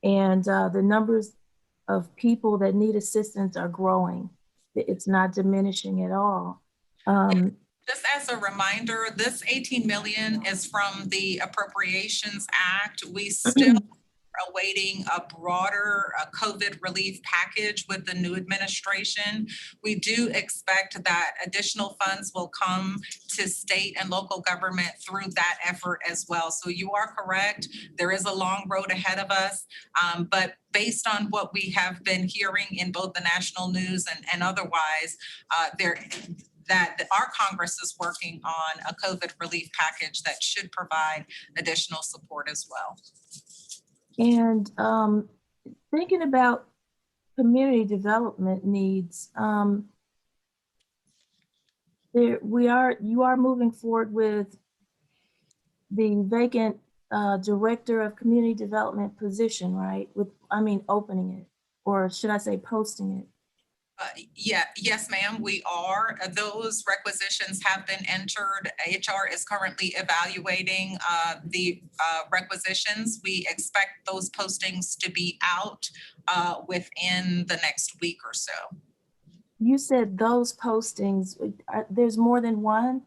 And the numbers of people that need assistance are growing. It's not diminishing at all. Just as a reminder, this 18 million is from the Appropriations Act. We still are awaiting a broader COVID relief package with the new administration. We do expect that additional funds will come to state and local government through that effort as well. So you are correct. There is a long road ahead of us, but based on what we have been hearing in both the national news and otherwise, that our Congress is working on a COVID relief package that should provide additional support as well. And thinking about community development needs, you are moving forward with the vacant director of community development position, right? Opening it, or should I say posting it? Yes, ma'am, we are. Those requisitions have been entered. HR is currently evaluating the requisitions. We expect those postings to be out within the next week or so. You said those postings, there's more than one?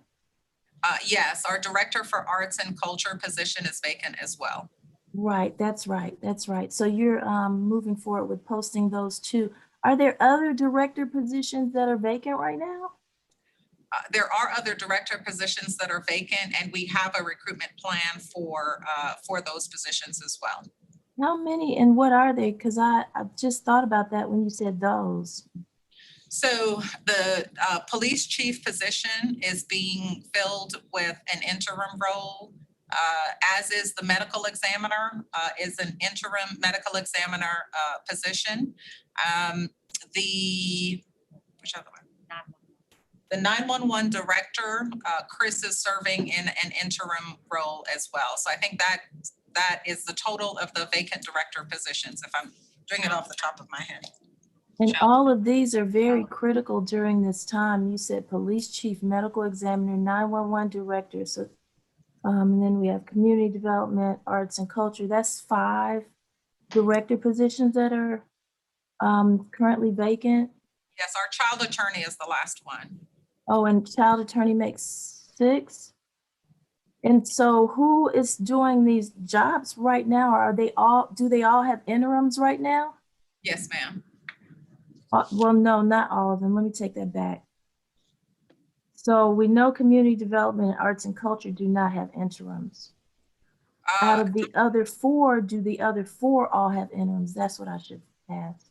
Yes, our Director for Arts and Culture position is vacant as well. Right, that's right. So you're moving forward with posting those two. Are there other director positions that are vacant right now? There are other director positions that are vacant, and we have a recruitment plan for those positions as well. How many and what are they? Because I just thought about that when you said those. So the police chief position is being filled with an interim role, as is the medical examiner, is an interim medical examiner position. Which other one? The 911 director, Chris, is serving in an interim role as well. So I think that is the total of the vacant director positions, if I'm doing it off the top of my head. And all of these are very critical during this time. You said police chief, medical examiner, 911 director. So, and then we have community development, arts and culture. That's 5 director positions that are currently vacant. Yes, our child attorney is the last one. Oh, and child attorney makes 6. And so who is doing these jobs right now? Do they all have interims right now? Yes, ma'am. Well, no, not all of them. Let me take that back. So we know community development, arts and culture do not have interims. Out of the other 4, do the other 4 all have interims? That's what I should ask.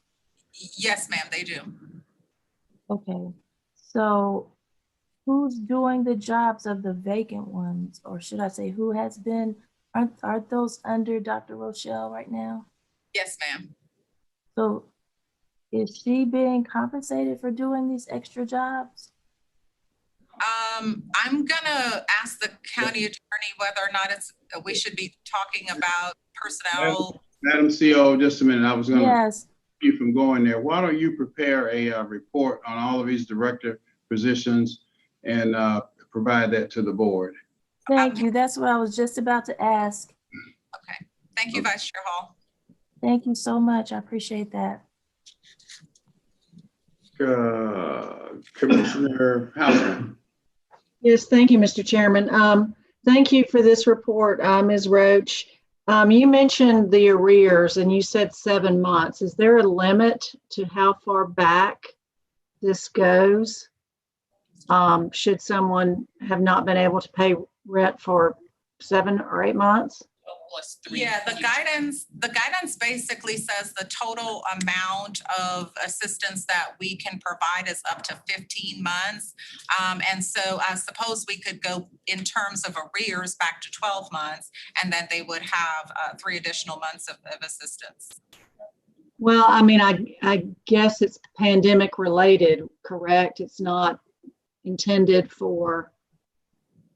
Yes, ma'am, they do. Okay, so who's doing the jobs of the vacant ones? Or should I say who has been, aren't those under Dr. Rochelle right now? Yes, ma'am. So is she being compensated for doing these extra jobs? I'm gonna ask the county attorney whether or not we should be talking about personnel. Madam CO, just a minute. I was going to Yes. keep you from going there. Why don't you prepare a report on all of these director positions and provide that to the board? Thank you. That's what I was just about to ask. Okay. Thank you, Vice Chair Hall. Thank you so much. I appreciate that. Commissioner Hausman. Yes, thank you, Mr. Chairman. Thank you for this report, Ms. Roach. You mentioned the arrears and you said 7 months. Is there a limit to how far back this goes? Should someone have not been able to pay rent for 7 or 8 months? Yeah, the guidance basically says the total amount of assistance that we can provide is up to 15 months. And so I suppose we could go in terms of arrears back to 12 months, and then they would have 3 additional months of assistance. Well, I mean, I guess it's pandemic related, correct? It's not intended for,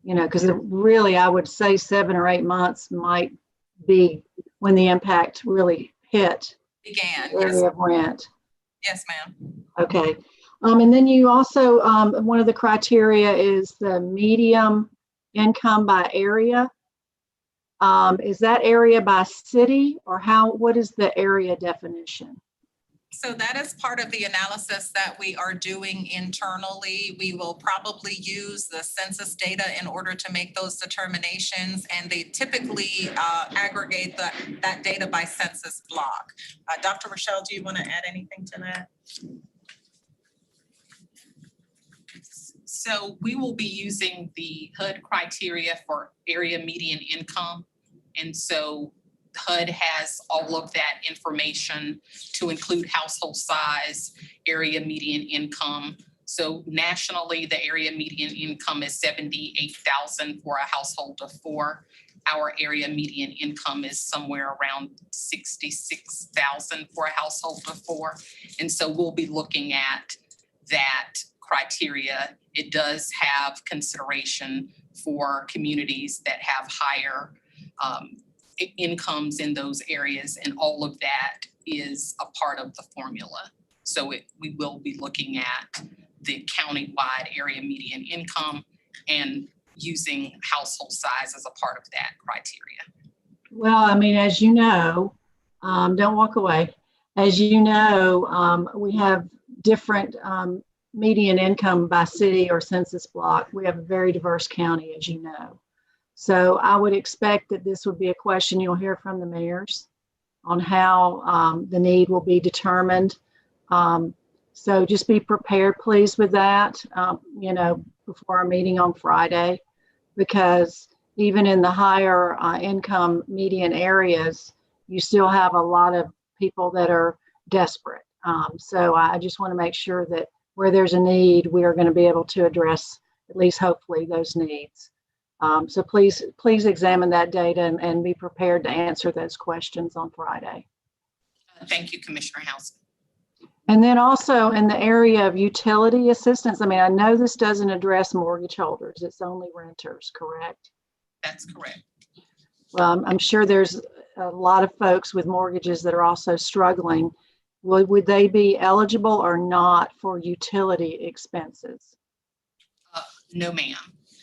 because really I would say 7 or 8 months might be when the impact really hit. Began, area of rent. Yes, ma'am. Okay. And then you also, one of the criteria is the medium income by area. Is that area by city or what is the area definition? So that is part of the analysis that we are doing internally. We will probably use the census data in order to make those determinations, and they typically aggregate that data by census block. Dr. Rochelle, do you want to add anything to that? So we will be using the HUD criteria for area median income. And so HUD has all of that information to include household size, area median income. So nationally, the area median income is $78,000 for a household of 4. Our area median income is somewhere around $66,000 for a household of 4. And so we'll be looking at that criteria. It does have consideration for communities that have higher incomes in those areas, and all of that is a part of the formula. So we will be looking at the countywide area median income and using household size as a part of that criteria. Well, I mean, as you know, don't walk away. As you know, we have different median income by city or census block. We have a very diverse county, as you know. So I would expect that this would be a question you'll hear from the mayors on how the need will be determined. So just be prepared, please, with that, before our meeting on Friday, because even in the higher income median areas, you still have a lot of people that are desperate. So I just want to make sure that where there's a need, we are going to be able to address, at least hopefully, those needs. So please examine that data and be prepared to answer those questions on Friday. Thank you, Commissioner House. And then also in the area of utility assistance, I mean, I know this doesn't address mortgage holders, it's only renters, correct? That's correct. Well, I'm sure there's a lot of folks with mortgages that are also struggling. Would they be eligible or not for utility expenses? No, ma'am.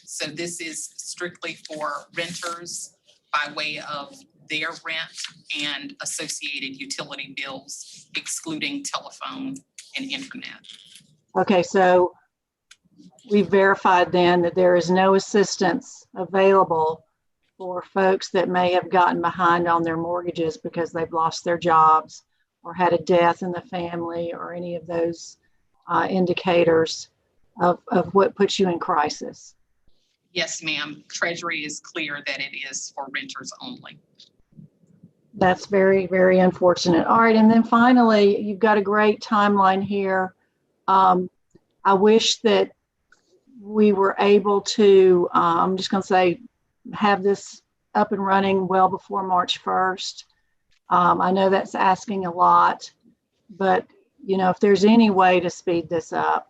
So this is strictly for renters by way of their rent and associated utility bills, excluding telephone and internet. Okay, so we verified then that there is no assistance available for folks that may have gotten behind on their mortgages because they've lost their jobs or had a death in the family or any of those indicators of what puts you in crisis. Yes, ma'am. Treasury is clear that it is for renters only. That's very, very unfortunate. All right, and then finally, you've got a great timeline here. I wish that we were able to, I'm just going to say, have this up and running well before March 1st. I know that's asking a lot, but if there's any way to speed this up,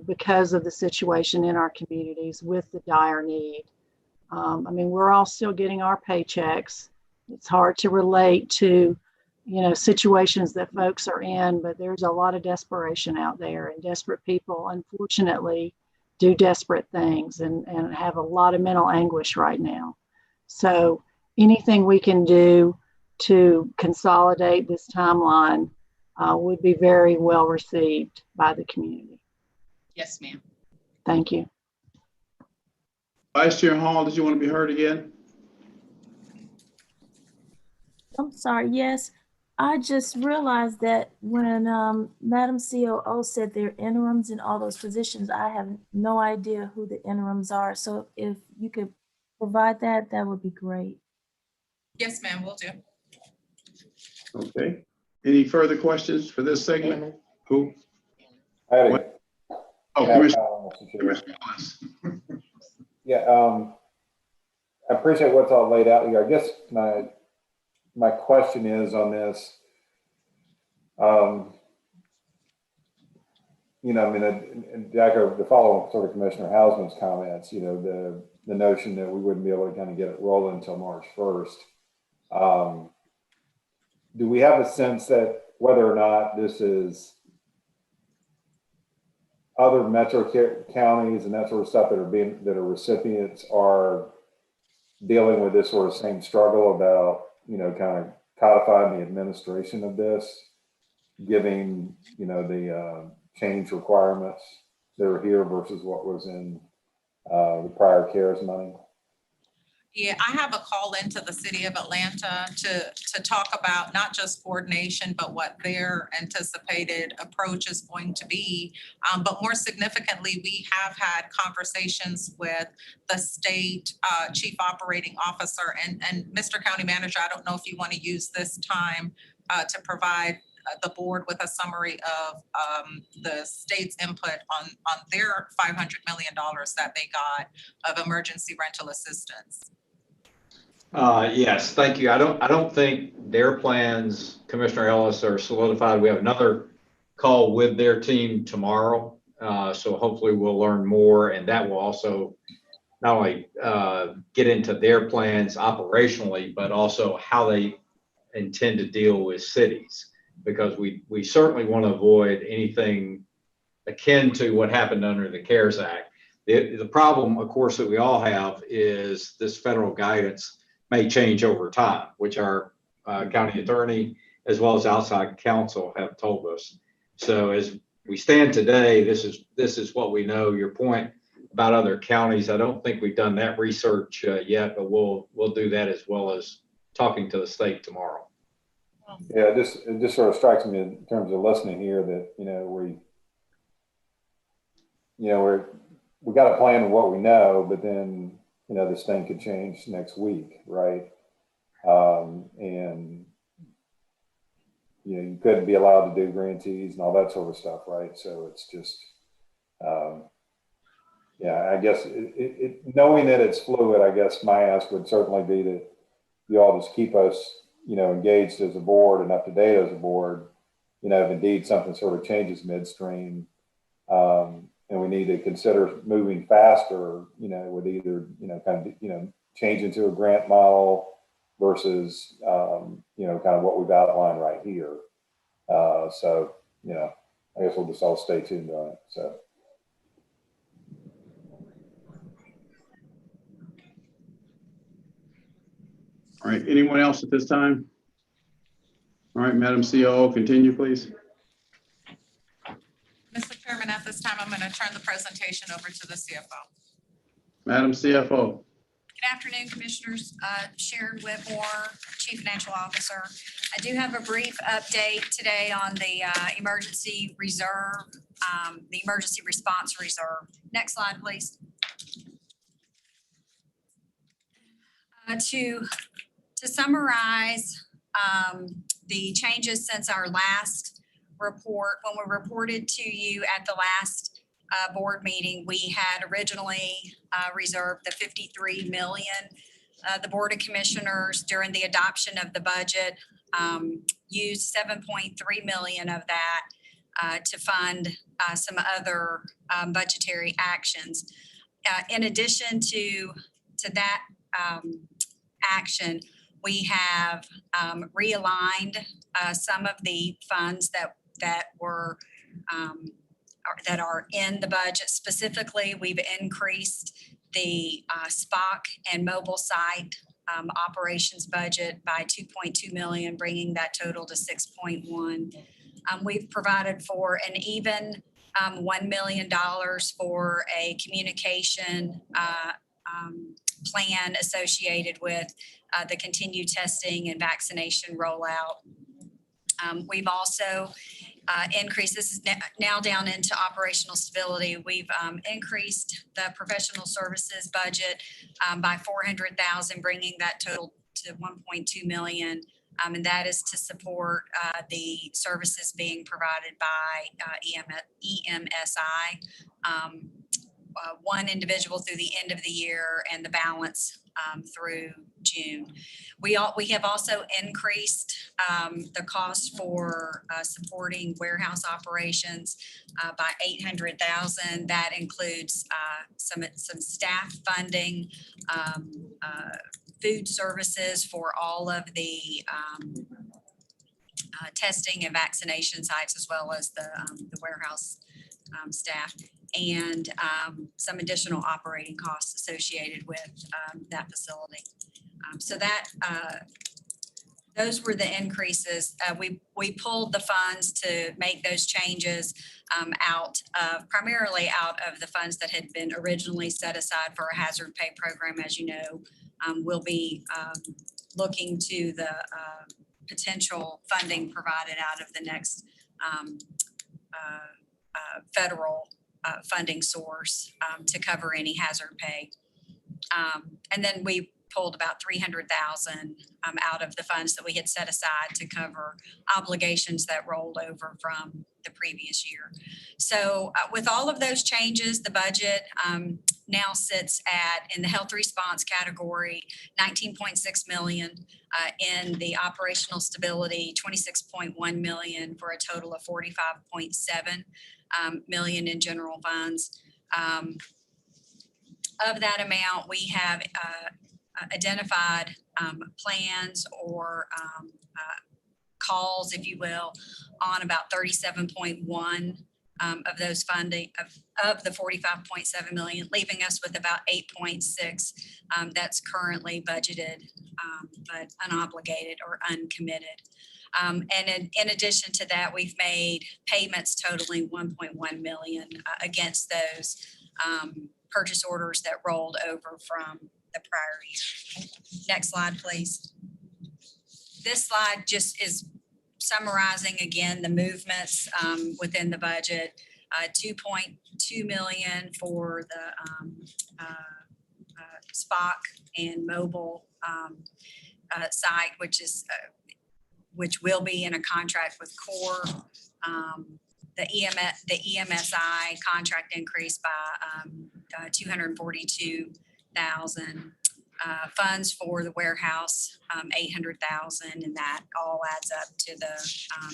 because of the situation in our communities with the dire need. I mean, we're all still getting our paychecks. It's hard to relate to, situations that folks are in, but there's a lot of desperation out there, and desperate people, unfortunately, do desperate things and have a lot of mental anguish right now. So anything we can do to consolidate this timeline would be very well received by the community. Yes, ma'am. Thank you. Vice Chair Hall, did you want to be heard again? I'm sorry, yes. I just realized that when Madam COO said they're interims in all those positions, I have no idea who the interims are. So if you could provide that, that would be great. Yes, ma'am, will do. Okay. Any further questions for this segment? Who? I had What? Oh, I had a Commissioner. comment, Mr. Chair. Commissioner Ellis. Yeah, I appreciate what's all laid out here. I guess my question is on this, you know, I mean, and Jacko, to follow sort of Commissioner Hausman's comments, you know, the notion that we wouldn't be able to kind of get it rolling until March 1st. Do we have a sense that whether or not this is other metro counties and that sort of stuff that are recipients are dealing with this sort of same struggle about, you know, kind of codifying the administration of this, giving, you know, the change requirements that are here versus what was in the prior CARES money? Yeah, I have a call into the city of Atlanta to talk about not just coordination, but what their anticipated approach is going to be. But more significantly, we have had conversations with the state chief operating officer and Mr. County Manager. I don't know if you want to use this time to provide the board with a summary of the state's input on their $500 million that they got of emergency rental assistance. Yes, thank you. I don't think their plans, Commissioner Ellis, are solidified. We have another call with their team tomorrow. So hopefully we'll learn more, and that will also not only get into their plans operationally, but also how they intend to deal with cities, because we certainly want to avoid anything akin to what happened under the CARES Act. The problem, of course, that we all have is this federal guidance may change over time, which our county attorney as well as outside counsel have told us. So as we stand today, this is what we know. Your point about other counties, I don't think we've done that research yet, but we'll do that as well as talking to the state tomorrow. Yeah, it just sort of strikes me in terms of listening here that, you know, we got a plan of what we know, but then, you know, this thing could change next week, right? And, you know, you couldn't be allowed to do grantees and all that sort of stuff, right? So it's just, yeah, I guess knowing that it's fluid, I guess my ask would certainly be that you all just keep us, you know, engaged as a board and up to date as a board, you know, if indeed something sort of changes midstream, and we need to consider moving faster, you know, with either, you know, kind of, you know, changing to a grant model versus, you know, kind of what we've outlined right here. So, you know, I guess we'll just all stay tuned on it. So. All right, anyone else at this time? All right, Madam COO, continue, please. Mr. Chairman, at this time, I'm going to turn the presentation over to the CFO. Madam CFO. Good afternoon, Commissioners. Sharon Whitmore, Chief Financial Officer. I do have a brief update today on the emergency reserve, the emergency response reserve. Next slide, please. To summarize the changes since our last report, when we reported to you at the last board meeting, we had originally reserved the $53 million. The Board of Commissioners, during the adoption of the budget, used $7.3 million of that to fund some other budgetary actions. In addition to that action, we have realigned some of the funds that are in the budget. Specifically, we've increased the SPOC and mobile site operations budget by $2.2 million, bringing that total to $6.1. We've provided for an even $1 million for a communication plan associated with the continued testing and vaccination rollout. We've also increased, this is now down into operational stability. We've increased the professional services budget by $400,000, bringing that total to $1.2 million. And that is to support the services being provided by EMSI. One individual through the end of the year and the balance through June. We have also increased the cost for supporting warehouse operations by $800,000. That includes some staff funding, food services for all of the testing and vaccination sites, as well as the warehouse staff, and some additional operating costs associated with that facility. So that those were the increases. We pulled the funds to make those changes primarily out of the funds that had been originally set aside for a hazard pay program. As you know, we'll be looking to the potential funding provided out of the next federal funding source to cover any hazard pay. And then we pulled about $300,000 out of the funds that we had set aside to cover obligations that rolled over from the previous year. So with all of those changes, the budget now sits at, in the health response category, $19.6 million, in the operational stability, $26.1 million, for a total of $45.7 million in general funds. Of that amount, we have identified plans or calls, if you will, on about 37.1 of those funding of the 45.7 million, leaving us with about 8.6 that's currently budgeted but unobligated or uncommitted. And in addition to that, we've made payments totaling 1.1 million against those purchase orders that rolled over from the prior year. Next slide, please. This slide just is summarizing again the movements within the budget. 2.2 million for the Spock and mobile site, which will be in a contract with CORE. The EMSI contract increased by 242,000. Funds for the warehouse, 800,000, and that all adds up to the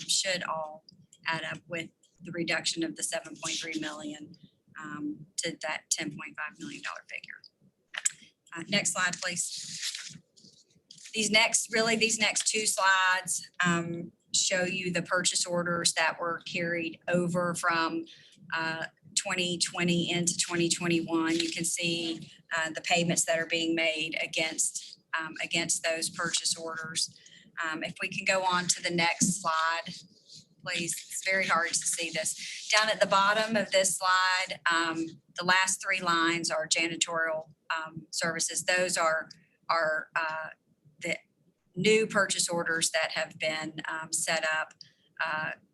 should all add up with the reduction of the 7.3 million to that $10.5 million figure. Next slide, please. These next two slides show you the purchase orders that were carried over from 2020 into 2021. You can see the payments that are being made against those purchase orders. If we can go on to the next slide, please. It's very hard to see this. Down at the bottom of this slide, the last three lines are janitorial services. Those are the new purchase orders that have been set up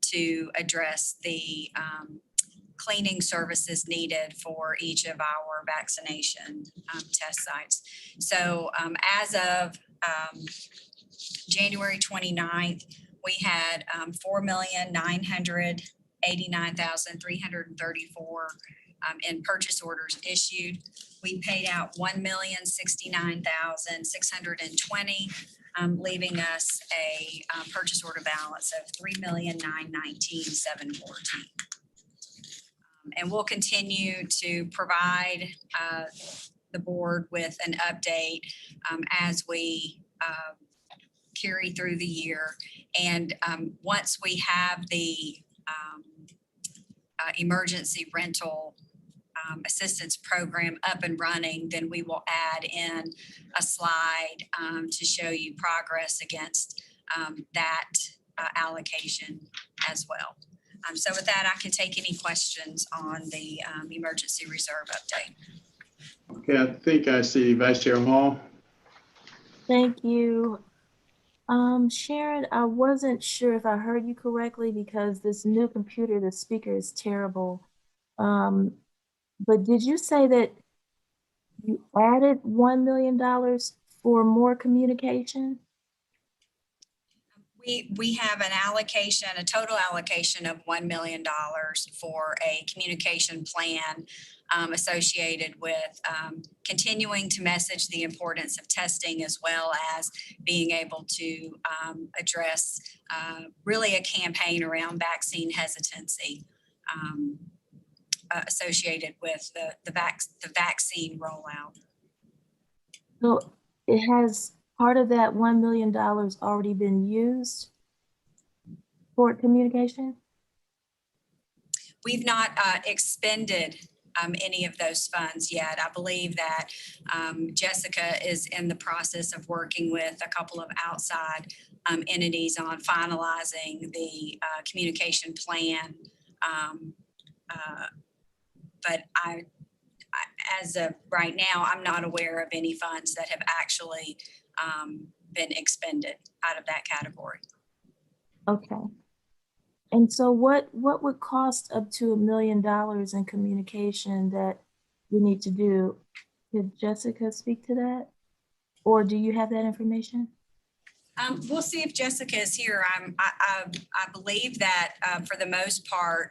to address the cleaning services needed for each of our vaccination test sites. So as of January 29th, we had 4,989,334 in purchase orders issued. We paid out 1,069,620, leaving us a purchase order balance of 3,919,714. And we'll continue to provide the board with an update as we carry through the year. And once we have the emergency rental assistance program up and running, then we will add in a slide to show you progress against that allocation as well. So with that, I can take any questions on the emergency reserve update. Okay, I think I see Vice Chair Hall. Thank you. Sharon, I wasn't sure if I heard you correctly because this new computer, the speaker is terrible. But did you say that you added $1 million for more communication? We have an allocation, a total allocation of $1 million for a communication plan associated with continuing to message the importance of testing, as well as being able to address really a campaign around vaccine hesitancy associated with the vaccine rollout. So it has part of that $1 million already been used for communication? We've not expended any of those funds yet. I believe that Jessica is in the process of working with a couple of outside entities on finalizing the communication plan. But as of right now, I'm not aware of any funds that have actually been expended out of that category. Okay. And so what would cost up to $1 million in communication that we need to do? Could Jessica speak to that? Or do you have that information? We'll see if Jessica is here. I believe that for the most part,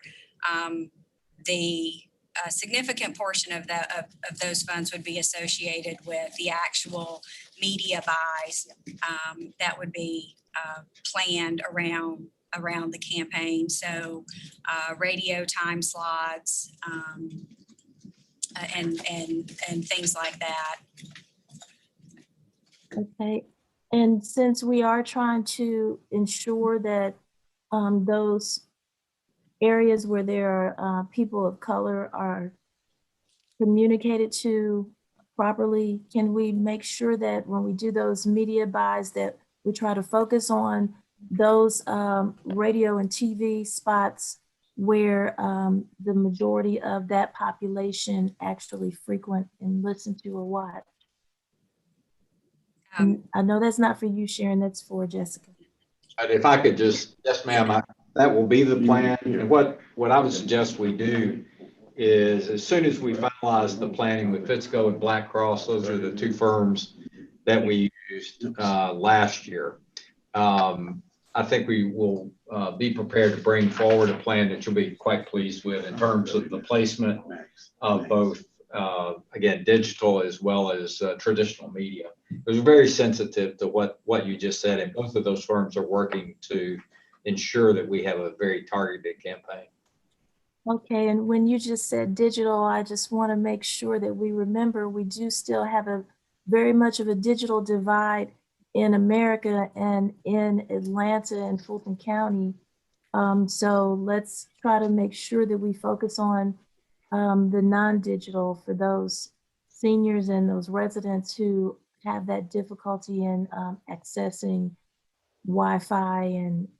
the significant portion of those funds would be associated with the actual media buys that would be planned around the campaign. So radio time slots and things like that. Okay. And since we are trying to ensure that those areas where there are people of color are communicated to properly, can we make sure that when we do those media buys that we try to focus on those radio and TV spots where the majority of that population actually frequent and listen to or watch? I know that's not for you, Sharon, that's for Jessica. If I could just, yes, ma'am, that will be the plan. And what I would suggest we do is, as soon as we finalize the planning with Fitzco and Black Cross, those are the two firms that we used last year. I think we will be prepared to bring forward a plan that you'll be quite pleased with in terms of the placement of both, again, digital as well as traditional media. It was very sensitive to what you just said, and both of those firms are working to ensure that we have a very targeted campaign. Okay, and when you just said digital, I just want to make sure that we remember we do still have a very much of a digital divide in America and in Atlanta and Fulton County. So let's try to make sure that we focus on the non-digital for those seniors and those residents who have that difficulty in accessing Wi-Fi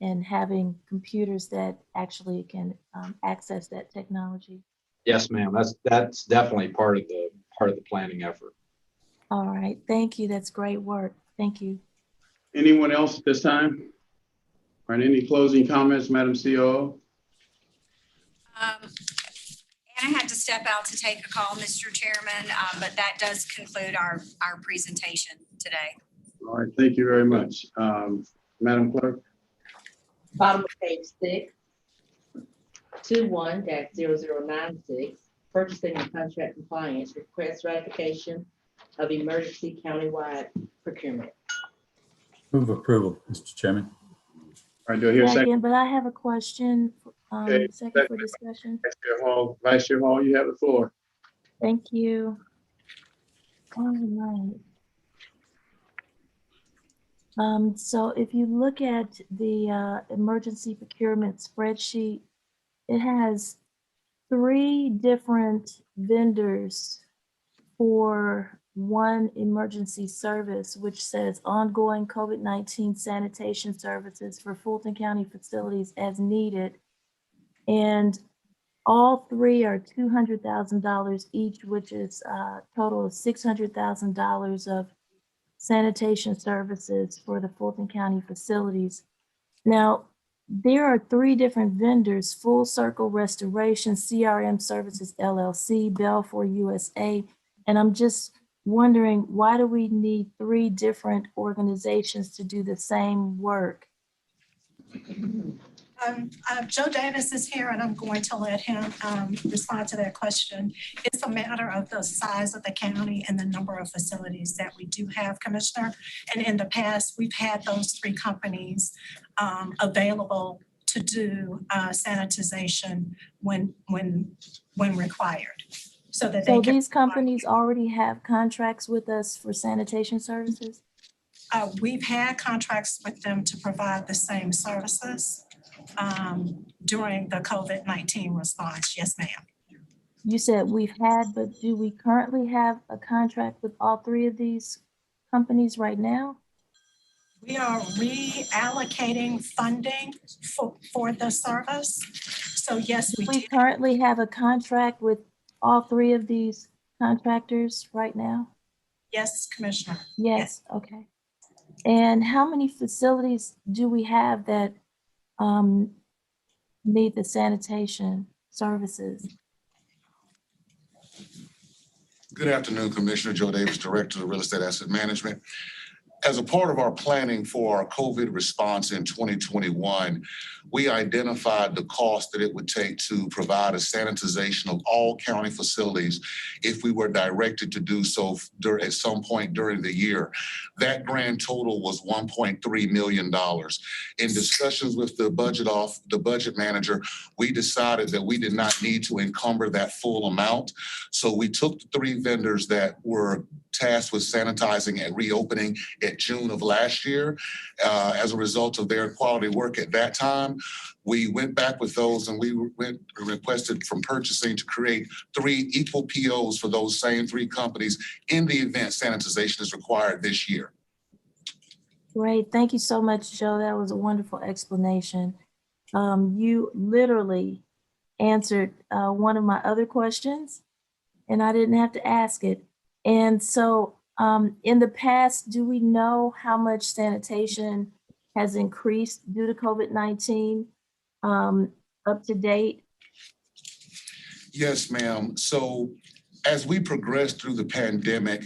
and having computers that actually can access that technology. Yes, ma'am. That's definitely part of the planning effort. All right, thank you. That's great work. Thank you. Anyone else at this time? All right, any closing comments, Madam COO? And I had to step out to take a call, Mr. Chairman, but that does conclude our presentation today. All right, thank you very much. Madam Clerk? Bottom of page 6, 21-0096, purchasing and contract compliance, request ratification of emergency countywide procurement. Move approval, Mr. Chairman. All right, do I hear a second? Second, but I have a question. Okay, Second for discussion. Vice Chair Hall, you have the floor. Thank you. All right. So if you look at the emergency procurement spreadsheet, it has 3 different vendors for one emergency service, which says ongoing COVID-19 sanitation services for Fulton County facilities as needed. And all three are $200,000 each, which is a total of $600,000 of sanitation services for the Fulton County facilities. Now, there are three different vendors: Full Circle Restoration, CRM Services LLC, Belfour USA. And I'm just wondering, why do we need three different organizations to do the same work? Joe Davis is here, and I'm going to let him respond to that question. It's a matter of the size of the county and the number of facilities that we do have, Commissioner. And in the past, we've had those three companies available to do sanitization when required. So these companies already have contracts with us for sanitation services? We've had contracts with them to provide the same services during the COVID-19 response. Yes, ma'am. You said we've had, but do we currently have a contract with all three of these companies right now? We are reallocating funding for the service. So yes, we currently have a contract with all three of these contractors right now? Yes, Commissioner. Yes, okay. And how many facilities do we have that need the sanitation services? Good afternoon, Commissioner. Joe Davis, Director of Real Estate Asset Management. As a part of our planning for our COVID response in 2021, we identified the cost that it would take to provide a sanitization of all county facilities if we were directed to do so at some point during the year. That grand total was $1.3 million. In discussions with the budget manager, we decided that we did not need to encumber that full amount. So we took the three vendors that were tasked with sanitizing and reopening at June of last year. As a result of their quality work at that time, we went back with those and we requested from purchasing to create 3 equal POs for those same 3 companies in the event sanitization is required this year. Great, thank you so much, Joe. That was a wonderful explanation. You literally answered one of my other questions, and I didn't have to ask it. And so in the past, do we know how much sanitation has increased due to COVID-19 up to date? Yes, ma'am. So as we progressed through the pandemic,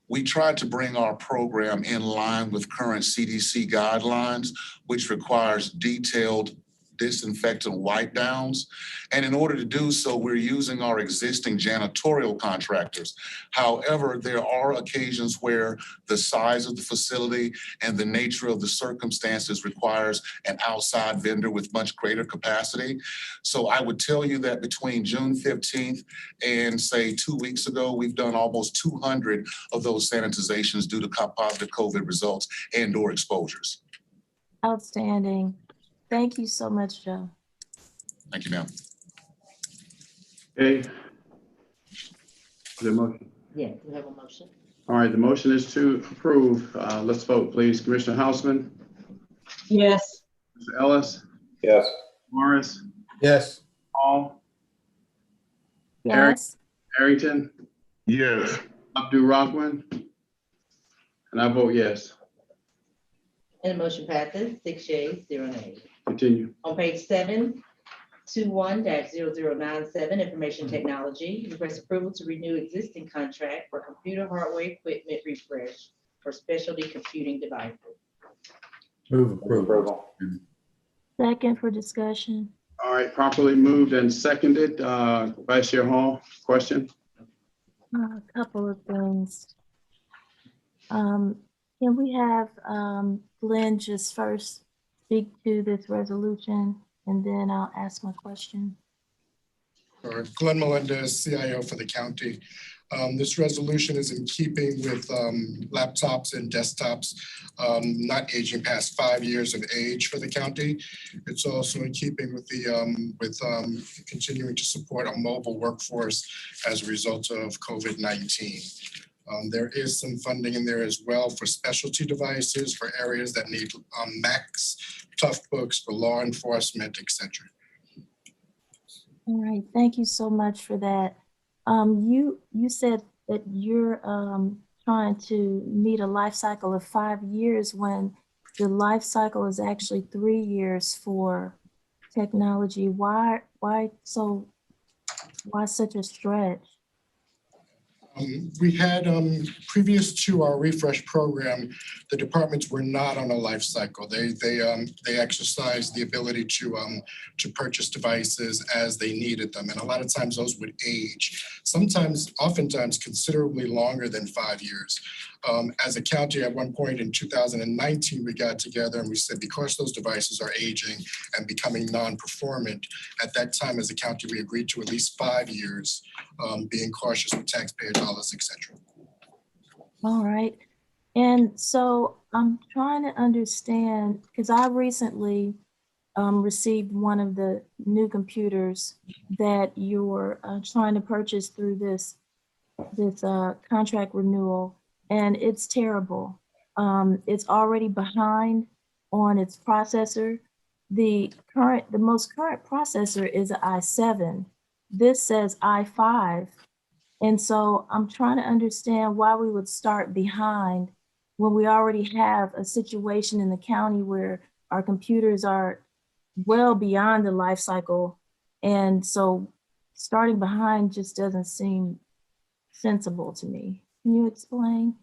we tried to bring our program in line with current CDC guidelines, which requires detailed disinfectant wipe downs. And in order to do so, we're using our existing janitorial contractors. However, there are occasions where the size of the facility and the nature of the circumstances requires an outside vendor with much greater capacity. So I would tell you that between June 15th and say 2 weeks ago, we've done almost 200 of those sanitizations due to positive COVID results and/or exposures. Outstanding. Thank you so much, Joe. Thank you, ma'am. Okay. The motion. Yeah, we have a motion. All right, the motion is to approve. Let's vote, please. Commissioner Houseman? Yes. Mr. Ellis? Yes. Morris? Yes. Hall? Yes. Arrington? Yes. Abdul Rahman? And I vote yes. And the motion passes 6 yeas, 0 nays. Continue. On page 7, 21-0097, Information Technology, request approval to renew existing contract for computer hardware equipment refresh for specialty computing devices. Move approval. Second for discussion. All right, properly moved and seconded. Vice Chair Hall, question? A couple of things. Can we have Glenn just first speak to this resolution, and then I'll ask my question? Glenn Melendez, CIO for the county. This resolution is in keeping with laptops and desktops not aging past 5 years of age for the county. It's also in keeping with the continuing to support a mobile workforce as a result of COVID-19. There is some funding in there as well for specialty devices, for areas that need Macs, tough books for law enforcement, etc. All right, thank you so much for that. You said that you're trying to meet a life cycle of 5 years when the life cycle is actually 3 years for technology. Why such a stretch? We had, previous to our refresh program, the departments were not on a life cycle. They exercised the ability to purchase devices as they needed them. And a lot of times those would age, oftentimes considerably longer than 5 years. As a county at one point in 2019, we got together and we said, because those devices are aging and becoming non-performant, at that time as a county, we agreed to at least 5 years, being cautious with taxpayer dollars, etc. All right. And so I'm trying to understand, because I recently received one of the new computers that you're trying to purchase through this contract renewal, and it's terrible. It's already behind on its processor. The most current processor is an i7. This says i5. And so I'm trying to understand why we would start behind when we already have a situation in the county where our computers are well beyond the life cycle. And so starting behind just doesn't seem sensible to me. Can you explain?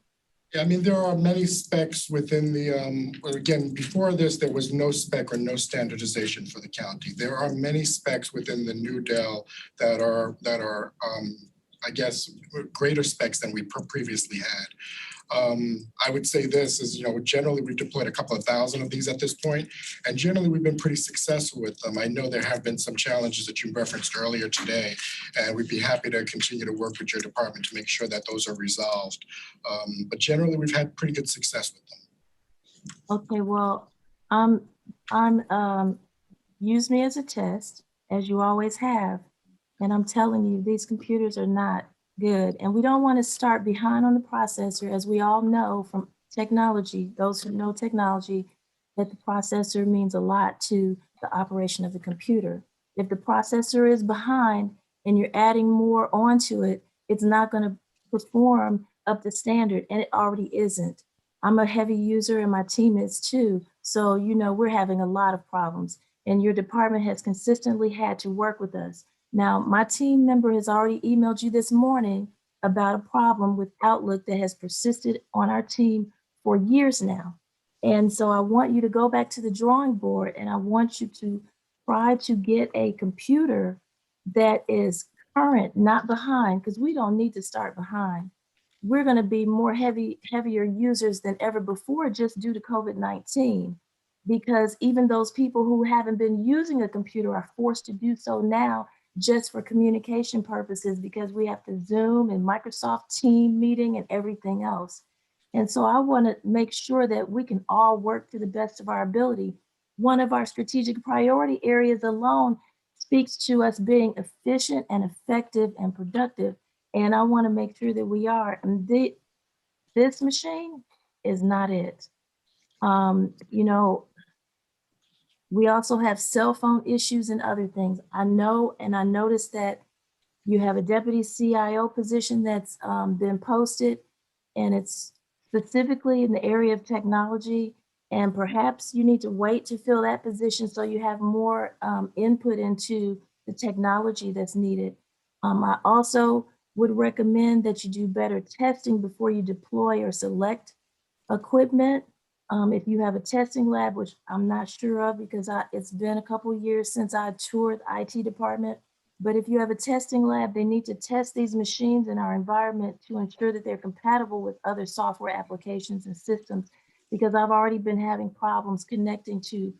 Yeah, I mean, there are many specs within the, again, before this, there was no spec or no standardization for the county. There are many specs within the new Dell that are I guess, greater specs than we previously had. I would say this is, generally we've deployed a couple of thousand of these at this point, and generally we've been pretty successful with them. I know there have been some challenges that you referenced earlier today, and we'd be happy to continue to work with your department to make sure that those are resolved. But generally we've had pretty good success with them. Okay, well, use me as a test, as you always have. And I'm telling you, these computers are not good. And we don't want to start behind on the processor, as we all know from technology, those who know technology, that the processor means a lot to the operation of the computer. If the processor is behind and you're adding more onto it, it's not going to perform up to standard, and it already isn't. I'm a heavy user and my team is too. So, we're having a lot of problems, and your department has consistently had to work with us. Now, my team member has already emailed you this morning about a problem with Outlook that has persisted on our team for years now. And so I want you to go back to the drawing board, and I want you to try to get a computer that is current, not behind, because we don't need to start behind. We're going to be more heavier users than ever before just due to COVID-19, because even those people who haven't been using a computer are forced to do so now just for communication purposes, because we have to Zoom and Microsoft Team meeting and everything else. And so I want to make sure that we can all work to the best of our ability. One of our strategic priority areas alone speaks to us being efficient and effective and productive. And I want to make sure that we are. And this machine is not it. We also have cell phone issues and other things. I know, and I noticed that you have a deputy CIO position that's been posted, and it's specifically in the area of technology. And perhaps you need to wait to fill that position so you have more input into the technology that's needed. I also would recommend that you do better testing before you deploy or select equipment. If you have a testing lab, which I'm not sure of because it's been a couple of years since I toured the IT department, but if you have a testing lab, they need to test these machines in our environment to ensure that they're compatible with other software applications and systems, because I've already been having problems connecting to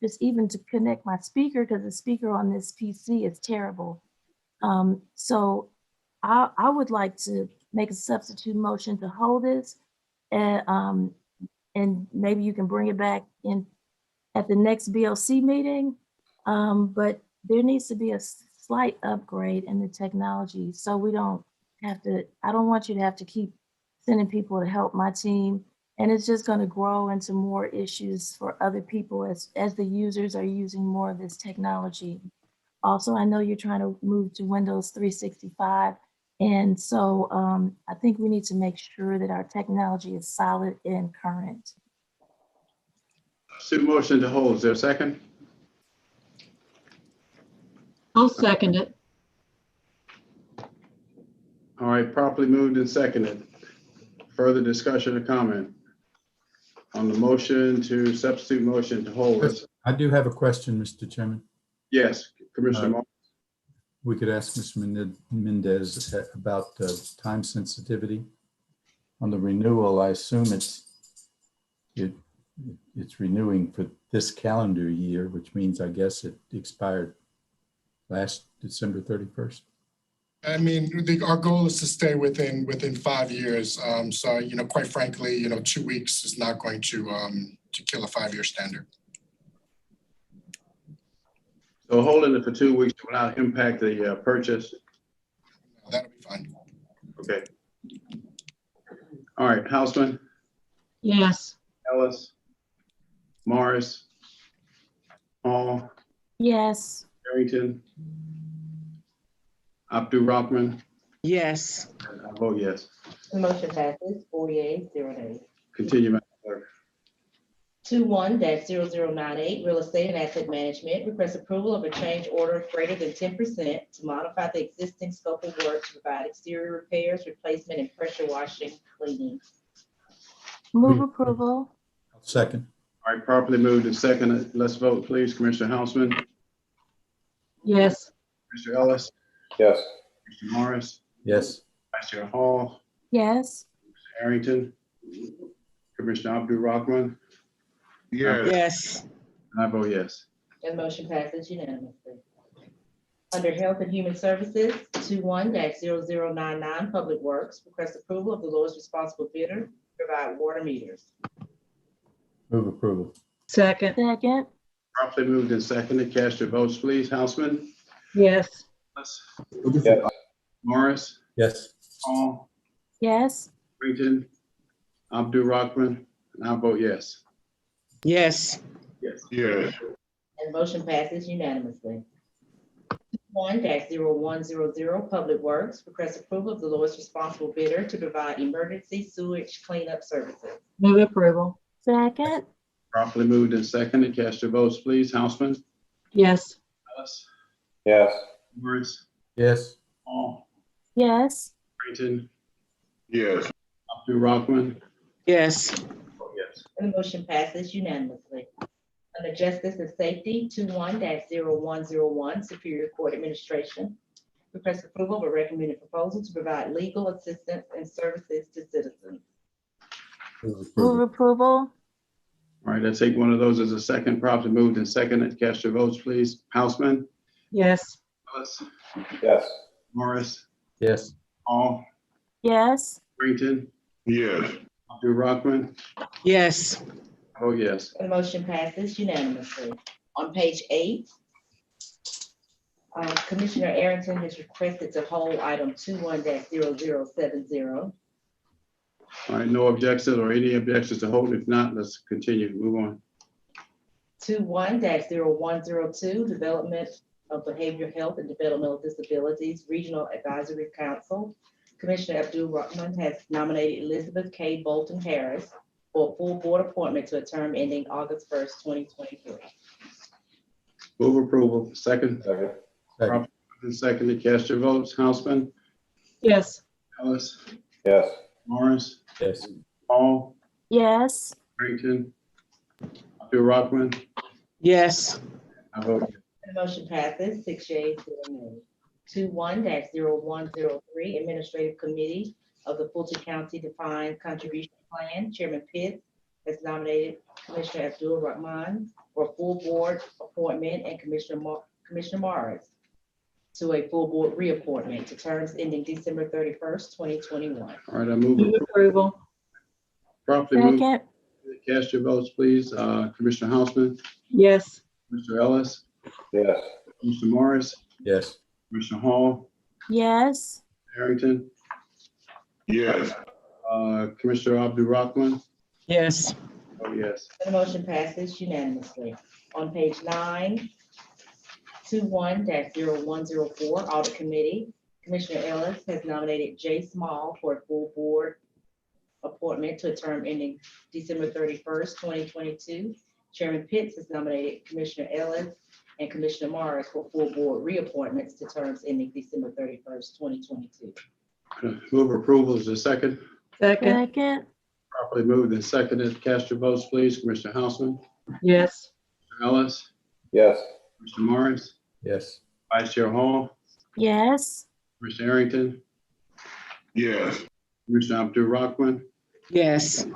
just even to connect my speaker, because the speaker on this PC is terrible. So I would like to make a substitute motion to hold this, and maybe you can bring it back in at the next BLC meeting. But there needs to be a slight upgrade in the technology so we don't I don't want you to have to keep sending people to help my team. And it's just going to grow into more issues for other people as the users are using more of this technology. Also, I know you're trying to move to Windows 365. And so I think we need to make sure that our technology is solid and current. Motion to hold. Is there a second? I'll second it. All right, properly moved and seconded. Further discussion or comment on the motion to substitute motion to hold? I do have a question, Mr. Chairman. Yes, Commissioner Moore. We could ask Mr. Mendez about time sensitivity. On the renewal, I assume it's renewing for this calendar year, which means I guess it expired last December 31st. I mean, our goal is to stay within 5 years. So, you know, quite frankly, you know, 2 weeks is not going to kill a 5-year standard. So holding it for 2 weeks will not impact the purchase? That'll be fine. Okay. All right, Houseman, Yes. Ellis, Morris, Hall, Yes. Harrington, Abdul-Rahman. Yes. I vote yes. The motion passes 4 yeas, 0 nays. Continue, Madam Clerk. 21-0098, Real Estate and Asset Management, request approval of a change order greater than 10% to modify the existing scope of work to provide exterior repairs, replacement, and pressure washing, cleaning. Move approval. Second. All right, properly moved and seconded. Let's vote, please. Commissioner Houseman, Yes. Mr. Ellis, Yes. Mr. Morris, Yes. Vice Chair Hall, Yes. Mr. Harrington, Commissioner Abdul-Rahman. Yes. I vote yes. And motion passes unanimously. Under Health and Human Services, 21-0099, Public Works, request approval of the lowest responsible bidder to provide water meters. Move approval. Second. Second. Properly moved and seconded. Cast your votes, please. Houseman, Yes. Yes. Morris, Yes. Hall, Yes. Harrington, Abdul-Rahman, and I vote yes. Yes. Yes. And motion passes unanimously. 1-0100, Public Works, request approval of the lowest responsible bidder to provide emergency sewage cleanup services. Move approval. Second. Properly moved and seconded. Cast your votes, please. Houseman, Yes. Ellis, Yes. Morris, Yes. Hall, Yes. Harrington. Yes. Abdul-Rahman. Yes. Oh, yes. And the motion passes unanimously. Under Justice and Safety, 21-0101, Superior Court Administration, request approval of a recommended proposal to provide legal assistance and services to citizens. Move approval. All right, I take one of those as a second. Properly moved and seconded. Cast your votes, please. Houseman, Yes. Ellis, Yes. Morris, Yes. Hall, Yes. Harrington. Yes. Abdul-Rahman. Yes. Oh, yes. The motion passes unanimously. On page 8, Commissioner Arrington has requested to hold item 21-0070. All right, no objections or any objections to hold? If not, let's continue. Move on. 21-0102, Development of Behavioral Health and Developmental Disabilities Regional Advisory Council. Commissioner Abdul-Rahman has nominated Elizabeth K. Bolton Harris for a full board appointment to a term ending August 1st, 2023. Move approval. Second. Second. Second. Second, cast your votes. Houseman, Yes. Ellis, Yes. Morris, Yes. Hall, Yes. Harrington, Abdul-Rahman. Yes. I vote yes. The motion passes 6 yeas, 0 nays. 21-0103, Administrative Committee of the Fulton County Defined Contribution Plan. Chairman Pitts has nominated Commissioner Abdul-Rahman for a full board appointment and Commissioner Morris to a full board reappointment to terms ending December 31st, 2021. All right, I move Move approval. properly moved. Second. Cast your votes, please. Commissioner Houseman, Yes. Mr. Ellis, Yes. Mr. Morris, Yes. Commissioner Hall, Yes. Harrington, Yes. Commissioner Abdul-Rahman? Yes. Oh, yes. The motion passes unanimously. On page 9, 21-0104, Audit Committee, Commissioner Ellis has nominated Jay Small for a full board appointment to a term ending December 31st, 2022. Chairman Pitts has nominated Commissioner Ellis and Commissioner Morris for full board reappointments to terms ending December 31st, 2022. Move approval is the second. Second, Second, Properly moved and seconded. Cast your votes, please. Commissioner Houseman, yes. Mr. Ellis, Yes. Mr. Morris, Yes. Vice Chair Hall, yes. Commissioner Arrington, Yes. Commissioner Abdul-Rahman. Yes.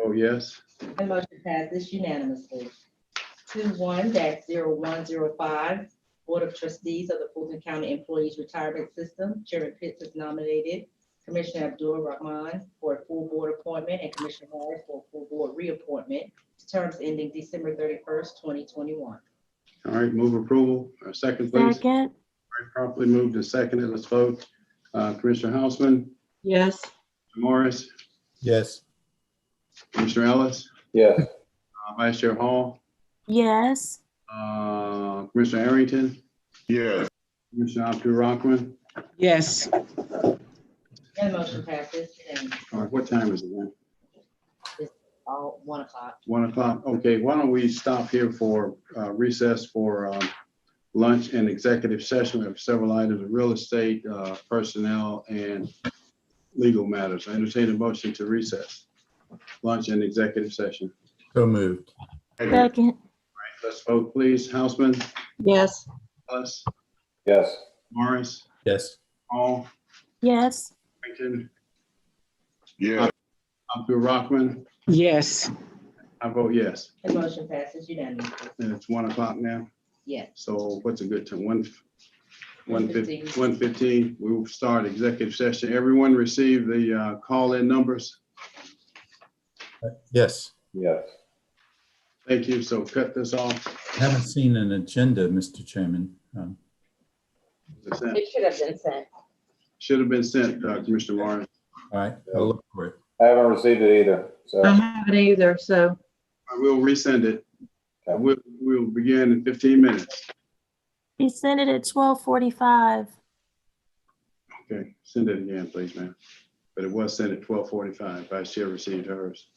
Oh, yes. The motion passes unanimously. 21-0105, Board of Trustees of the Fulton County Employees Retirement System. Chairman Pitts has nominated Commissioner Abdul-Rahman for a full board appointment and Commissioner Morris for a full board reappointment to terms ending December 31st, 2021. All right, move approval. Second, please. Second, All right, properly moved and seconded. Let's vote. Commissioner Houseman, Yes. Mr. Morris, Yes. Commissioner Ellis, Yes. Vice Chair Hall, yes. Commissioner Arrington, Yes. Commissioner Abdul-Rahman. Yes. And the motion passes unanimously. All right, what time is it now? It's all 1 o'clock. 1 o'clock. Okay, why don't we stop here for recess for lunch and executive session. We have several items of real estate, personnel, and legal matters. I entertain a motion to recess. Lunch and executive session. So moved. Second, Let's vote, please. Houseman, Yes. Ellis, Yes. Morris, Yes. Hall, yes. Arrington, Yes. Abdul-Rahman. Yes. I vote yes. The motion passes unanimously. And it's 1 o'clock now. Yes. So what's a good time? 1:15. 1:15. We will start executive session. Everyone received the call-in numbers. Yes. Yes. Thank you. So cut this off. I haven't seen an agenda, Mr. Chairman. It should have been sent. Should have been sent, Commissioner Warren. All right, I'll look for it. I haven't received it either, so. I haven't either, so. I will resend it. We'll begin in 15 minutes. He sent it at 12:45. Okay, send it again, please, ma'am. But it was sent at 12:45. Vice Chair received hers.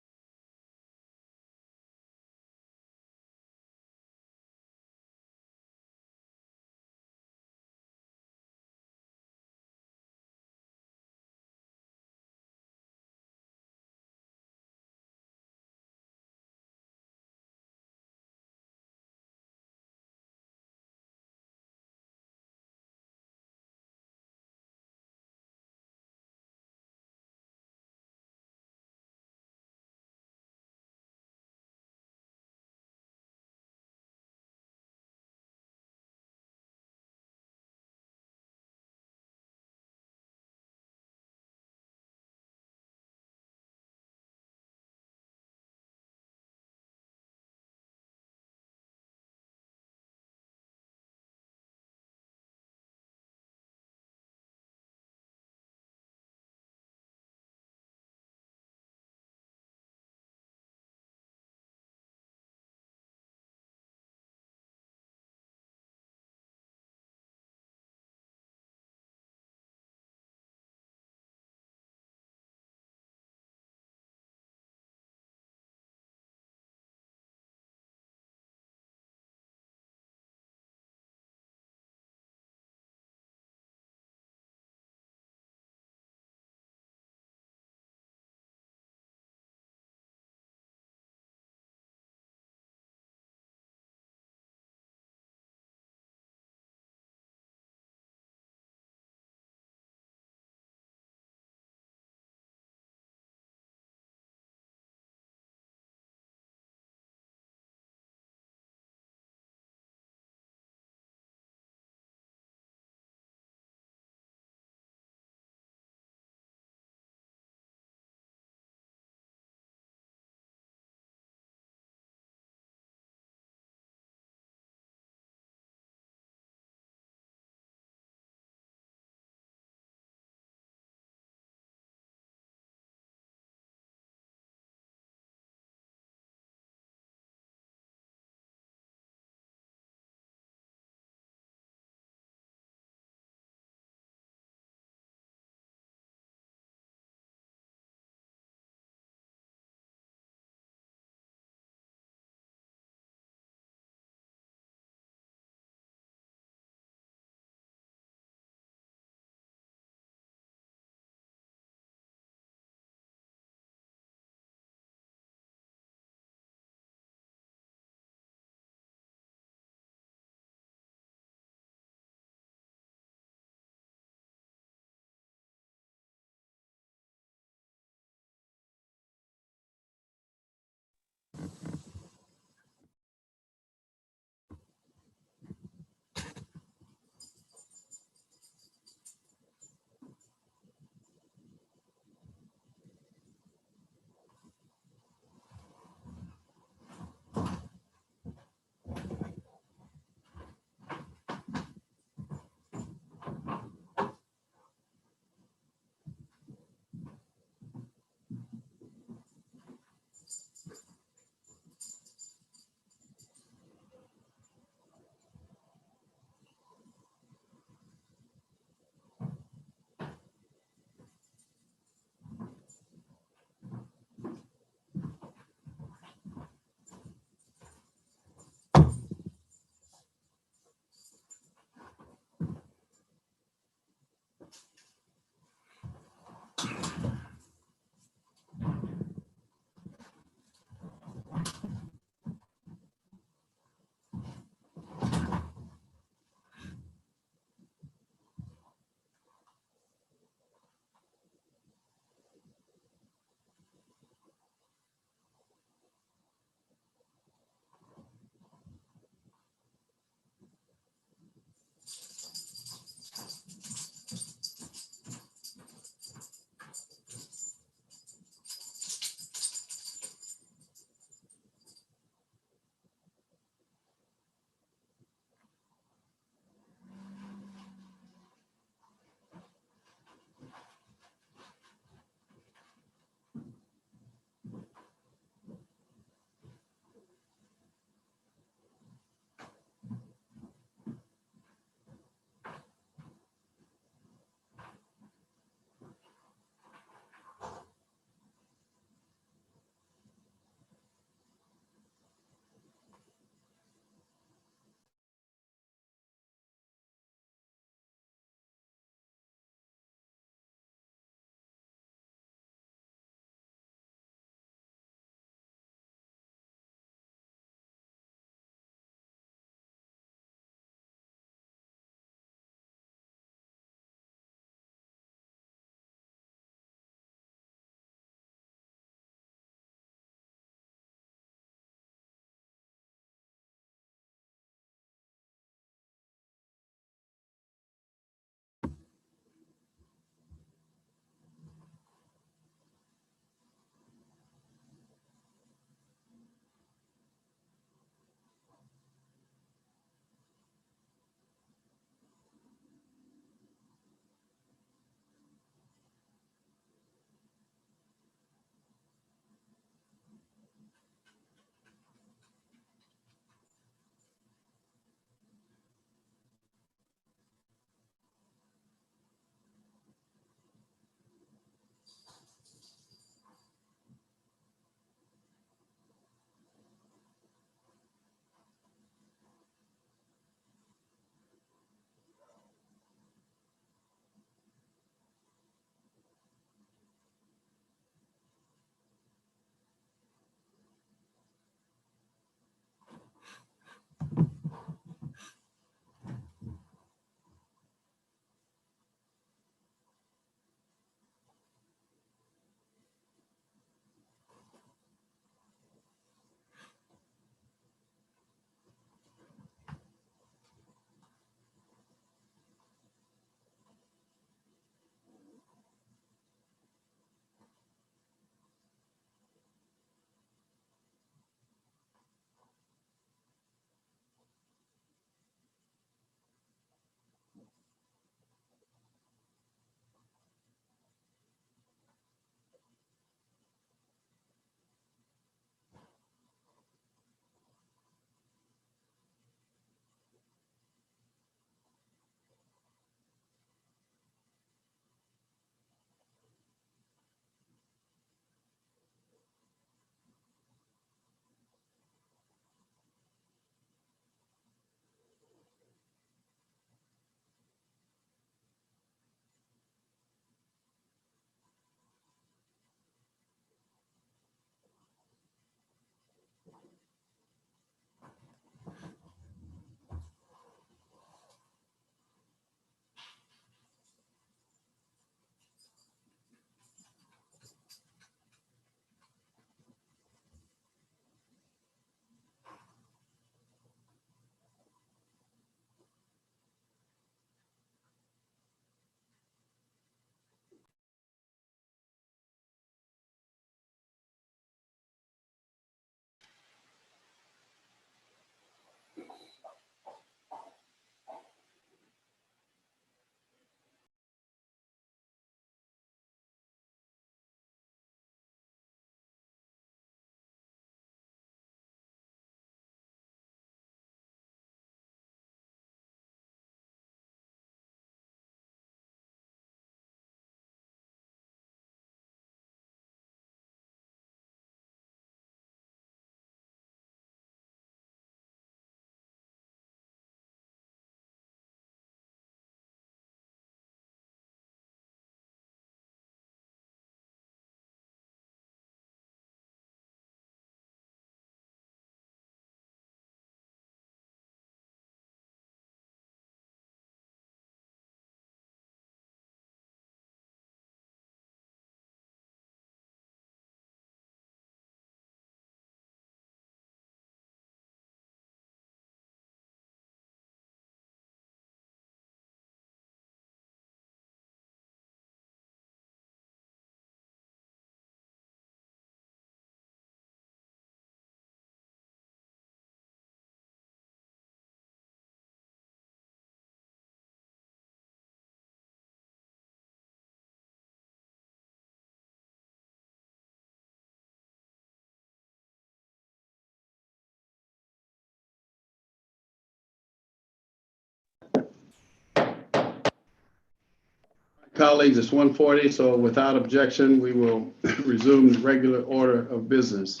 Colleagues, it's 1:40, so without objection, we will resume the regular order of business.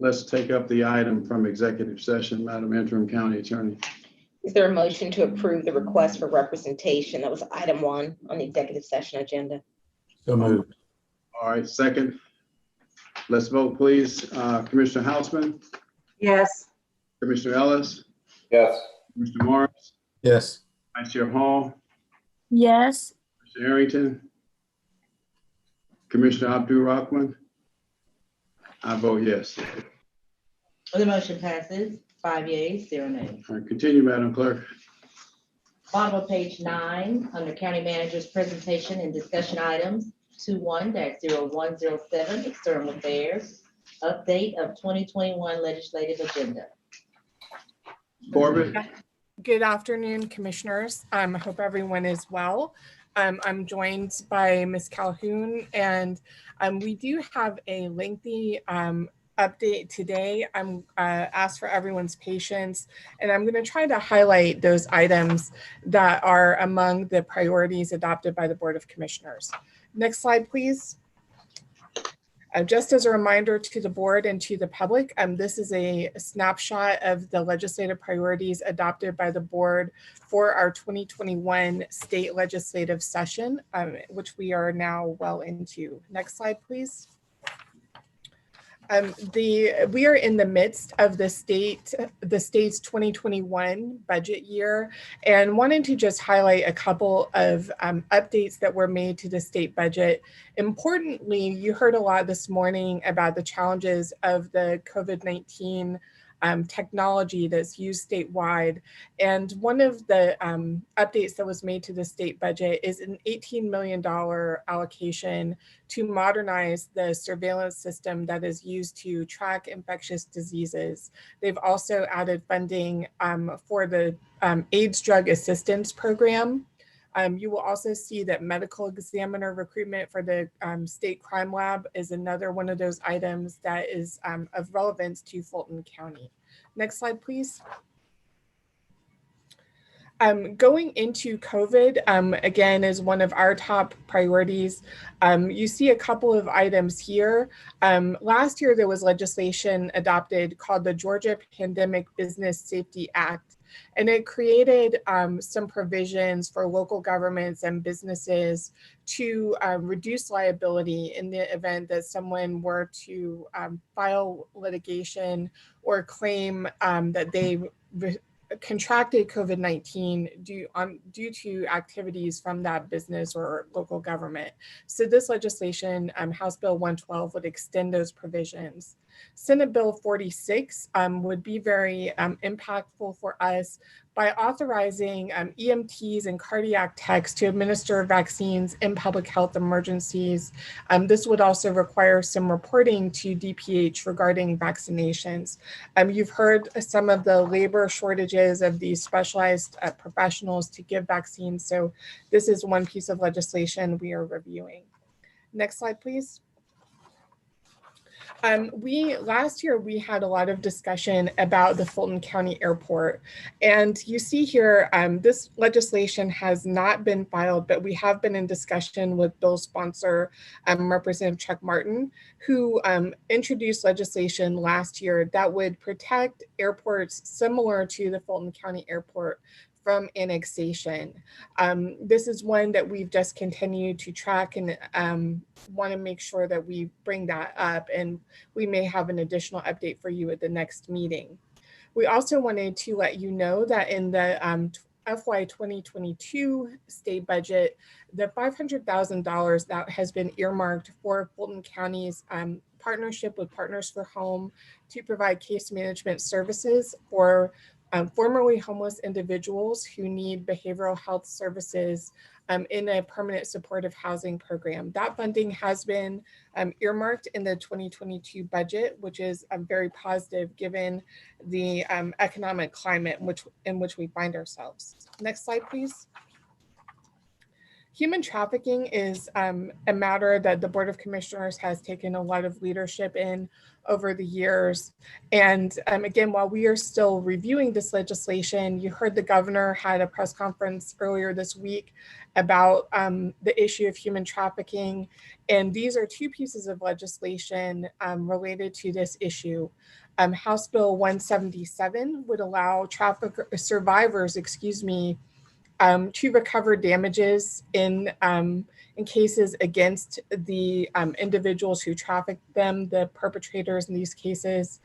Let's take up the item from executive session, Madam Interim County Attorney. Is there a motion to approve the request for representation? That was item 1 on the executive session agenda. So moved. All right, second. Let's vote, please. Commissioner Houseman, Yes. Commissioner Ellis, Yes. Mr. Morris, Yes. Vice Chair Hall, Yes. Mr. Arrington, Commissioner Abdul Rahman. I vote yes. The motion passes 5 yeas, 0 nays. All right, continue, Madam Clerk. Bottom of page 9, under County Manager's presentation and discussion items, 21-0107, External Affairs, update of 2021 legislative agenda. Corbett. Good afternoon, commissioners. I hope everyone is well. I'm joined by Ms. Calhoun, and we do have a lengthy update today. I'm asked for everyone's patience, and I'm going to try to highlight those items that are among the priorities adopted by the Board of Commissioners. Next slide, please. Just as a reminder to the board and to the public, this is a snapshot of the legislative priorities adopted by the board for our 2021 state legislative session, which we are now well into. Next slide, please. We are in the midst of the state's 2021 budget year, and wanted to just highlight a couple of updates that were made to the state budget. Importantly, you heard a lot this morning about the challenges of the COVID-19 technology that's used statewide. And one of the updates that was made to the state budget is an $18 million allocation to modernize the surveillance system that is used to track infectious diseases. They've also added funding for the AIDS Drug Assistance Program. You will also see that medical examiner recruitment for the state crime lab is another one of those items that is of relevance to Fulton County. Next slide, please. Going into COVID, again, is one of our top priorities. You see a couple of items here. Last year, there was legislation adopted called the Georgia Pandemic Business Safety Act. And it created some provisions for local governments and businesses to reduce liability in the event that someone were to file litigation or claim that they contracted COVID-19 due to activities from that business or local government. So this legislation, House Bill 112, would extend those provisions. Senate Bill 46 would be very impactful for us by authorizing EMTs and cardiac techs to administer vaccines in public health emergencies. This would also require some reporting to DPH regarding vaccinations. You've heard some of the labor shortages of these specialized professionals to give vaccines. So this is one piece of legislation we are reviewing. Next slide, please. Last year, we had a lot of discussion about the Fulton County Airport. And you see here, this legislation has not been filed, but we have been in discussion with bill sponsor, Representative Chuck Martin, who introduced legislation last year that would protect airports similar to the Fulton County Airport from annexation. This is one that we've just continued to track and want to make sure that we bring that up, and we may have an additional update for you at the next meeting. We also wanted to let you know that in the FY 2022 state budget, the $500,000 that has been earmarked for Fulton County's partnership with Partners for Home to provide case management services for formerly homeless individuals who need behavioral health services in a permanent supportive housing program. That funding has been earmarked in the 2022 budget, which is very positive given the economic climate in which we find ourselves. Next slide, please. Human trafficking is a matter that the Board of Commissioners has taken a lot of leadership in over the years. And again, while we are still reviewing this legislation, you heard the governor had a press conference earlier this week about the issue of human trafficking. And these are two pieces of legislation related to this issue. House Bill 177 would allow survivors, to recover damages in cases against the individuals who trafficked them, the perpetrators in these cases.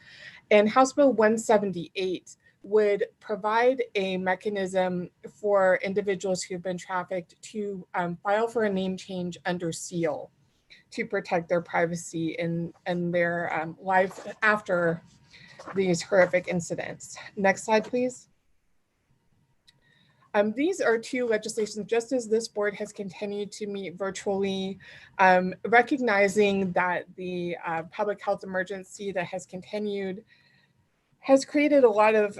And House Bill 178 would provide a mechanism for individuals who've been trafficked to file for a name change under seal to protect their privacy and their life after these horrific incidents. Next slide, please. These are two legislations, just as this board has continued to meet virtually, recognizing that the public health emergency that has continued has created a lot of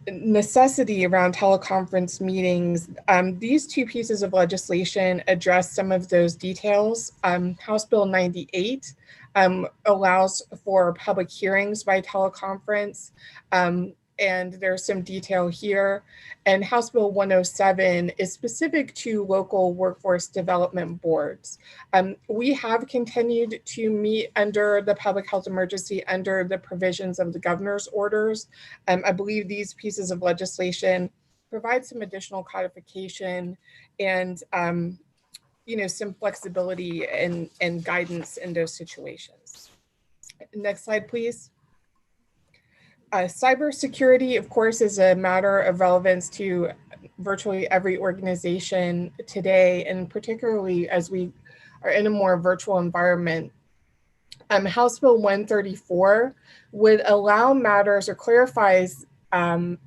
necessity around teleconference meetings. These two pieces of legislation address some of those details. House Bill 98 allows for public hearings by teleconference. And there's some detail here. And House Bill 107 is specific to local workforce development boards. We have continued to meet under the public health emergency under the provisions of the governor's orders. I believe these pieces of legislation provide some additional codification and some flexibility and guidance in those situations. Next slide, please. Cybersecurity, of course, is a matter of relevance to virtually every organization today, and particularly as we are in a more virtual environment. House Bill 134 would allow matters or clarifies the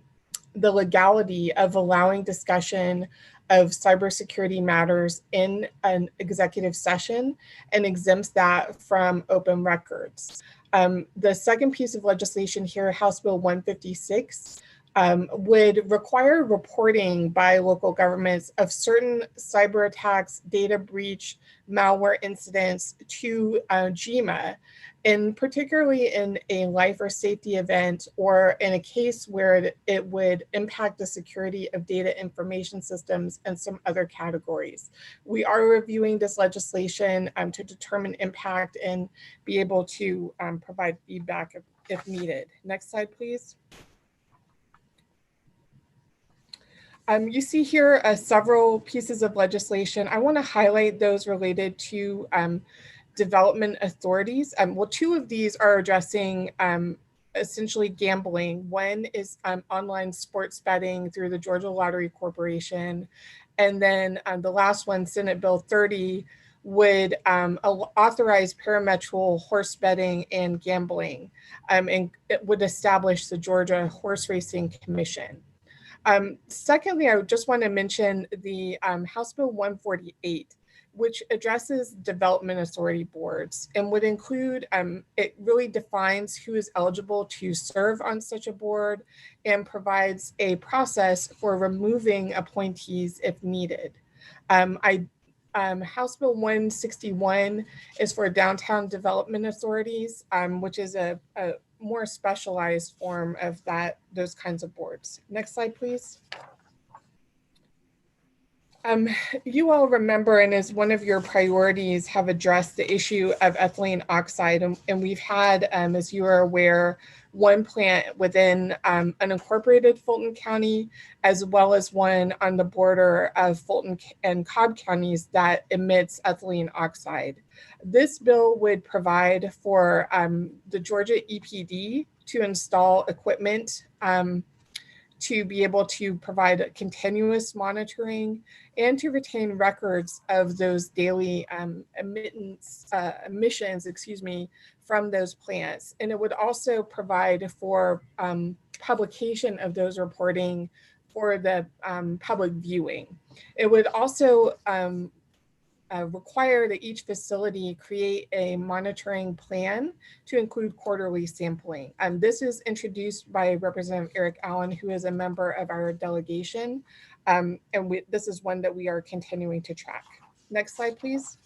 legality of allowing discussion of cybersecurity matters in an executive session and exempts that from open records. The second piece of legislation here, House Bill 156, would require reporting by local governments of certain cyber attacks, data breach, malware incidents to GMA, and particularly in a life or safety event or in a case where it would impact the security of data information systems and some other categories. We are reviewing this legislation to determine impact and be able to provide feedback if needed. Next slide, please. You see here several pieces of legislation. I want to highlight those related to development authorities. Well, two of these are addressing essentially gambling. One is online sports betting through the Georgia Lottery Corporation. And then the last one, Senate Bill 30, would authorize parametrial horse betting and gambling, and it would establish the Georgia Horse Racing Commission. Secondly, I just want to mention the House Bill 148, which addresses development authority boards and would include, it really defines who is eligible to serve on such a board and provides a process for removing appointees if needed. House Bill 161 is for downtown development authorities, which is a more specialized form of those kinds of boards. Next slide, please. You all remember, and as one of your priorities, have addressed the issue of ethylene oxide. And we've had, as you are aware, one plant within unincorporated Fulton County, as well as one on the border of Fulton and Cobb counties that emits ethylene oxide. This bill would provide for the Georgia EPD to install equipment to be able to provide continuous monitoring and to retain records of those daily emissions, from those plants. And it would also provide for publication of those reporting for the public viewing. It would also require that each facility create a monitoring plan to include quarterly sampling. This is introduced by Representative Eric Allen, who is a member of our delegation. This is one that we are continuing to track. Next slide, please.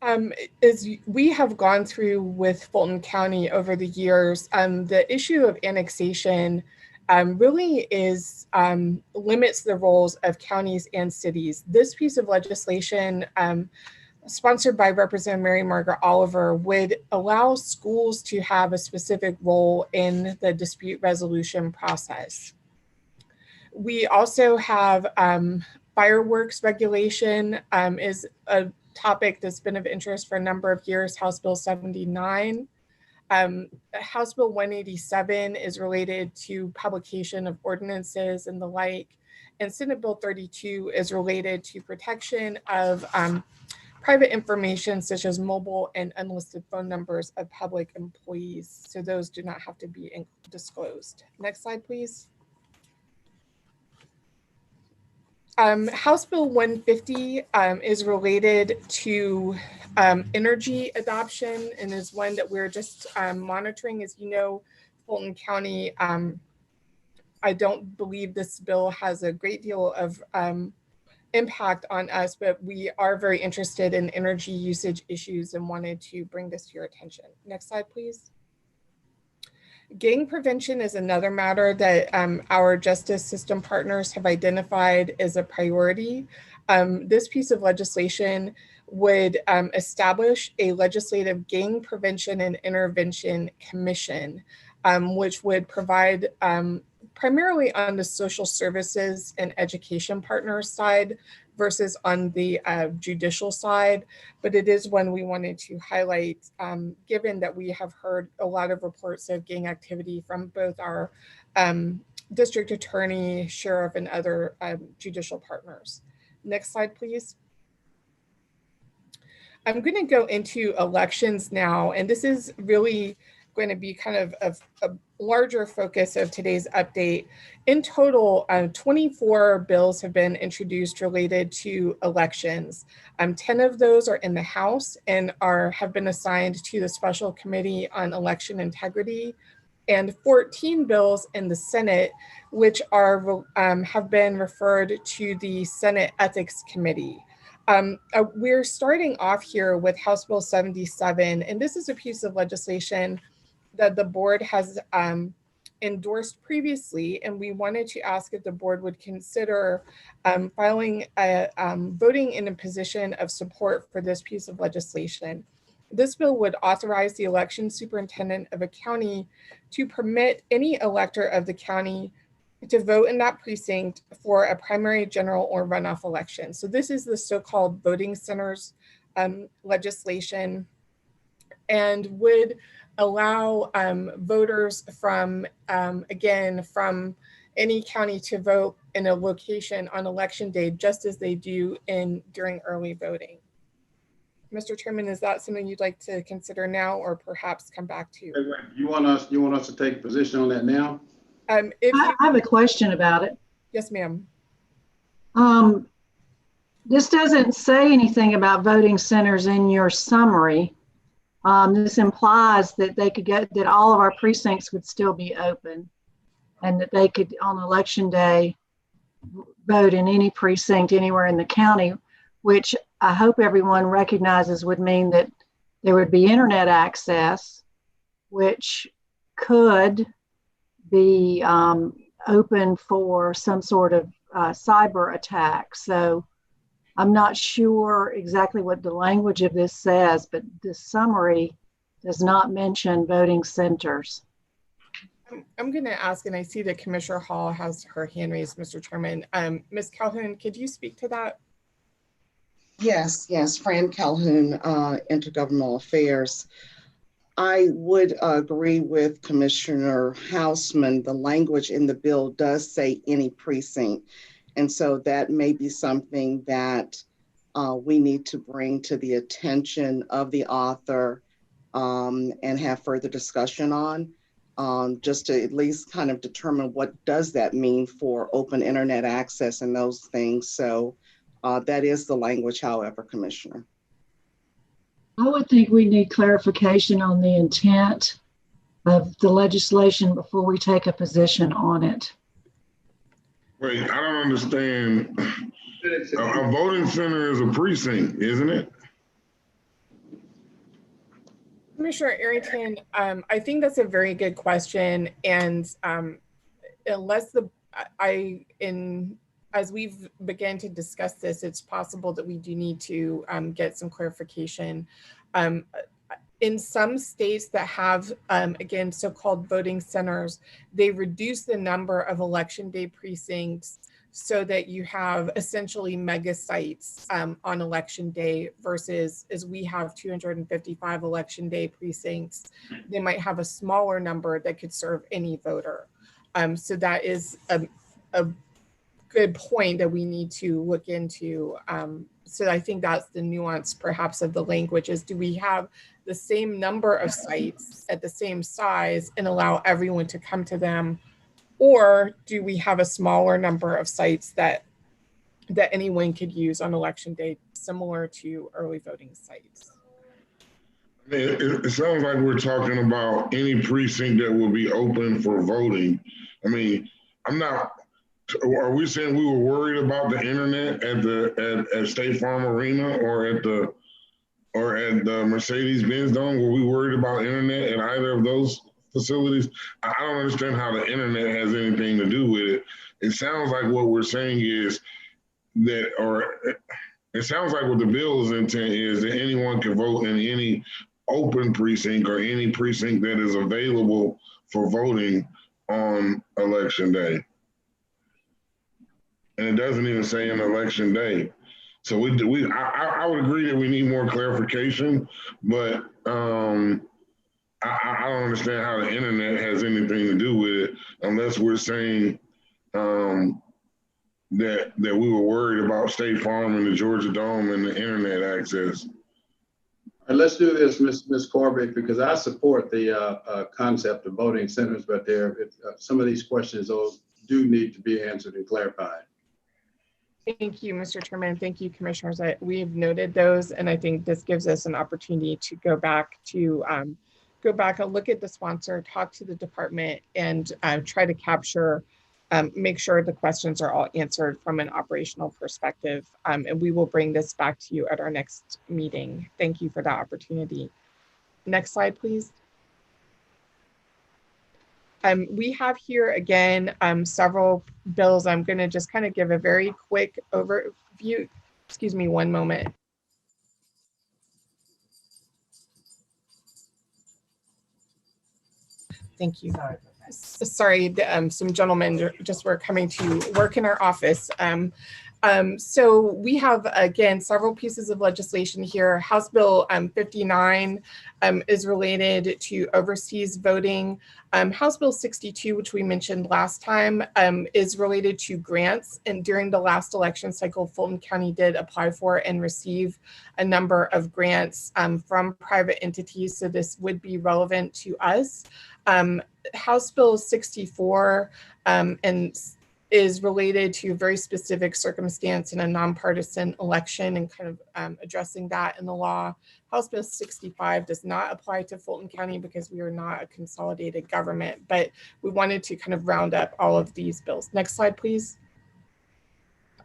As we have gone through with Fulton County over the years, the issue of annexation really limits the roles of counties and cities. This piece of legislation sponsored by Representative Mary Margaret Oliver would allow schools to have a specific role in the dispute resolution process. We also have fireworks regulation is a topic that's been of interest for a number of years, House Bill 79. House Bill 187 is related to publication of ordinances and the like. And Senate Bill 32 is related to protection of private information such as mobile and unlisted phone numbers of public employees. So those do not have to be disclosed. Next slide, please. House Bill 150 is related to energy adoption and is one that we're just monitoring. As you know, Fulton County, I don't believe this bill has a great deal of impact on us, but we are very interested in energy usage issues and wanted to bring this to your attention. Next slide, please. Gang prevention is another matter that our justice system partners have identified as a priority. This piece of legislation would establish a legislative gang prevention and intervention commission, which would provide primarily on the social services and education partners side versus on the judicial side. But it is one we wanted to highlight, given that we have heard a lot of reports of gang activity from both our district attorney, sheriff, and other judicial partners. Next slide, please. I'm going to go into elections now, and this is really going to be kind of a larger focus of today's update. In total, 24 bills have been introduced related to elections. 10 of those are in the House and have been assigned to the Special Committee on Election Integrity, and 14 bills in the Senate, which have been referred to the Senate Ethics Committee. We're starting off here with House Bill 77, and this is a piece of legislation that the board has endorsed previously, and we wanted to ask if the board would consider voting in a position of support for this piece of legislation. This bill would authorize the election superintendent of a county to permit any elector of the county to vote in that precinct for a primary, general, or runoff election. So this is the so-called voting centers legislation, and would allow voters from any county to vote in a location on election day, just as they do during early voting. Mr. Chairman, is that something you'd like to consider now, or perhaps come back to? You want us to take a position on that now? I have a question about it. Yes, ma'am. This doesn't say anything about voting centers in your summary. This implies that that all of our precincts would still be open, and that they could, on election day, vote in any precinct anywhere in the county, which I hope everyone recognizes would mean that there would be internet access, which could be open for some sort of cyber attack. So I'm not sure exactly what the language of this says, but the summary does not mention voting centers. I'm going to ask, and I see that Commissioner Hall has her hand raised, Mr. Chairman. Ms. Calhoun, could you speak to that? Yes, Fran Calhoun, Intergovernmental Affairs. I would agree with Commissioner Hausman. The language in the bill does say any precinct. And so that may be something that we need to bring to the attention of the author and have further discussion on. just to at least kind of determine what does that mean for open internet access and those things. So that is the language, however, Commissioner. I would think we need clarification on the intent of the legislation before we take a position on it. Wait, I don't understand. A voting center is a precinct, isn't it? Commissioner Arrington, I think that's a very good question. And unless as we've begun to discuss this, it's possible that we do need to get some clarification. In some states that have, again, so-called voting centers, they reduce the number of election day precincts so that you have essentially mega sites on election day versus as we have 255 election day precincts, they might have a smaller number that could serve any voter. So that is a good point that we need to look into. So I think that's the nuance perhaps of the language is, do we have the same number of sites at the same size and allow everyone to come to them? Or do we have a smaller number of sites that anyone could use on election day, similar to early voting sites? I mean, it sounds like we're talking about any precinct that will be open for voting. I mean, are we saying we were worried about the internet at State Farm Arena or at the Mercedes-Benz Dome? Were we worried about internet at either of those facilities? I don't understand how the internet has anything to do with it. It sounds like what we're saying is that, or it sounds like what the bill's intent is that anyone can vote in any open precinct or any precinct that is available for voting on election day. And it doesn't even say an election day. So I would agree that we need more clarification, but I don't understand how the internet has anything to do with it unless we're saying that we were worried about State Farm and the Georgia Dome and the internet access. And let's do this, Ms. Corbett, because I support the concept of voting centers, but some of these questions do need to be answered and clarified. Thank you, Mr. Chairman. Thank you, commissioners. We have noted those, and I think this gives us an opportunity to go back and look at the sponsor, talk to the department, and try to capture, make sure the questions are all answered from an operational perspective. And we will bring this back to you at our next meeting. Thank you for that opportunity. Next slide, please. We have here again several bills. I'm going to just kind of give a very quick overview. Excuse me one moment. Thank you. Sorry, some gentlemen just were coming to work in our office. So we have, again, several pieces of legislation here. House Bill 59 is related to overseas voting. House Bill 62, which we mentioned last time, is related to grants. And during the last election cycle, Fulton County did apply for and receive a number of grants from private entities. So this would be relevant to us. House Bill 64 is related to a very specific circumstance in a nonpartisan election and kind of addressing that in the law. House Bill 65 does not apply to Fulton County because we are not a consolidated government, but we wanted to kind of round up all of these bills. Next slide, please.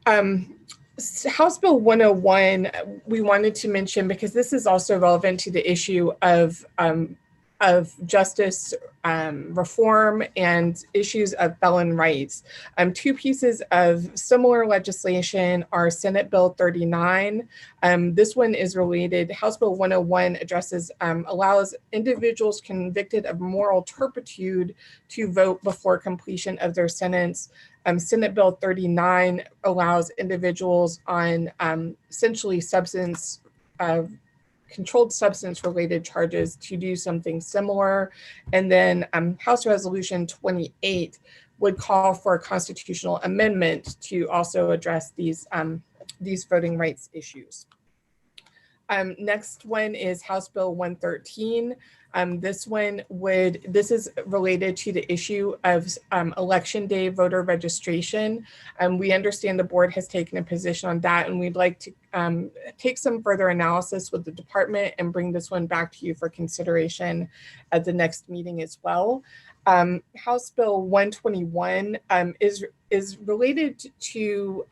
House Bill 101, we wanted to mention because this is also relevant to the issue of justice reform and issues of felon rights. Two pieces of similar legislation are Senate Bill 39. This one is related. House Bill 101 addresses, allows individuals convicted of moral turpitude to vote before completion of their sentence. Senate Bill 39 allows individuals on essentially controlled substance related charges to do something similar. And then House Resolution 28 would call for a constitutional amendment to also address these voting rights issues. Next one is House Bill 113. This is related to the issue of election day voter registration. We understand the board has taken a position on that, and we'd like to take some further analysis with the department and bring this one back to you for consideration at the next meeting as well. House Bill 121 is related to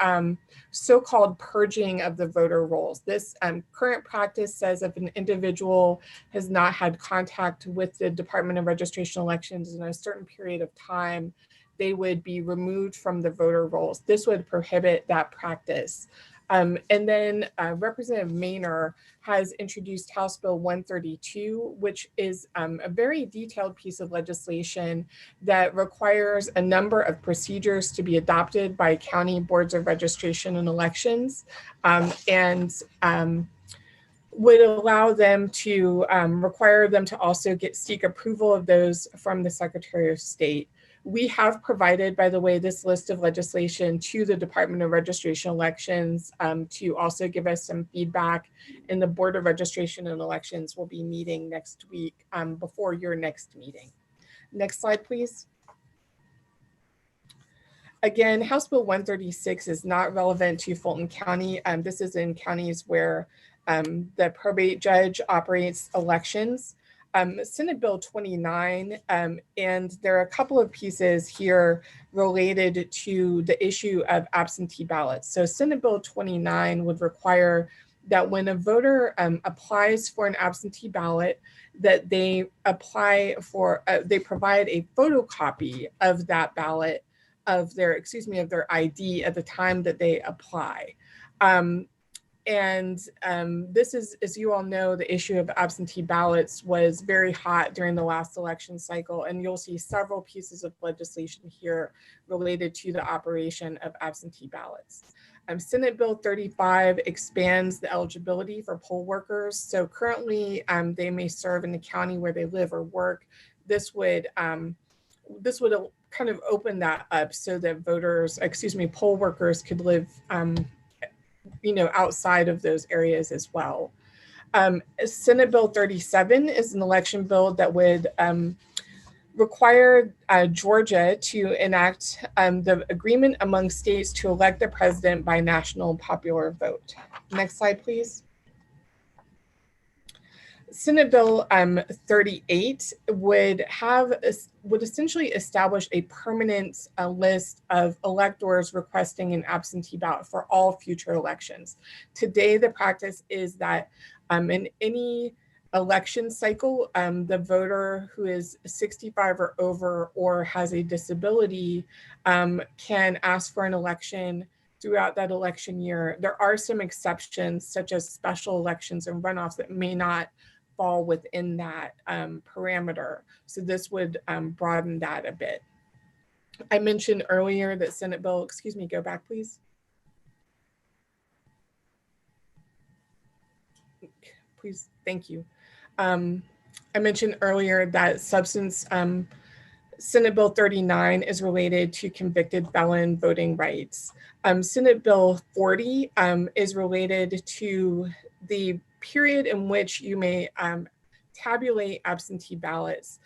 so-called purging of the voter rolls. This current practice says if an individual has not had contact with the Department of Registration Elections in a certain period of time, they would be removed from the voter rolls. This would prohibit that practice. And then Representative Maynor has introduced House Bill 132, which is a very detailed piece of legislation that requires a number of procedures to be adopted by county boards of registration and elections, and would allow them to require them to also seek approval of those from the Secretary of State. We have provided, by the way, this list of legislation to the Department of Registration Elections to also give us some feedback, and the Board of Registration and Elections will be meeting next week before your next meeting. Next slide, please. Again, House Bill 136 is not relevant to Fulton County. This is in counties where the probate judge operates elections. Senate Bill 29, and there are a couple of pieces here related to the issue of absentee ballots. So Senate Bill 29 would require that when a voter applies for an absentee ballot, that they apply for, they provide a photocopy of that ballot, of their ID at the time that they apply. This is, as you all know, the issue of absentee ballots was very hot during the last election cycle, and you'll see several pieces of legislation here related to the operation of absentee ballots. Senate Bill 35 expands the eligibility for poll workers. So currently they may serve in the county where they live or work. This would kind of open that up so that poll workers could live outside of those areas as well. Senate Bill 37 is an election bill that would require Georgia to enact the agreement among states to elect the president by national popular vote. Next slide, please. Senate Bill 38 would essentially establish a permanent list of electors requesting an absentee ballot for all future elections. Today, the practice is that in any election cycle, the voter who is 65 or over or has a disability can ask for an election throughout that election year. There are some exceptions, such as special elections and runoffs, that may not fall within that parameter. So this would broaden that a bit. I mentioned earlier that Senate Bill, go back please. Please, thank you. I mentioned earlier that Senate Bill 39 is related to convicted felon voting rights. Senate Bill 40 is related to the period in which you may tabulate absentee ballots.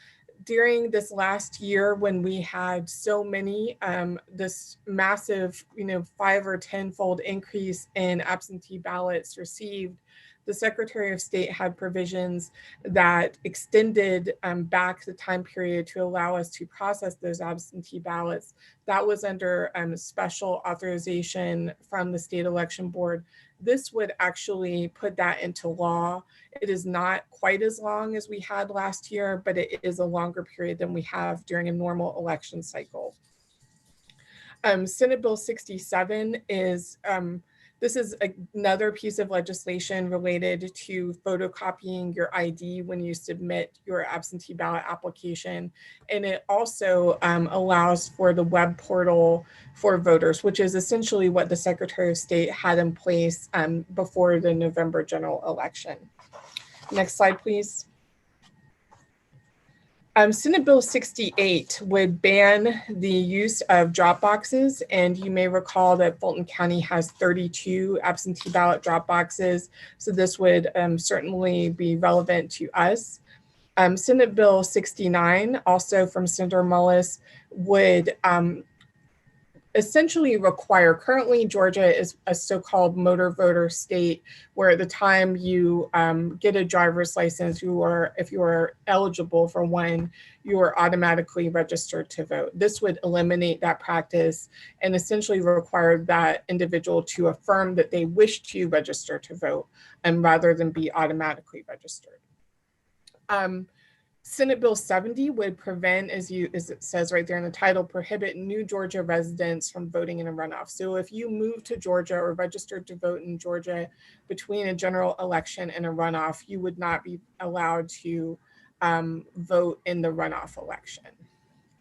During this last year, when we had so many, this massive, 5 or 10-fold increase in absentee ballots received, the Secretary of State had provisions that extended back the time period to allow us to process those absentee ballots. That was under special authorization from the State Election Board. This would actually put that into law. It is not quite as long as we had last year, but it is a longer period than we have during a normal election cycle. Senate Bill 67 is, this is another piece of legislation related to photocopying your ID when you submit your absentee ballot application. And it also allows for the web portal for voters, which is essentially what the Secretary of State had in place before the November general election. Next slide, please. Senate Bill 68 would ban the use of drop boxes, and you may recall that Fulton County has 32 absentee ballot drop boxes, so this would certainly be relevant to us. Senate Bill 69, also from Senator Mullis, would essentially require, currently Georgia is a so-called motor voter state, where at the time you get a driver's license, if you are eligible for one, you are automatically registered to vote. This would eliminate that practice and essentially require that individual to affirm that they wish to register to vote, and rather than be automatically registered. Senate Bill 70 would prevent, as it says right there in the title, prohibit new Georgia residents from voting in a runoff. So if you move to Georgia or registered to vote in Georgia between a general election and a runoff, you would not be allowed to vote in the runoff election.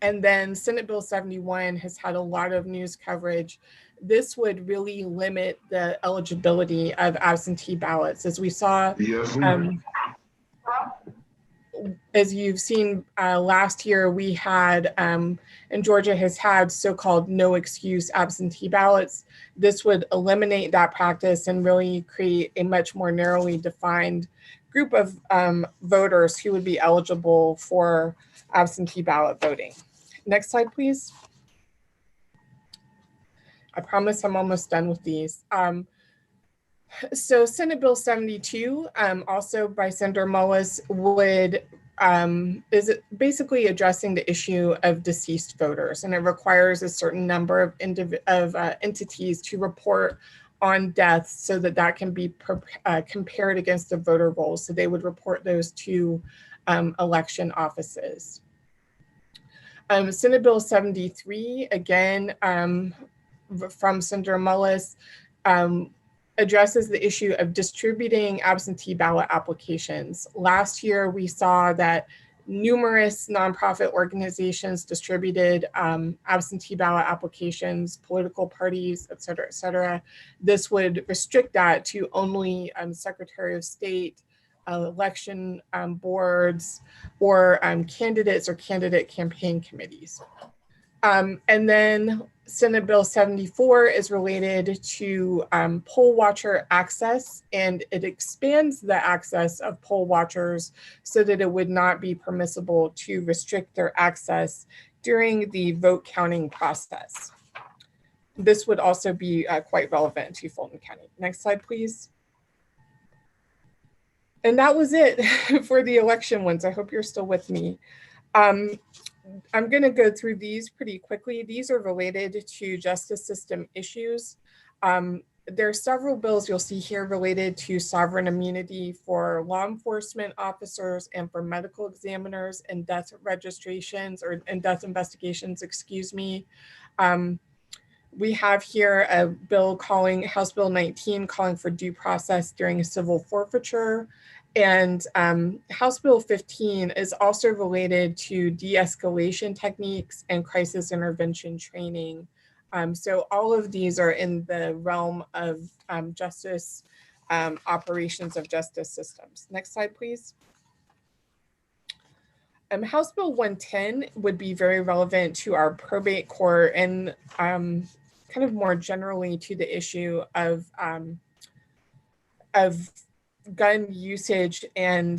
And then Senate Bill 71 has had a lot of news coverage. This would really limit the eligibility of absentee ballots. As we saw, as you've seen last year, we had, and Georgia has had so-called no excuse absentee ballots. This would eliminate that practice and really create a much more narrowly defined group of voters who would be eligible for absentee ballot voting. Next slide, please. I promise I'm almost done with these. So Senate Bill 72, also by Senator Mullis, is basically addressing the issue of deceased voters, and it requires a certain number of entities to report on deaths so that can be compared against the voter rolls. So they would report those to election offices. Senate Bill 73, again, from Senator Mullis, addresses the issue of distributing absentee ballot applications. Last year, we saw that numerous nonprofit organizations distributed absentee ballot applications, political parties, et cetera, et cetera. This would restrict that to only Secretary of State, election boards, or candidates or candidate campaign committees. And then Senate Bill 74 is related to poll watcher access, and it expands the access of poll watchers so that it would not be permissible to restrict their access during the vote counting process. This would also be quite relevant to Fulton County. Next slide, please. And that was it for the election ones. I hope you're still with me. I'm going to go through these pretty quickly. These are related to justice system issues. There are several bills you'll see here related to sovereign immunity for law enforcement officers and for medical examiners and death registrations and death investigations, excuse me. We have here a bill House Bill 19 calling for due process during a civil forfeiture. And House Bill 15 is also related to de-escalation techniques and crisis intervention training. So all of these are in the realm of justice, operations of justice systems. Next slide, please. House Bill 110 would be very relevant to our probate court and kind of more generally to the issue of gun usage and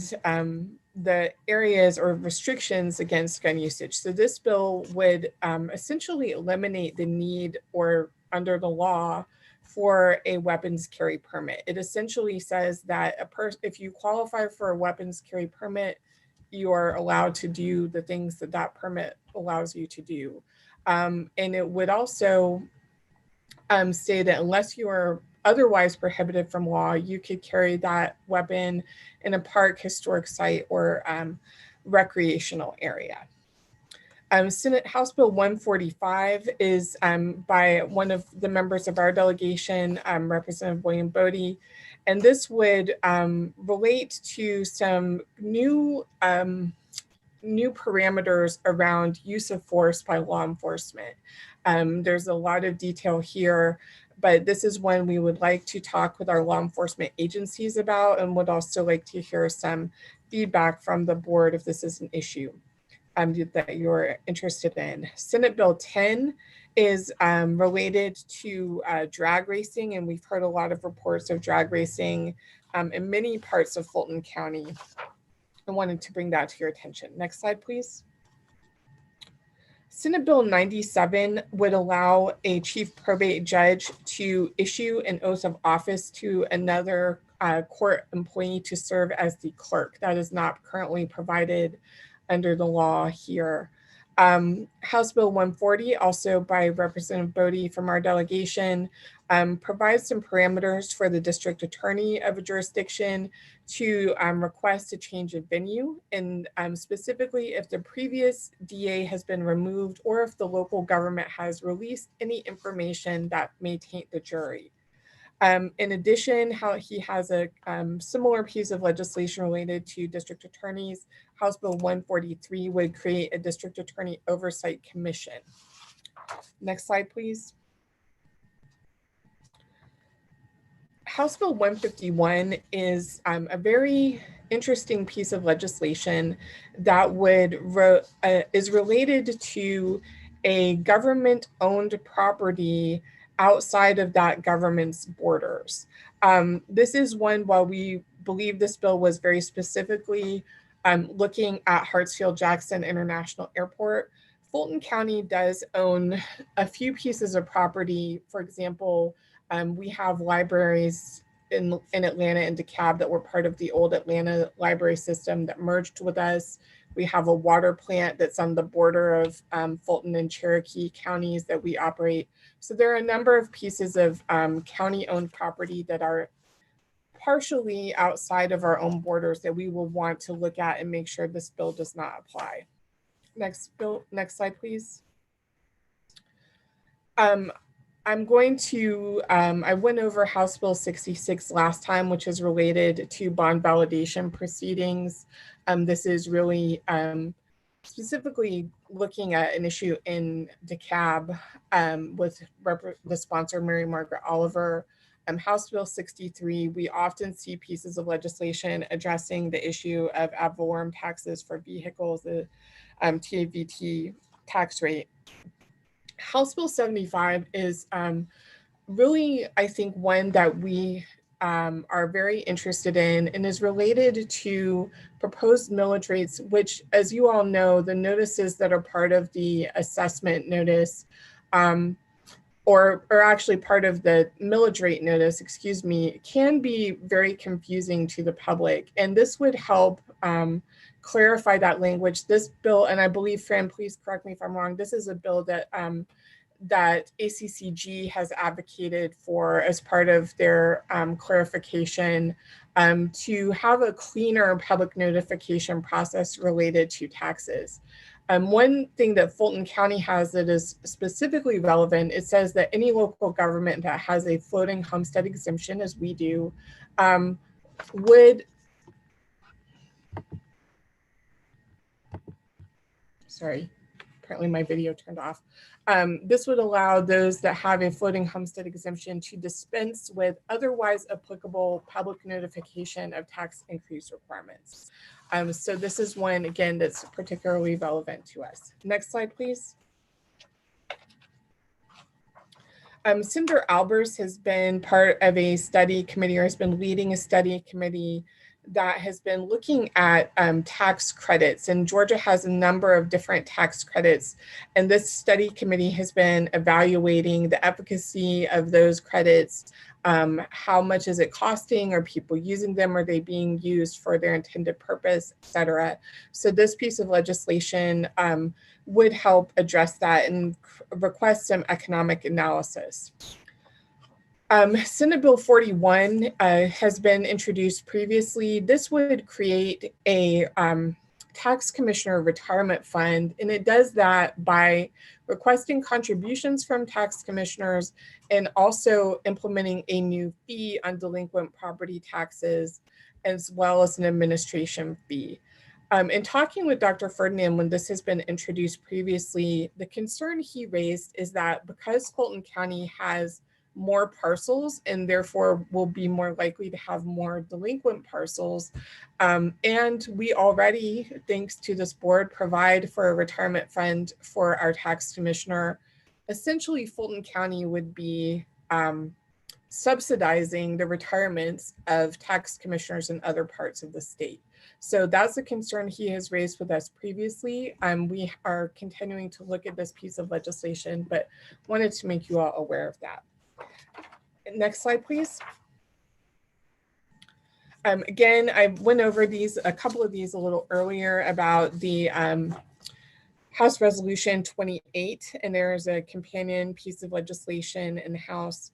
the areas or restrictions against gun usage. So this bill would essentially eliminate the need or under the law for a weapons carry permit. It essentially says that if you qualify for a weapons carry permit, you are allowed to do the things that that permit allows you to do. And it would also say that unless you are otherwise prohibited from law, you could carry that weapon in a park, historic site, or recreational area. Senate House Bill 145 is by one of the members of our delegation, Representative William Bodie, and this would relate to some new parameters around use of force by law enforcement. There's a lot of detail here, but this is one we would like to talk with our law enforcement agencies about and would also like to hear some feedback from the board if this is an issue. that you're interested in. Senate Bill 10 is related to drag racing, and we've heard a lot of reports of drag racing in many parts of Fulton County. I wanted to bring that to your attention. Next slide, please. Senate Bill 97 would allow a chief probate judge to issue an oath of office to another court employee to serve as the clerk. That is not currently provided under the law here. House Bill 140, also by Representative Bodie from our delegation, provides some parameters for the district attorney of a jurisdiction to request a change of venue, and specifically if the previous DA has been removed or if the local government has released any information that may taint the jury. In addition, he has a similar piece of legislation related to district attorneys. House Bill 143 would create a district attorney oversight commission. Next slide, please. House Bill 151 is a very interesting piece of legislation that is related to a government-owned property outside of that government's borders. This is one, while we believe this bill was very specifically looking at Hartsfield-Jackson International Airport, Fulton County does own a few pieces of property. For example, we have libraries in Atlanta and DeKalb that were part of the old Atlanta library system that merged with us. We have a water plant that's on the border of Fulton and Cherokee counties that we operate. So there are a number of pieces of county-owned property that are partially outside of our own borders that we will want to look at and make sure this bill does not apply. Next slide, please. I'm going to, I went over House Bill 66 last time, which is related to bond validation proceedings. This is really specifically looking at an issue in DeKalb with the sponsor, Mary Margaret Oliver. House Bill 63, we often see pieces of legislation addressing the issue of ad valorem taxes for vehicles, the TAVT tax rate. House Bill 75 is really, I think, one that we are very interested in and is related to proposed millage rates, which, as you all know, the notices that are part of the assessment notice or actually part of the millage rate notice, excuse me, can be very confusing to the public. And this would help clarify that language. This bill, and I believe, Fran, please correct me if I'm wrong, this is a bill that that ACCG has advocated for as part of their clarification to have a cleaner public notification process related to taxes. One thing that Fulton County has that is specifically relevant, it says that any local government that has a floating homestead exemption, as we do, would, sorry, apparently my video turned off. This would allow those that have a floating homestead exemption to dispense with otherwise applicable public notification of tax increase requirements. So this is one, again, that's particularly relevant to us. Next slide, please. Cinder Albers has been part of a study committee, or has been leading a study committee that has been looking at tax credits, and Georgia has a number of different tax credits, and this study committee has been evaluating the efficacy of those credits. How much is it costing? Are people using them? Are they being used for their intended purpose, et cetera? So this piece of legislation would help address that and request some economic analysis. Senate Bill 41 has been introduced previously. This would create a tax commissioner retirement fund, and it does that by requesting contributions from tax commissioners and also implementing a new fee on delinquent property taxes, as well as an administration fee. In talking with Dr. Ferdinand when this has been introduced previously, the concern he raised is that because Fulton County has more parcels and therefore will be more likely to have more delinquent parcels. And we already, thanks to this board, provide for a retirement fund for our tax commissioner. Essentially, Fulton County would be subsidizing the retirements of tax commissioners in other parts of the state. So that's a concern he has raised with us previously. We are continuing to look at this piece of legislation, but wanted to make you all aware of that. Next slide, please. Again, I went over a couple of these a little earlier about the House Resolution 28, and there's a companion piece of legislation in the House.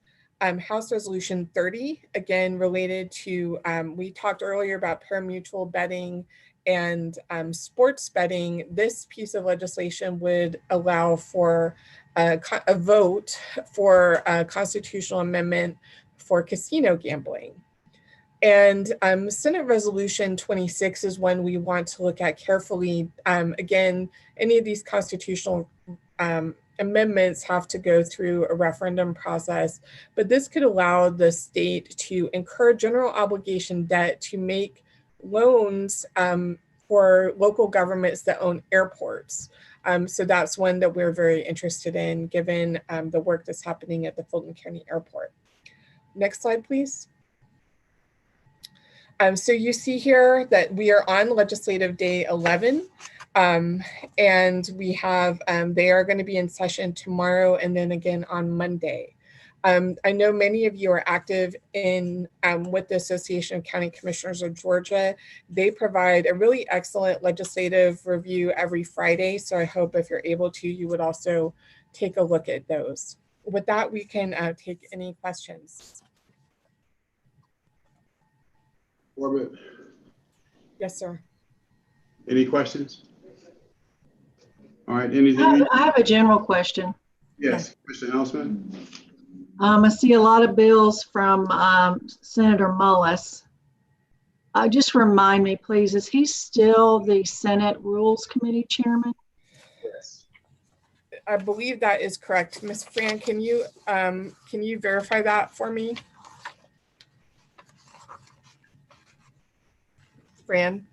House Resolution 30, again, related to, we talked earlier about pari-mutuel betting and sports betting. This piece of legislation would allow for a vote for a constitutional amendment for casino gambling. And Senate Resolution 26 is one we want to look at carefully. Again, any of these constitutional amendments have to go through a referendum process, but this could allow the state to incur general obligation debt to make loans for local governments that own airports. So that's one that we're very interested in, given the work that's happening at the Fulton County Airport. Next slide, please. So you see here that we are on legislative day 11, and we have, they are going to be in session tomorrow and then again on Monday. I know many of you are active in with the Association of County Commissioners of Georgia. They provide a really excellent legislative review every Friday. So I hope if you're able to, you would also take a look at those. With that, we can take any questions. Corbett, Yes, sir. any questions? All right, anything? I have a general question. Yes, Mr. Hausman. I see a lot of bills from Senator Mullis. Just remind me, please, is he still the Senate Rules Committee Chairman? Yes. I believe that is correct. Ms. Fran, can you verify that for me? Fran?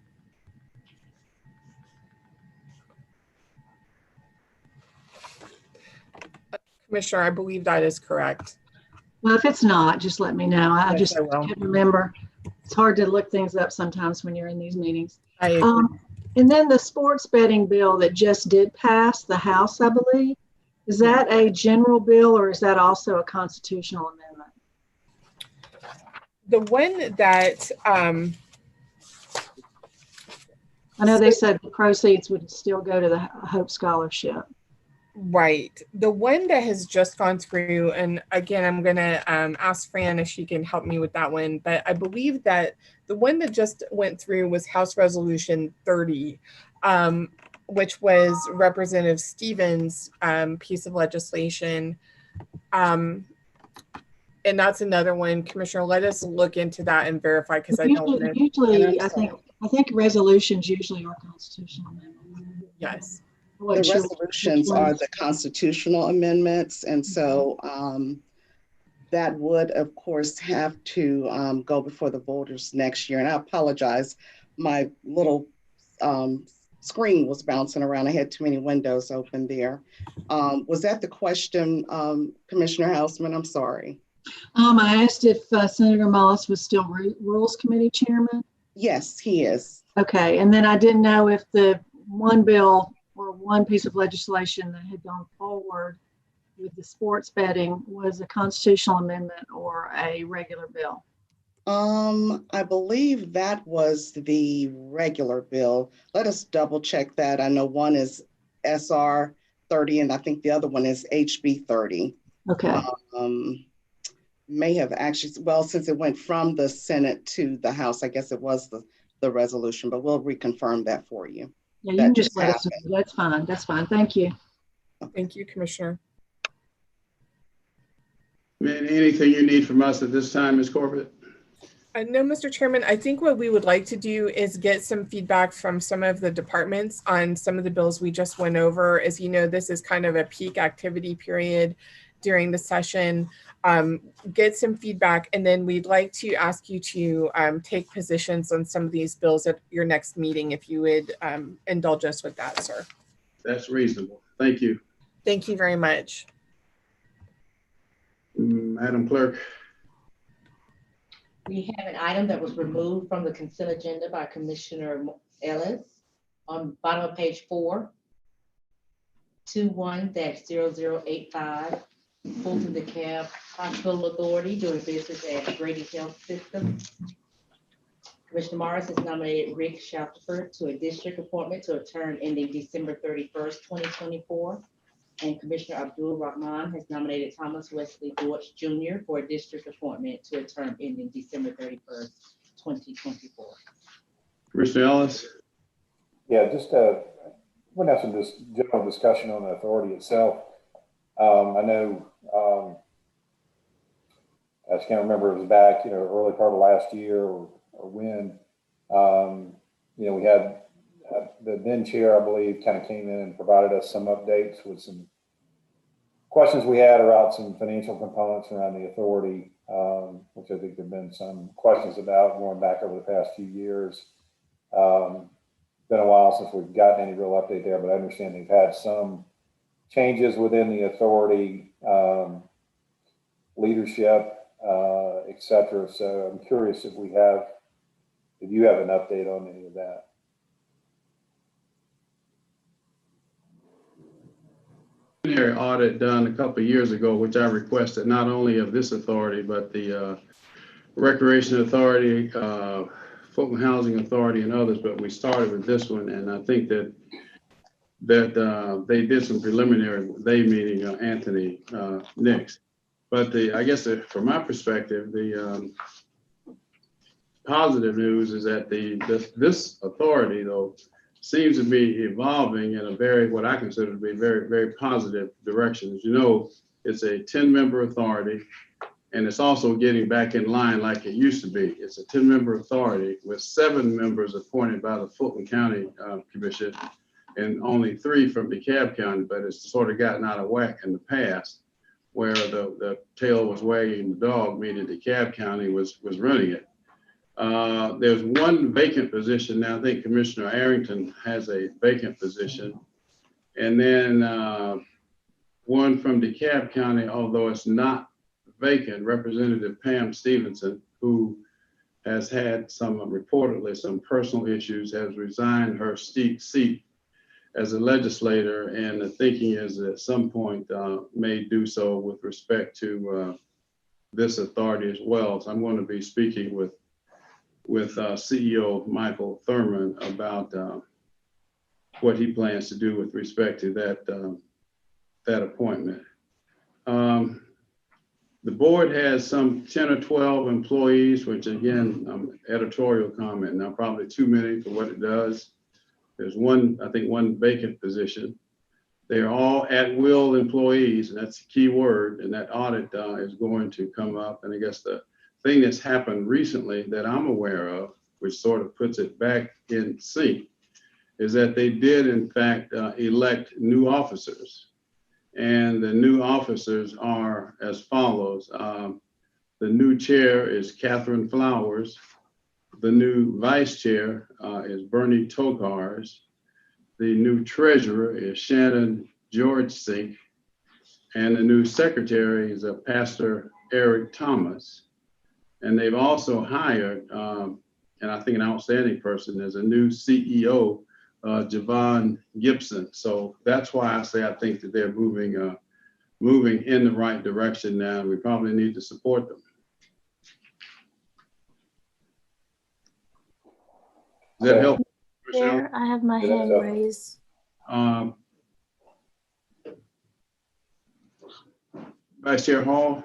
Commissioner, I believe that is correct. Well, if it's not, just let me know. I Yes, just I will. can't remember. It's hard to look things up sometimes when you're in these meetings. I agree. And then the sports betting bill that just did pass the House, I believe, is that a general bill or is that also a constitutional amendment? The one that I know they said the proceeds would still go to the Hope Scholarship. Right. The one that has just gone through, and again, I'm going to ask Fran if she can help me with that one, but I believe that the one that just went through was House Resolution 30, which was Representative Stevens' piece of legislation. And that's another one. Commissioner, let us look into that and verify, because I don't know. Usually, I think resolutions usually are constitutional amendments. Yes. The resolutions are the constitutional amendments, and so that would, of course, have to go before the voters next year. And I apologize, my little screen was bouncing around. I had too many windows open there. Was that the question, Commissioner Hausman? I'm sorry. I asked if Senator Mullis was still Rules Committee Chairman. Yes, he is. Okay, and then I didn't know if the one bill or one piece of legislation that had gone forward with the sports betting was a constitutional amendment or a regular bill. I believe that was the regular bill. Let us double check that. I know one is SR 30 and I think the other one is HB 30. Okay. May have actually, well, since it went from the Senate to the House, I guess it was the resolution, but we'll reconfirm that for you. Yeah, you can just let us know. That's fine. That's fine. Thank you. Thank you, Commissioner. Anything you need from us at this time, Ms. Corbett? No, Mr. Chairman, I think what we would like to do is get some feedback from some of the departments on some of the bills we just went over. As you know, this is kind of a peak activity period during the session. get some feedback, and then we'd like to ask you to take positions on some of these bills at your next meeting, if you would indulge us with that, sir. That's reasonable. Thank you. Thank you very much. Madam Clerk. We have an item that was removed from the consent agenda by Commissioner Ellis on bottom of page 4, 21-0085, Fulton DeKalb Hospital Authority doing business as Grady Health System. Commissioner Morris has nominated Rick Shackelford to a district appointment to a term ending December 31st, 2024. And Commissioner Abdul Rahman has nominated Thomas Wesley George Jr. for a district appointment to a term ending December 31st, 2024. Commissioner Ellis. Yeah, just we're gonna have some general discussion on the authority itself. I know I just can't remember if it was back, early part of last year or when, we had the then chair, I believe, kind of came in and provided us some updates with some questions we had around some financial components around the authority, which I think there have been some questions about going back over the past few years. Been a while since we've gotten any real update there, but I understand they've had some changes within the authority, leadership, et cetera. So I'm curious if you have an update on any of that. Audit done a couple of years ago, which I requested not only of this authority, but the Recreation Authority, Fulton Housing Authority, and others. But we started with this one, and I think that they did some preliminary, they meaning Anthony Nix. But I guess from my perspective, the positive news is that this authority, though, seems to be evolving in a what I consider to be very, very positive direction. As you know, it's a 10-member authority, and it's also getting back in line like it used to be. It's a 10-member authority with 7 members appointed by the Fulton County Commission and only 3 from DeKalb County, but it's sort of gotten out of whack in the past, where the tail was wagging the dog, meaning DeKalb County was running it. There's one vacant position now. I think Commissioner Arrington has a vacant position. And then one from DeKalb County, although it's not vacant, Representative Pam Stevenson, who has had reportedly some personal issues, has resigned her seat as a legislator. And the thinking is that at some point may do so with respect to this authority as well. So I'm going to be speaking with CEO Michael Thurman about what he plans to do with respect to that appointment. The board has some 10 or 12 employees, which again, editorial comment now, probably too many for what it does. There's one vacant position. They are all at-will employees, and that's a key word, and that audit is going to come up. And I guess the thing that's happened recently that I'm aware of, which sort of puts it back in sync, is that they did in fact elect new officers. And the new officers are as follows. The new chair is Catherine Flowers. The new vice chair is Bernie Tokars. The new treasurer is Shannon George Sink. And the new secretary is Pastor Eric Thomas. And they've also hired, and I think an outstanding person, is a new CEO, Javon Gibson. So that's why I say I think that they're moving in the right direction now. We probably need to support them. Does that help? Chair, I have my hand raised. Vice Chair Hall.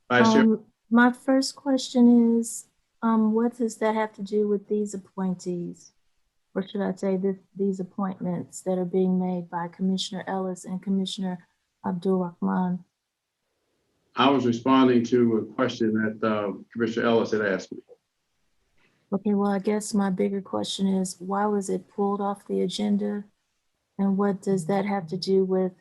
Vice Chair. My first question is, what does that have to do with these appointees? Or should I say these appointments that are being made by Commissioner Ellis and Commissioner Abdul Rahman? I was responding to a question that Commissioner Ellis had asked me. Okay, well, I guess my bigger question is, why was it pulled off the agenda? And what does that have to do with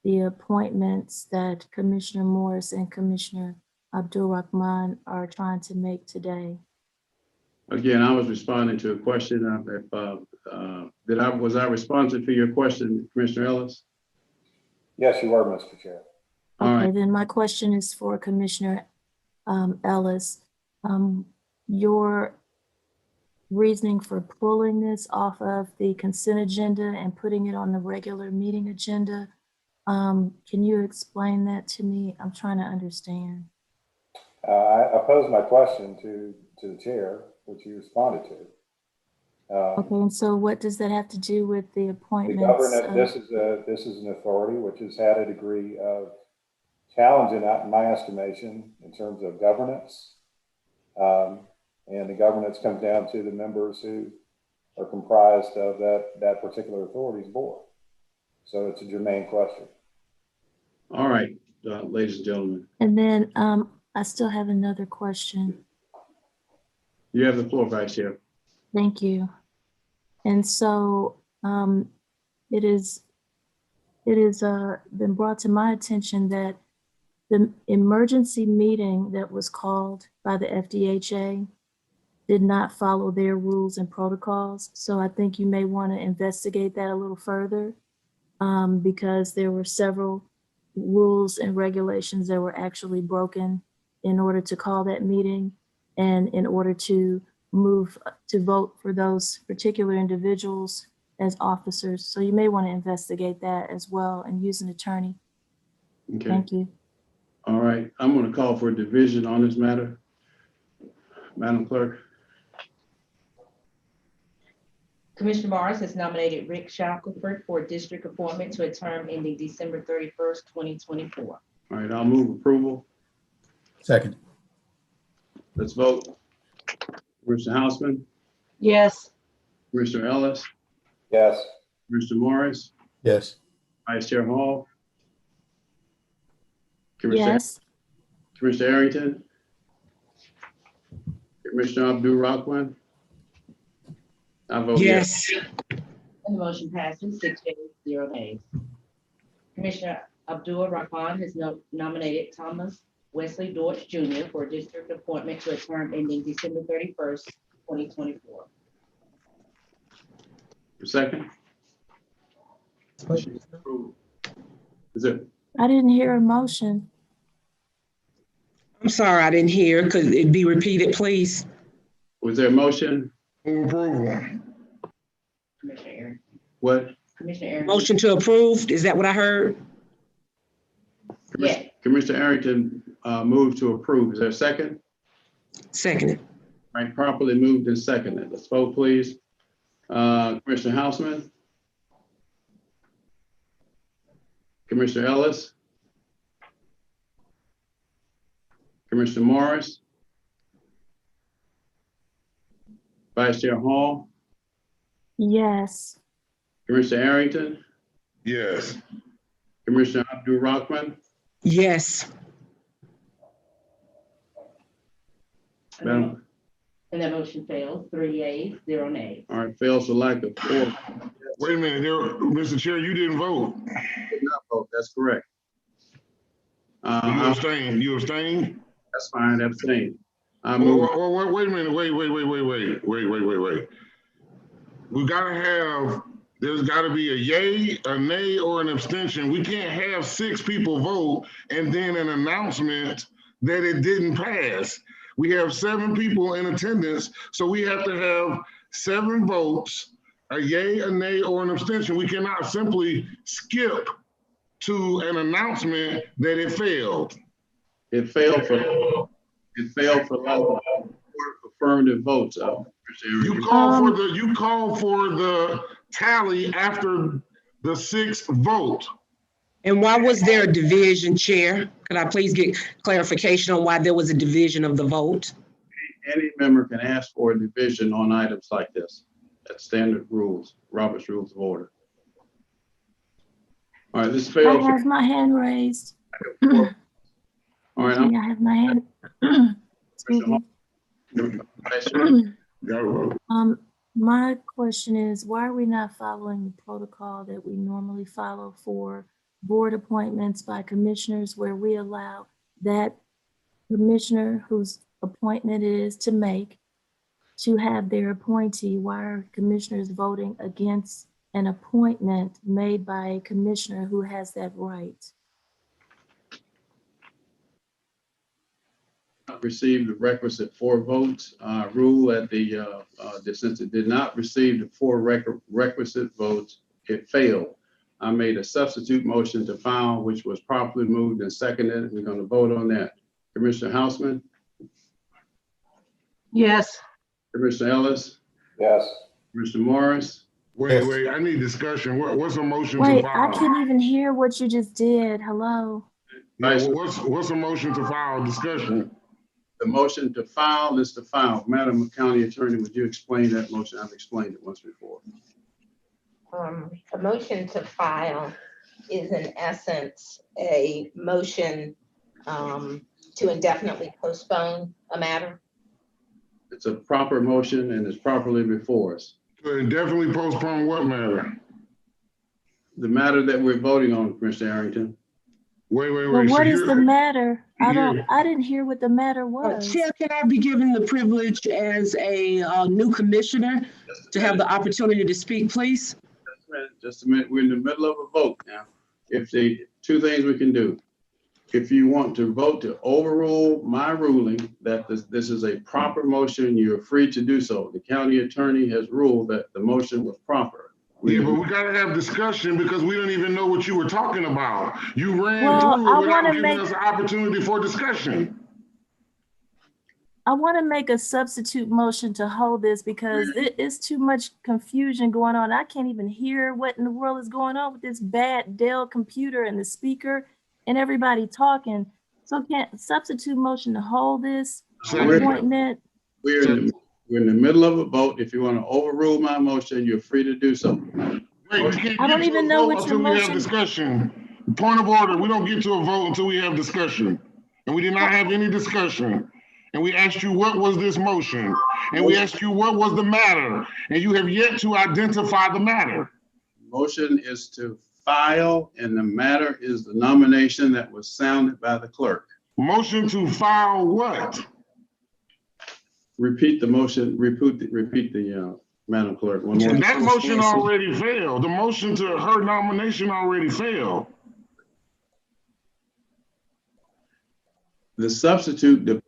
the appointments that Commissioner Morris and Commissioner Abdul Rahman are trying to make today. Again, I was responding to a question. Was I responsive for your question, Commissioner Ellis? Yes, you are, Mr. Chair. All Okay, right. then my question is for Commissioner Ellis. Your reasoning for pulling this off of the consent agenda and putting it on the regular meeting agenda, can you explain that to me? I'm trying to understand. I posed my question to the chair, which you responded to. Okay, and so what does that have to do with the The appointments? government, this is an authority which has had a degree of challenge in my estimation in terms of governance. And the governance comes down to the members who are comprised of that particular authority's board. So it's a germane question. All right, ladies and gentlemen. And then I still have another question. You have the floor, Vice Chair. Thank you. And so it is been brought to my attention that the emergency meeting that was called by the FDHA did not follow their rules and protocols. So I think you may want to investigate that a little further because there were several rules and regulations that were actually broken in order to call that meeting and in order to move to vote for those particular individuals as officers. So you may want to investigate that as well and use an attorney. Okay. Thank you. All right, I'm going to call for a division on this matter. Madam Clerk. Commissioner Morris has nominated Rick Shackelford for a district appointment to a term ending December 31st, 2024. All right, I'll move approval. Second. Let's vote. Commissioner Houseman, Yes. Commissioner Ellis, Yes. Commissioner Morris, Yes. Vice Chair Hall. Commissioner, Yes. Commissioner Arrington, Commissioner Abdul Rahman. I vote yes. Yes. And the motion passes 6 yeas, 0 nays. Commissioner Abdul Rahman has nominated Thomas Wesley Dortch Jr. for a district appointment to a term ending December 31st, 2024. Second. Is it? I didn't hear a motion. I'm sorry, I didn't hear. Could it be repeated, please? Was there a motion? Approval. Commissioner Aaron. What? Commissioner Aaron. Motion to approve, is that what I heard? Yes. Commissioner Arrington moved to approve. Is there a second? Seconded. All right, properly moved and seconded. Let's vote, please. Commissioner Houseman. Commissioner Ellis. Commissioner Morris. Vice Chair Hall. Yes. Commissioner Arrington. Yes. Commissioner Abdul Rahman. Yes. Madam. And that motion fails, 3 yeas, 0 nays. All right, fails for lack of quorum. Wait a minute, Mr. Chair, you didn't vote. Did not vote. That's correct. You abstained. You abstained? That's fine. Abstain. I move. Wait a minute. Wait. We gotta have. There's got to be a yay, a nay, or an abstention. We can't have 6 people vote and then an announcement that it didn't pass. We have 7 people in attendance, so we have to have 7 votes, a yay, a nay, or an abstention. We cannot simply skip to an announcement that it failed. It failed for lack of affirmative votes. You call for the tally after the 6th vote. And why was there a division, Chair? Could I please get clarification on why there was a division of the vote? Any member can ask for a division on items like this. That's standard rules, Robert's Rules of Order. All right, this fails. I have my hand raised. All right. I have my hand. Excuse me. My question is, why are we not following the protocol that we normally follow for board appointments by commissioners where we allow that commissioner whose appointment it is to make to have their appointee, why are commissioners voting against an appointment made by a commissioner who has that right? Received the requisite 4 votes. Rule at since it did not receive the 4 requisite votes, it failed. I made a substitute motion to file, which was properly moved and seconded. We're going to vote on that. Commissioner Houseman? Yes. Commissioner Ellis? Yes. Commissioner Morris? Wait, I need discussion. What's a motion to Wait, file? I can't even hear what you just did. Hello? Yeah, what's a motion to file? Discussion. The motion to file is to file. Madam County Attorney, would you explain that motion? I've explained it once before. A motion to file is in essence a motion to indefinitely postpone a matter. It's a proper motion and it's properly before us. To indefinitely postpone what matter? The matter that we're voting on, Commissioner Arrington. Wait. Well, what is the matter? Yeah. I didn't hear what the matter was. Chair, can I be given the privilege as a new commissioner to have the opportunity to speak, please? Just a minute. We're in the middle of a vote now. Two things we can do. If you want to vote to overrule my ruling that this is a proper motion, you're free to do so. The county attorney has ruled that the motion was proper. Yeah, but we gotta have discussion because we don't even know what you were talking about. You ran Well, through it without giving us an opportunity for discussion. I want to make a substitute motion to hold this because it is too much confusion going on. I can't even hear what in the world is going on with this bad Dell computer and the speaker and everybody talking. So can't substitute motion to hold this appointment? We're in the middle of a vote. If you want to overrule my motion, you're free to do so. Wait, we can't I don't get to even a know vote what your until we have motion. discussion. Point of order, we don't get to a vote until we have discussion. And we did not have any discussion. And we asked you, what was this motion? And we asked you, what was the matter? And you have yet to identify the matter. Motion is to file, and the matter is the nomination that was sounded by the clerk. Motion to file what? Repeat the motion, repeat the Madam Clerk. One more. That motion already failed. The motion to her nomination already failed. The substitute,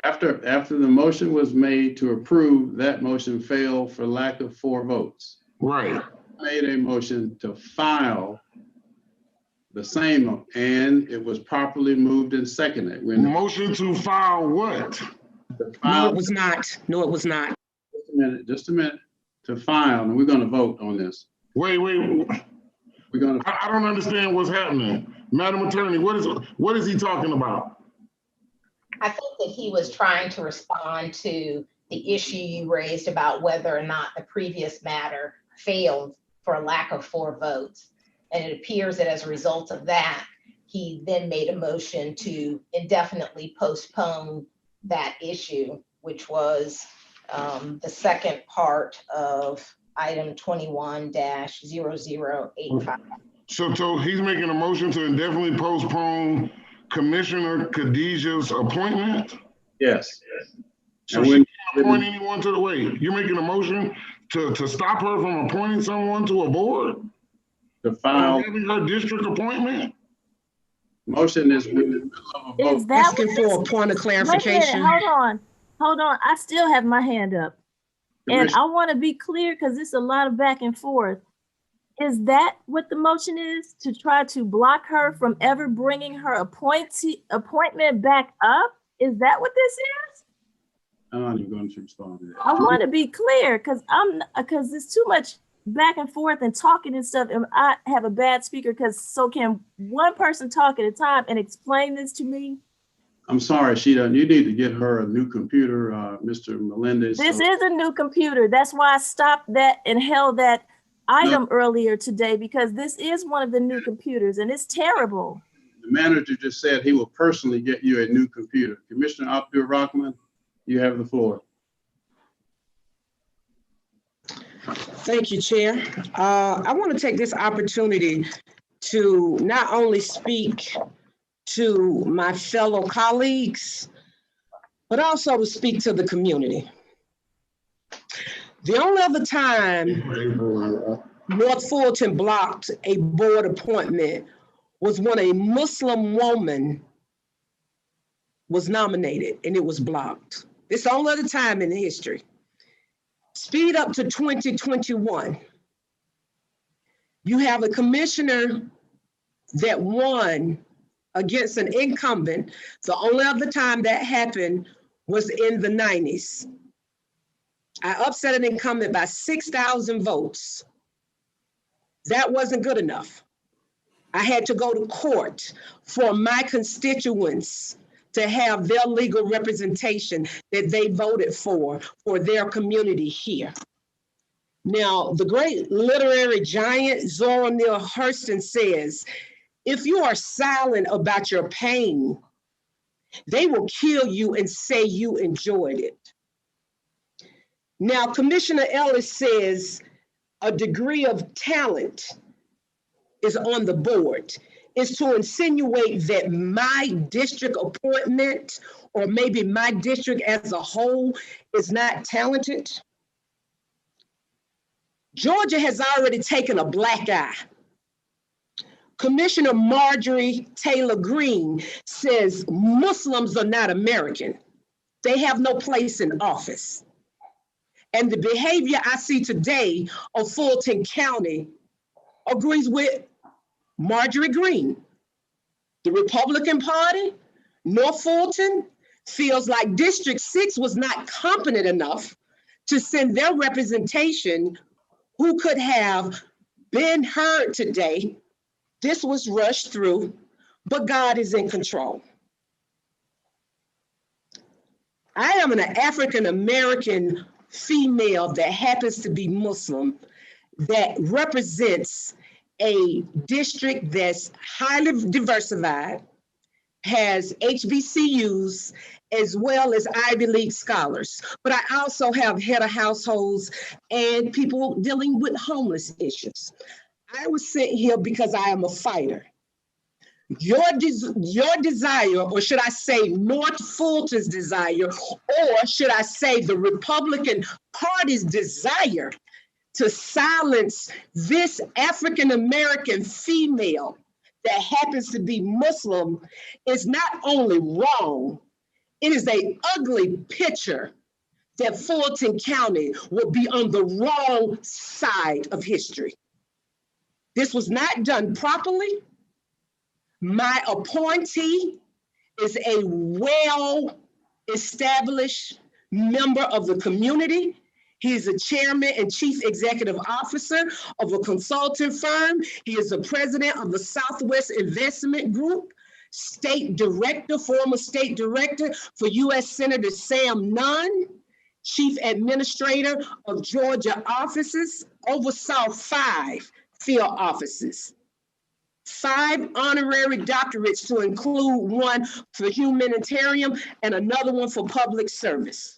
after the motion was made to approve, that motion failed for lack of 4 votes. Right. I made a motion to file the same, and it was properly moved and seconded. Motion to file what? No, it was not. No, it was not. Just a minute, to file, and we're gonna vote on this. Wait. I don't understand what's happening. Madam Attorney, what is he talking about? I think that he was trying to respond to the issue you raised about whether or not the previous matter failed for a lack of 4 votes. And it appears that as a result of that, he then made a motion to indefinitely postpone that issue, which was the second part of item 21-0085. So he's making a motion to indefinitely postpone Commissioner Khadijah's appointment? Yes. So she can't appoint anyone to the way. You're making a motion to stop her from appointing someone to a board? To file. Having her district appointment? Motion is. Is that asking for a point of clarification? Wait a minute, hold on. I still have my hand up. And I want to be clear because it's a lot of back and forth. Is that what the motion is? To try to block her from ever bringing her appointment back up? Is that what this is? I'm not even going to respond to that. I want to be clear because there's too much back and forth and talking and stuff. And I have a bad speaker so can one person talk at a time and explain this to me? I'm sorry, Sheeta, you need to get her a new computer, Mr. Melendez. This is a new computer. That's why I stopped that and held that item earlier today, because this is one of the new computers and it's terrible. The manager just said he will personally get you a new computer. Commissioner Abdul Rahman, you have the floor. Thank you, Chair. I want to take this opportunity to not only speak to my fellow colleagues, but also to speak to the community. The only other time North Fulton blocked a board appointment was when a Muslim woman was nominated and it was blocked. It's the only other time in history. Speed up to 2021. You have a commissioner that won against an incumbent. The only other time that happened was in the 90s. I upset an incumbent by 6,000 votes. That wasn't good enough. I had to go to court for my constituents to have their legal representation that they voted for their community here. Now, the great literary giant Zora Neale Hurston says, if you are silent about your pain, they will kill you and say you enjoyed it. Now, Commissioner Ellis says a degree of talent is on the board, is to insinuate that my district appointment or maybe my district as a whole is not talented. Georgia has already taken a black eye. Commissioner Marjorie Taylor Greene says Muslims are not American. They have no place in office. And the behavior I see today of Fulton County agrees with Marjorie Greene. The Republican Party, North Fulton, feels like District 6 was not competent enough to send their representation who could have been heard today. This was rushed through, but God is in control. I am an African-American female that happens to be Muslim that represents a district that's highly diversified, has HBCUs, as well as Ivy League scholars. But I also have head of households and people dealing with homeless issues. I was sent here because I am a fighter. Your desire, or should I say North Fulton's desire, or should I say the Republican Party's desire to silence this African-American female that happens to be Muslim is not only wrong, it is an ugly picture that Fulton County will be on the wrong side of history. This was not done properly. My appointee is a well-established member of the community. He is a chairman and chief executive officer of a consulting firm. He is the president of the Southwest Investment Group, state director, former state director for U.S. Senator Sam Nunn, chief administrator of Georgia offices, oversaw 5 field offices, 5 honorary doctorates to include one for humanitarian and another one for public service.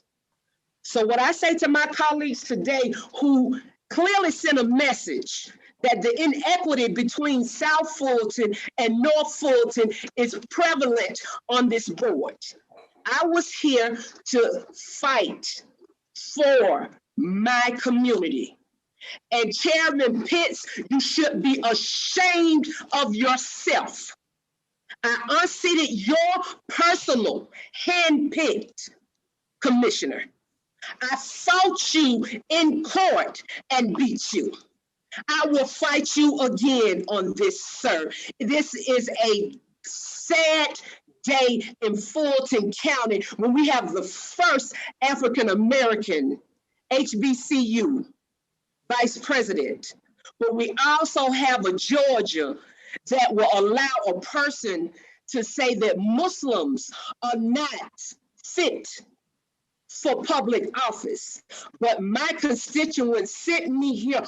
So what I say to my colleagues today who clearly sent a message that the inequity between South Fulton and North Fulton is prevalent on this board. I was here to fight for my community. And Chairman Pitts, you should be ashamed of yourself. I unseated your personal handpicked commissioner. I fought you in court and beat you. I will fight you again on this, sir. This is a sad day in Fulton County when we have the first African-American HBCU vice president, but we also have a Georgia that will allow a person to say that Muslims are not fit for public office. But my constituents sent me here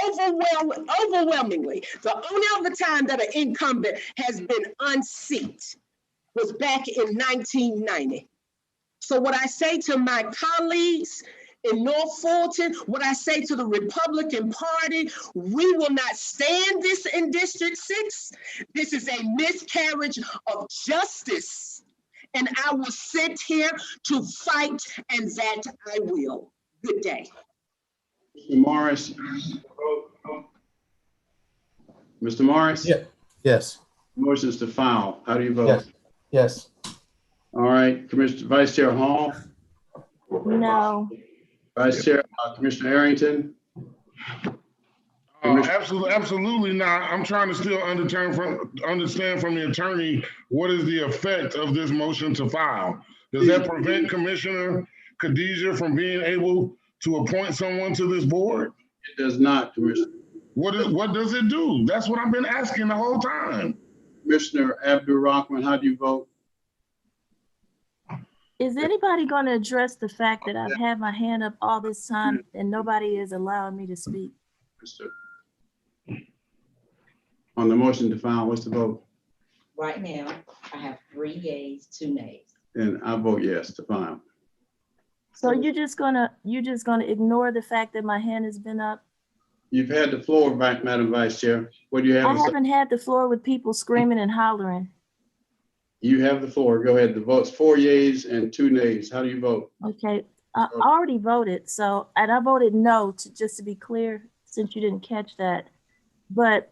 overwhelmingly. The only other time that an incumbent has been unseated was back in 1990. So what I say to my colleagues, in North Fulton, what I say to the Republican Party, we will not stand this in District 6. This is a miscarriage of justice. And I will sit here to fight, and that I will. Good day. Mr. Morris. Mr. Morris? Yeah. Yes. Motion's to file. How do you vote? Yes. Yes. All right, Vice Chair Hall, No. Vice Chair, Commissioner Arrington. Absolutely not. I'm trying to still understand from the attorney, what is the effect of this motion to file? Does that prevent Commissioner Khadijah from being able to appoint someone to this board? It does not, Commissioner. What does it do? That's what I've been asking the whole time. Commissioner Abdul-Rahman, how do you vote? Is anybody going to address the fact that I've had my hand up all this time and nobody is allowing me to speak? On the motion to file, what's the vote? Right now, I have 3 yeas, 2 nays. And I vote yes to file. So you're just gonna ignore the fact that my hand has been up? You've had the floor, Madam Vice Chair. What do you have I to say? haven't had the floor with people screaming and hollering. You have the floor. Go ahead. The vote's 4 yeas and 2 nays. How do you vote? Okay, I already voted, and I voted no, just to be clear, since you didn't catch that. But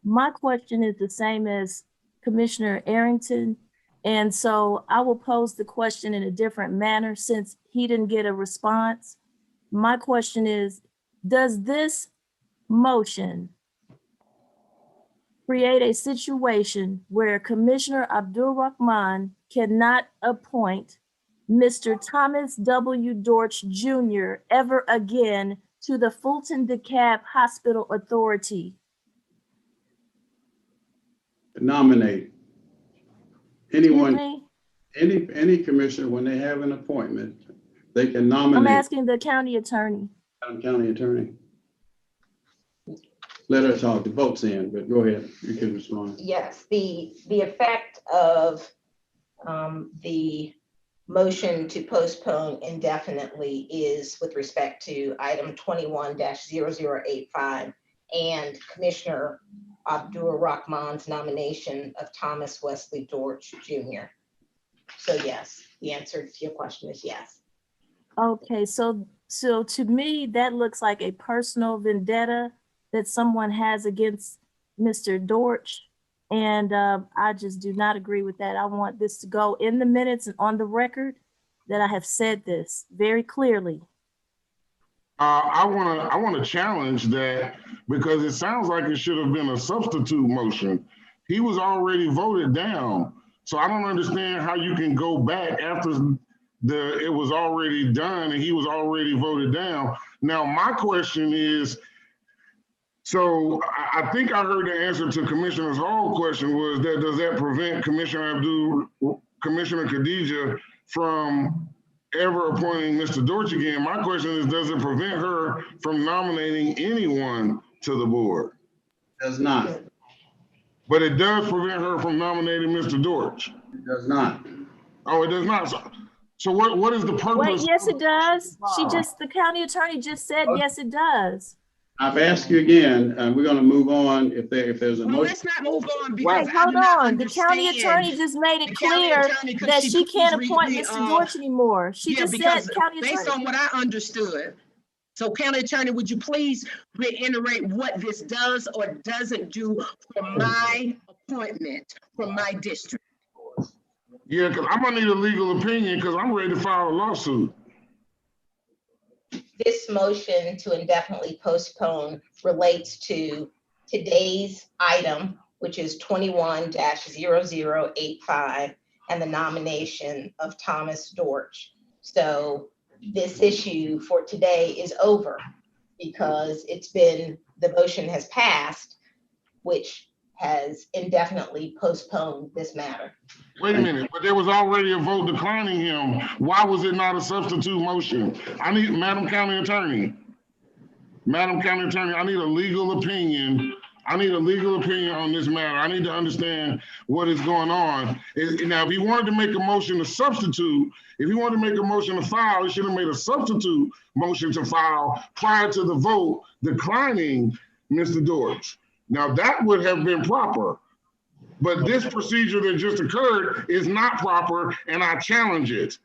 my question is the same as Commissioner Arrington. And so I will pose the question in a different manner since he didn't get a response. My question is, does this motion create a situation where Commissioner Abdul-Rahman cannot appoint Mr. Thomas W. Dortch Jr. ever again to the Fulton DeKalb Hospital Authority? Nominate anyone, any commissioner, when they have an appointment, they can nominate. I'm asking the county attorney. Madam County Attorney. Let her talk. The vote's in, but go ahead. You can respond. Yes, the effect of the motion to postpone indefinitely is with respect to item 21-0085 and Commissioner Abdul-Rahman's nomination of Thomas Wesley Dortch Jr. So yes, the answer to your question is yes. Okay, so to me, that looks like a personal vendetta that someone has against Mr. Dortch. And I just do not agree with that. I want this to go in the minutes and on the record that I have said this very clearly. I want to challenge that because it sounds like it should have been a substitute motion. He was already voted down. So I don't understand how you can go back after it was already done and he was already voted down. Now, my question is, so I think I heard the answer to Commissioner Hall's question was that does that prevent Commissioner Khadijah from ever appointing Mr. Dortch again? My question is, does it prevent her from nominating anyone to the board? Does not. But it does prevent her from nominating Mr. Dortch. It does not. Oh, it does not. So what is the purpose? Wait, yes, it does. The county attorney just said, yes, it does. I've asked you again, and we're going to move on if there's a motion. Let's not move on because wait, hold on. The county attorney just made it clear that she can't appoint Mr. Dortch anymore. She just said county attorney. Based on what I understood. So county attorney, would you please reiterate what this does or doesn't do for my appointment from my district? Yeah, because I'm gonna need a legal opinion because I'm ready to file a lawsuit. This motion to indefinitely postpone relates to today's item, which is 21-0085 and the nomination of Thomas Dortch. So this issue for today is over because the motion has passed, which has indefinitely postponed this matter. Wait a minute, but there was already a vote declining him. Why was it not a substitute motion? I need, Madam County Attorney, I need a legal opinion. I need a legal opinion on this matter. I need to understand what is going on. Now, if he wanted to make a motion to substitute, if he wanted to make a motion to file, he should have made a substitute motion to file prior to the vote declining Mr. Dortch. Now, that would have been proper. But this procedure that just occurred is not proper, and I challenge it.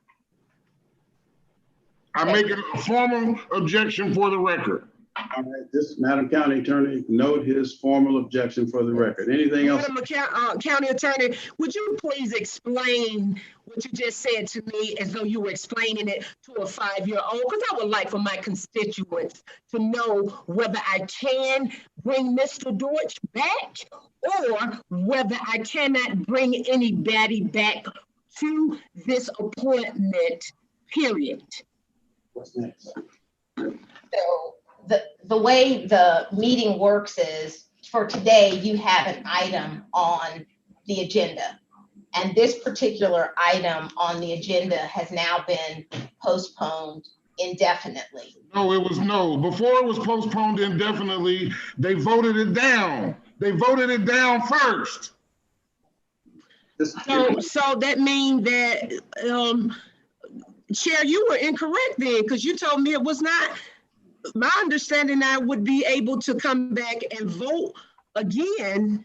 I make it a formal objection for the record. All right, this, Madam County Attorney, note his formal objection for the record. Anything else? Madam County Attorney, would you please explain what you just said to me as though you were explaining it to a 5-year-old? Because I would like for my constituents to know whether I can bring Mr. Dortch back or whether I cannot bring anybody back to this appointment, period. What's next? So the way the meeting works is, for today, you have an item on the agenda. And this particular item on the agenda has now been postponed indefinitely. No, it was no. Before it was postponed indefinitely, they voted it down. They voted it down first. So that means that, Chair, you were incorrect then, because you told me it was not. My understanding, I would be able to come back and vote again.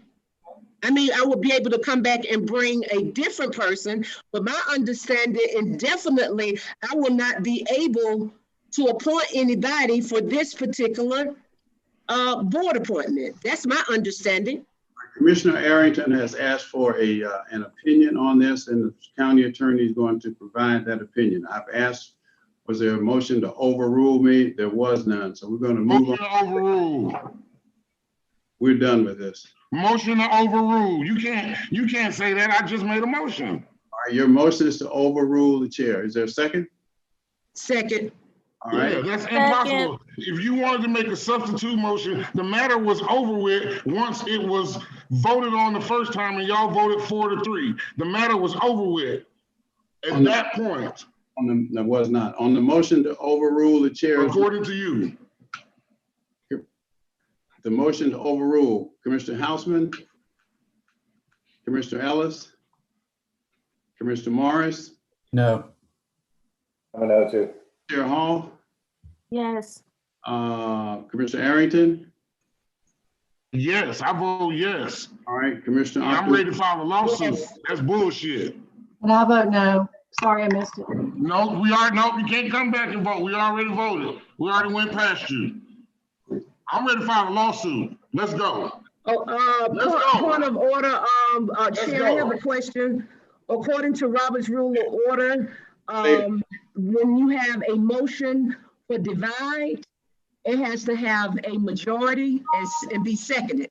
I mean, I would be able to come back and bring a different person, but my understanding indefinitely, I will not be able to appoint anybody for this particular board appointment. That's my understanding. Commissioner Arrington has asked for an opinion on this, and the county attorney is going to provide that opinion. I've asked, was there a motion to overrule me? There was none, so we're going to move on. Motion to overrule. We're done with this. Motion to overrule. You can't say that. I just made a motion. All right, your motion is to overrule the chair. Is there a second? Second. All right. Yeah, that's impossible. If you wanted to make a substitute motion, the matter was over with once it was voted on the first time and y'all voted 4-3. The matter was over with at that point. That was not. On the motion to overrule the chair. According to you. The motion to overrule, Commissioner Houseman, Commissioner Ellis, Commissioner Morris. No. I'm a no too. Chair Hall. Yes. Commissioner Arrington. Yes, I vote yes. All right, Commissioner. I'm ready to file a lawsuit. That's bullshit. And I vote no. Sorry, I missed it. No, you can't come back and vote. We already voted. We already went past you. I'm ready to file a lawsuit. Let's go. Point of order, Chair, I have a question. According to Robert's Rule of Order, when you have a motion for divide, it has to have a majority and be seconded.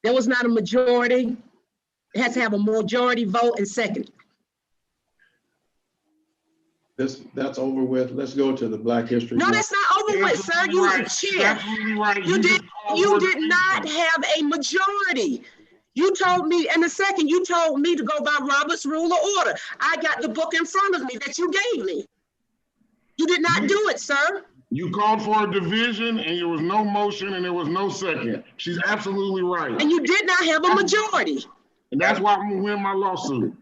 There was not a majority. It has to have a majority vote and second. That's over with. Let's go to the Black History. No, that's not over with, sir. You were the chair. Right. You did not have a majority. You told me, in a second, you told me to go by Robert's Rule of Order. I got the book in front of me that you gave me. You did not do it, sir. You called for a division and there was no motion and there was no second. She's absolutely right. And you did not have a majority. And that's why I'm gonna win my lawsuit.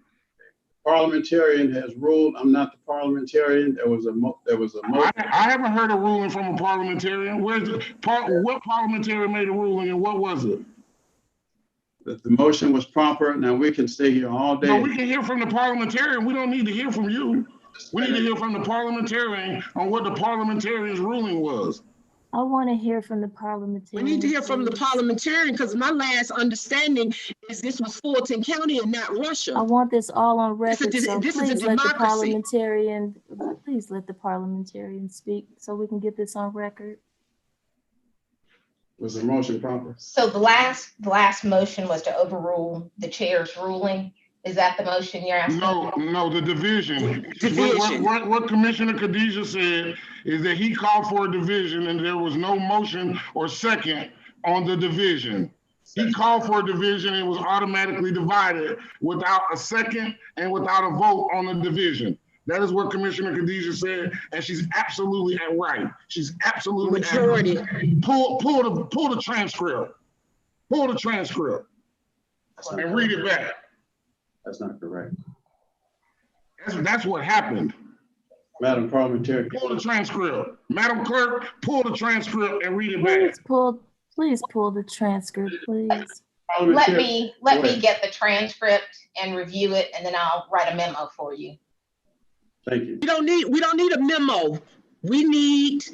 Parliamentarian has ruled. I'm not the parliamentarian. There was a motion. I haven't heard a ruling from a parliamentarian. What parliamentarian made a ruling and what was it? That the motion was proper. Now we can stay here all day. No, we can hear from the parliamentarian. We don't need to hear from you. We need to hear from the parliamentarian on what the parliamentarian's ruling was. I want to hear from the parliamentarian. We need to hear from the parliamentarian because my last understanding is this was Fulton County and not Russia. I want this all on record. This So is a please let the democracy. parliamentarian speak so we can get this on record. Was the motion proper? So the last motion was to overrule the chair's ruling. Is that the motion you're asking? No, the division. What Commissioner Khadijah said is that he called for a division and there was no motion or second on the division. He called for a division and was automatically divided without a second and without a vote on the division. That is what Commissioner Khadijah said, and she's absolutely right. She's absolutely majority. Pull the transcript. Pull the transcript and read it back. That's not correct. That's what happened. Madam Parliamentarian. Pull the transcript. Madam Clerk, pull the transcript and read it back. Please pull the transcript, please. Let me get the transcript and review it, and then I'll write a memo for you. Thank you. We don't need a memo. We need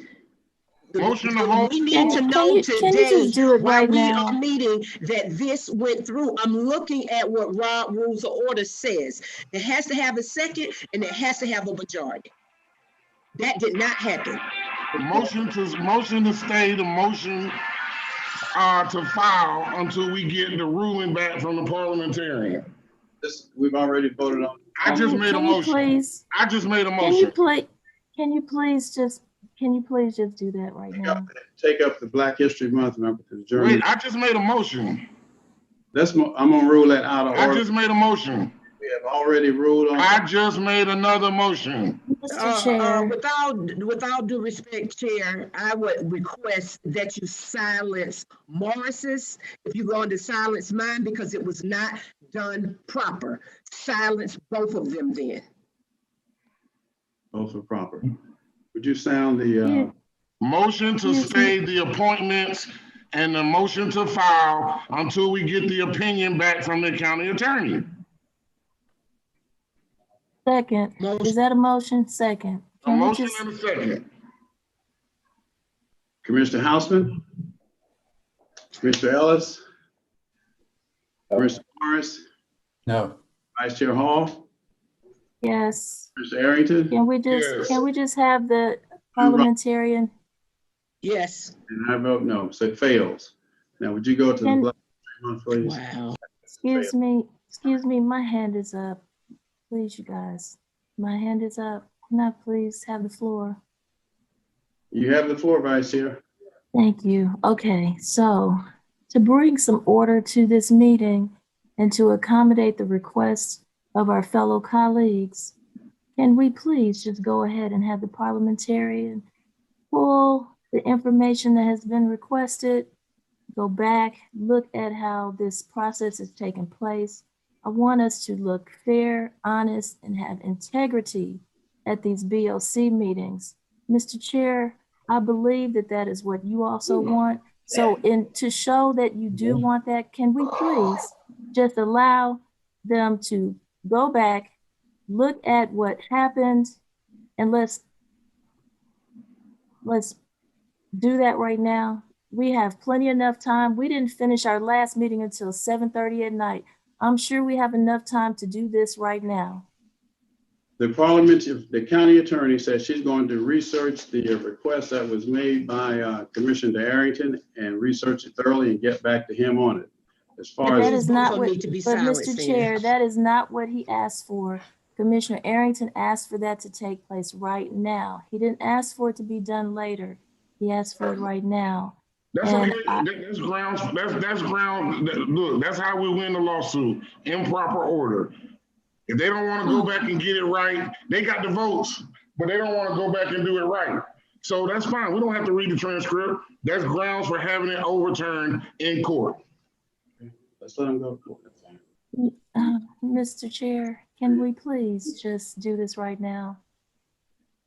motion to hold. We need to know can you today just do it while right we now? are meeting that this went through. I'm looking at what Rob Rules of Order says. It has to have a second and it has to have a majority. That did not happen. Motion to stay the motion to file until we get the ruling back from the parliamentarian. We've already voted on. I just made a motion. Can you please just do that right now? Take up the Black History Month, member, to adjourn. Wait, I just made a motion. I'm gonna rule that out of order. I just made a motion. We have already ruled on. I just made another motion. Mr. Chair. Without due respect, Chair, I would request that you silence Morris's. If you go into silence mine because it was not done proper, silence both of them then. Both are proper. Would you sound the motion to stay the appointments and the motion to file until we get the opinion back from the county attorney? Second. Is that a motion? Second. A motion and a second. Commissioner Houseman? Commissioner Ellis? Commissioner Morris? No. Vice Chair Hall? Yes. Mr. Arrington? Can we just have the parliamentarian? Yes. And I vote no, so it fails. Now, would you go to the Black History Month, please? Wow. Excuse me, my hand is up. Please, you guys, my hand is up. Can I please have the floor? You have the floor, Vice Chair. Thank you. Okay, so to bring some order to this meeting and to accommodate the requests of our fellow colleagues, can we please just go ahead and have the parliamentarian pull the information that has been requested, go back, look at how this process is taking place. I want us to look fair, honest, and have integrity at these BOC meetings. Mr. Chair, I believe that that is what you also want. So to show that you do want that, can we please just allow them to go back, look at what happened, and let's do that right now. We have plenty enough time. We didn't finish our last meeting until 7:30 at night. I'm sure we have enough time to do this right now. The county attorney says she's going to research the request that was made by Commissioner Arrington and research it thoroughly and get back to him on it. As far That as is not what, but Mr. Chair, that is not what he asked for. Commissioner Arrington asked for that to take place right now. He didn't ask for it to be done later. He asked for it right now. That's grounds. That's ground. Look, that's how we win the lawsuit. Improper order. If they don't want to go back and get it right, they got the votes, but they don't want to go back and do it right. So that's fine. We don't have to read the transcript. That's grounds for having it overturned in court. Let's let them go. Mr. Chair, can we please just do this right now?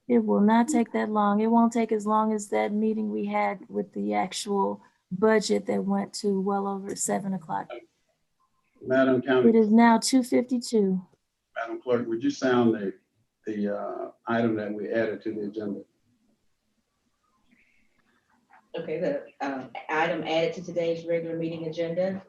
It will not take that long. It won't take as long as that meeting we had with the actual budget that went to well over 7 o'clock. Madam County. It is now 2:52. Madam Clerk, would you sound the item that we added to the agenda? Okay, the item added to today's regular meeting agenda,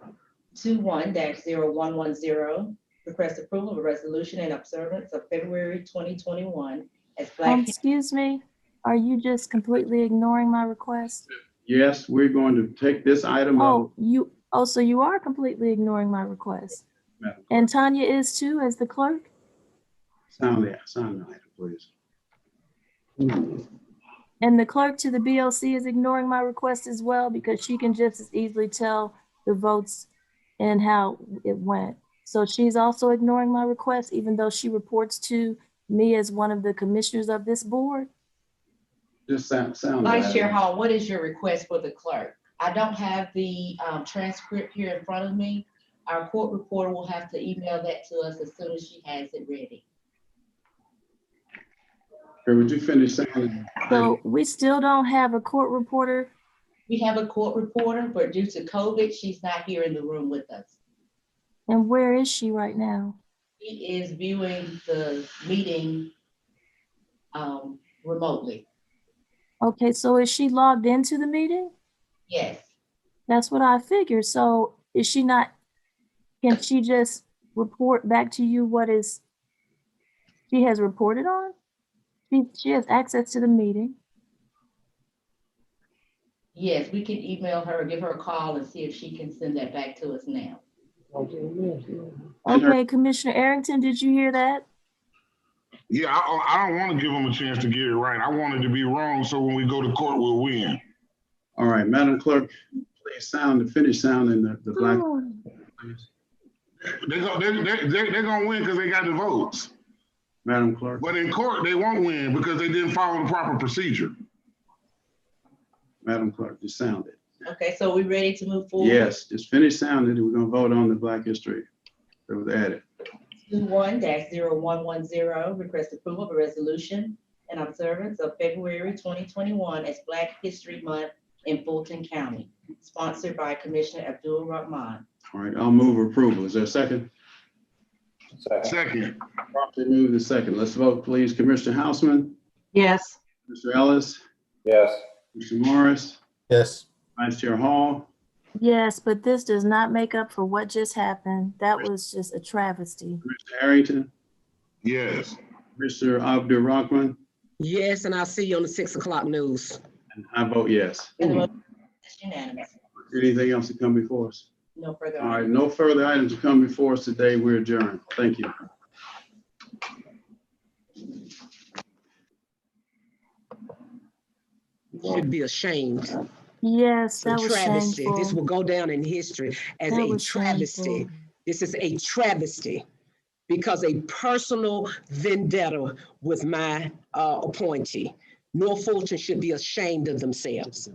21-0110, request approval of a resolution in observance of February 2021 as Black. Excuse me, are you just completely ignoring my request? Yes, we're going to take this item up. So you are completely ignoring my request. And Tanya is too, as the clerk? Sound the item, please. And the clerk to the BOC is ignoring my request as well, because she can just as easily tell the votes and how it went. So she's also ignoring my request, even though she reports to me as one of the commissioners of this board. Just sound. Vice Chair Hall, what is your request for the clerk? I don't have the transcript here in front of me. Our court reporter will have to email that to us as soon as she has it ready. Okay, would you finish saying? So we still don't have a court reporter? We have a court reporter, but due to COVID, she's not here in the room with us. And where is she right now? She is viewing the meeting remotely. Okay, so is she logged into the meeting? Yes. That's what I figured. So is she not, can she just report back to you what is she has reported on? She has access to the meeting. Yes, we can email her, give her a call and see if she can send that back to us now. Okay, Commissioner Arrington, did you hear that? Yeah, I don't want to give them a chance to get it right. I want it to be wrong, so when we go to court, we'll win. All right, Madam Clerk, please finish sounding the black. They're gonna win because they got the votes. Madam Clerk. But in court, they won't win because they didn't follow the proper procedure. Madam Clerk, just sound it. Okay, so we ready to move forward? Yes, just finish sounding it. We're gonna vote on the Black History that was added. 21-0110, request approval of a resolution and observance of February 2021 as Black History Month in Fulton County, sponsored by Commissioner Abdul Rahman. All right, I'll move approval. Is there a second? Second. Properly moved and second. Let's vote, please. Commissioner Houseman? Yes. Mr. Ellis? Yes. Mr. Morris? Yes. Vice Chair Hall? Yes, but this does not make up for what just happened. That was just a travesty. Mr. Harrington? Yes. Mr. Abdul Rahman? Yes, and I'll see you on the 6 o'clock news. And I vote yes. And the motion is unanimous. Anything else to come before us? No further. All right, no further items to come before us today. We're adjourned. Thank you. Should be ashamed. Yes, It's a that was travesty. shameful. This will go down in history as That a was travesty. shameful. This is a travesty because a personal vendetta with my appointee. North Fulton should be ashamed of themselves.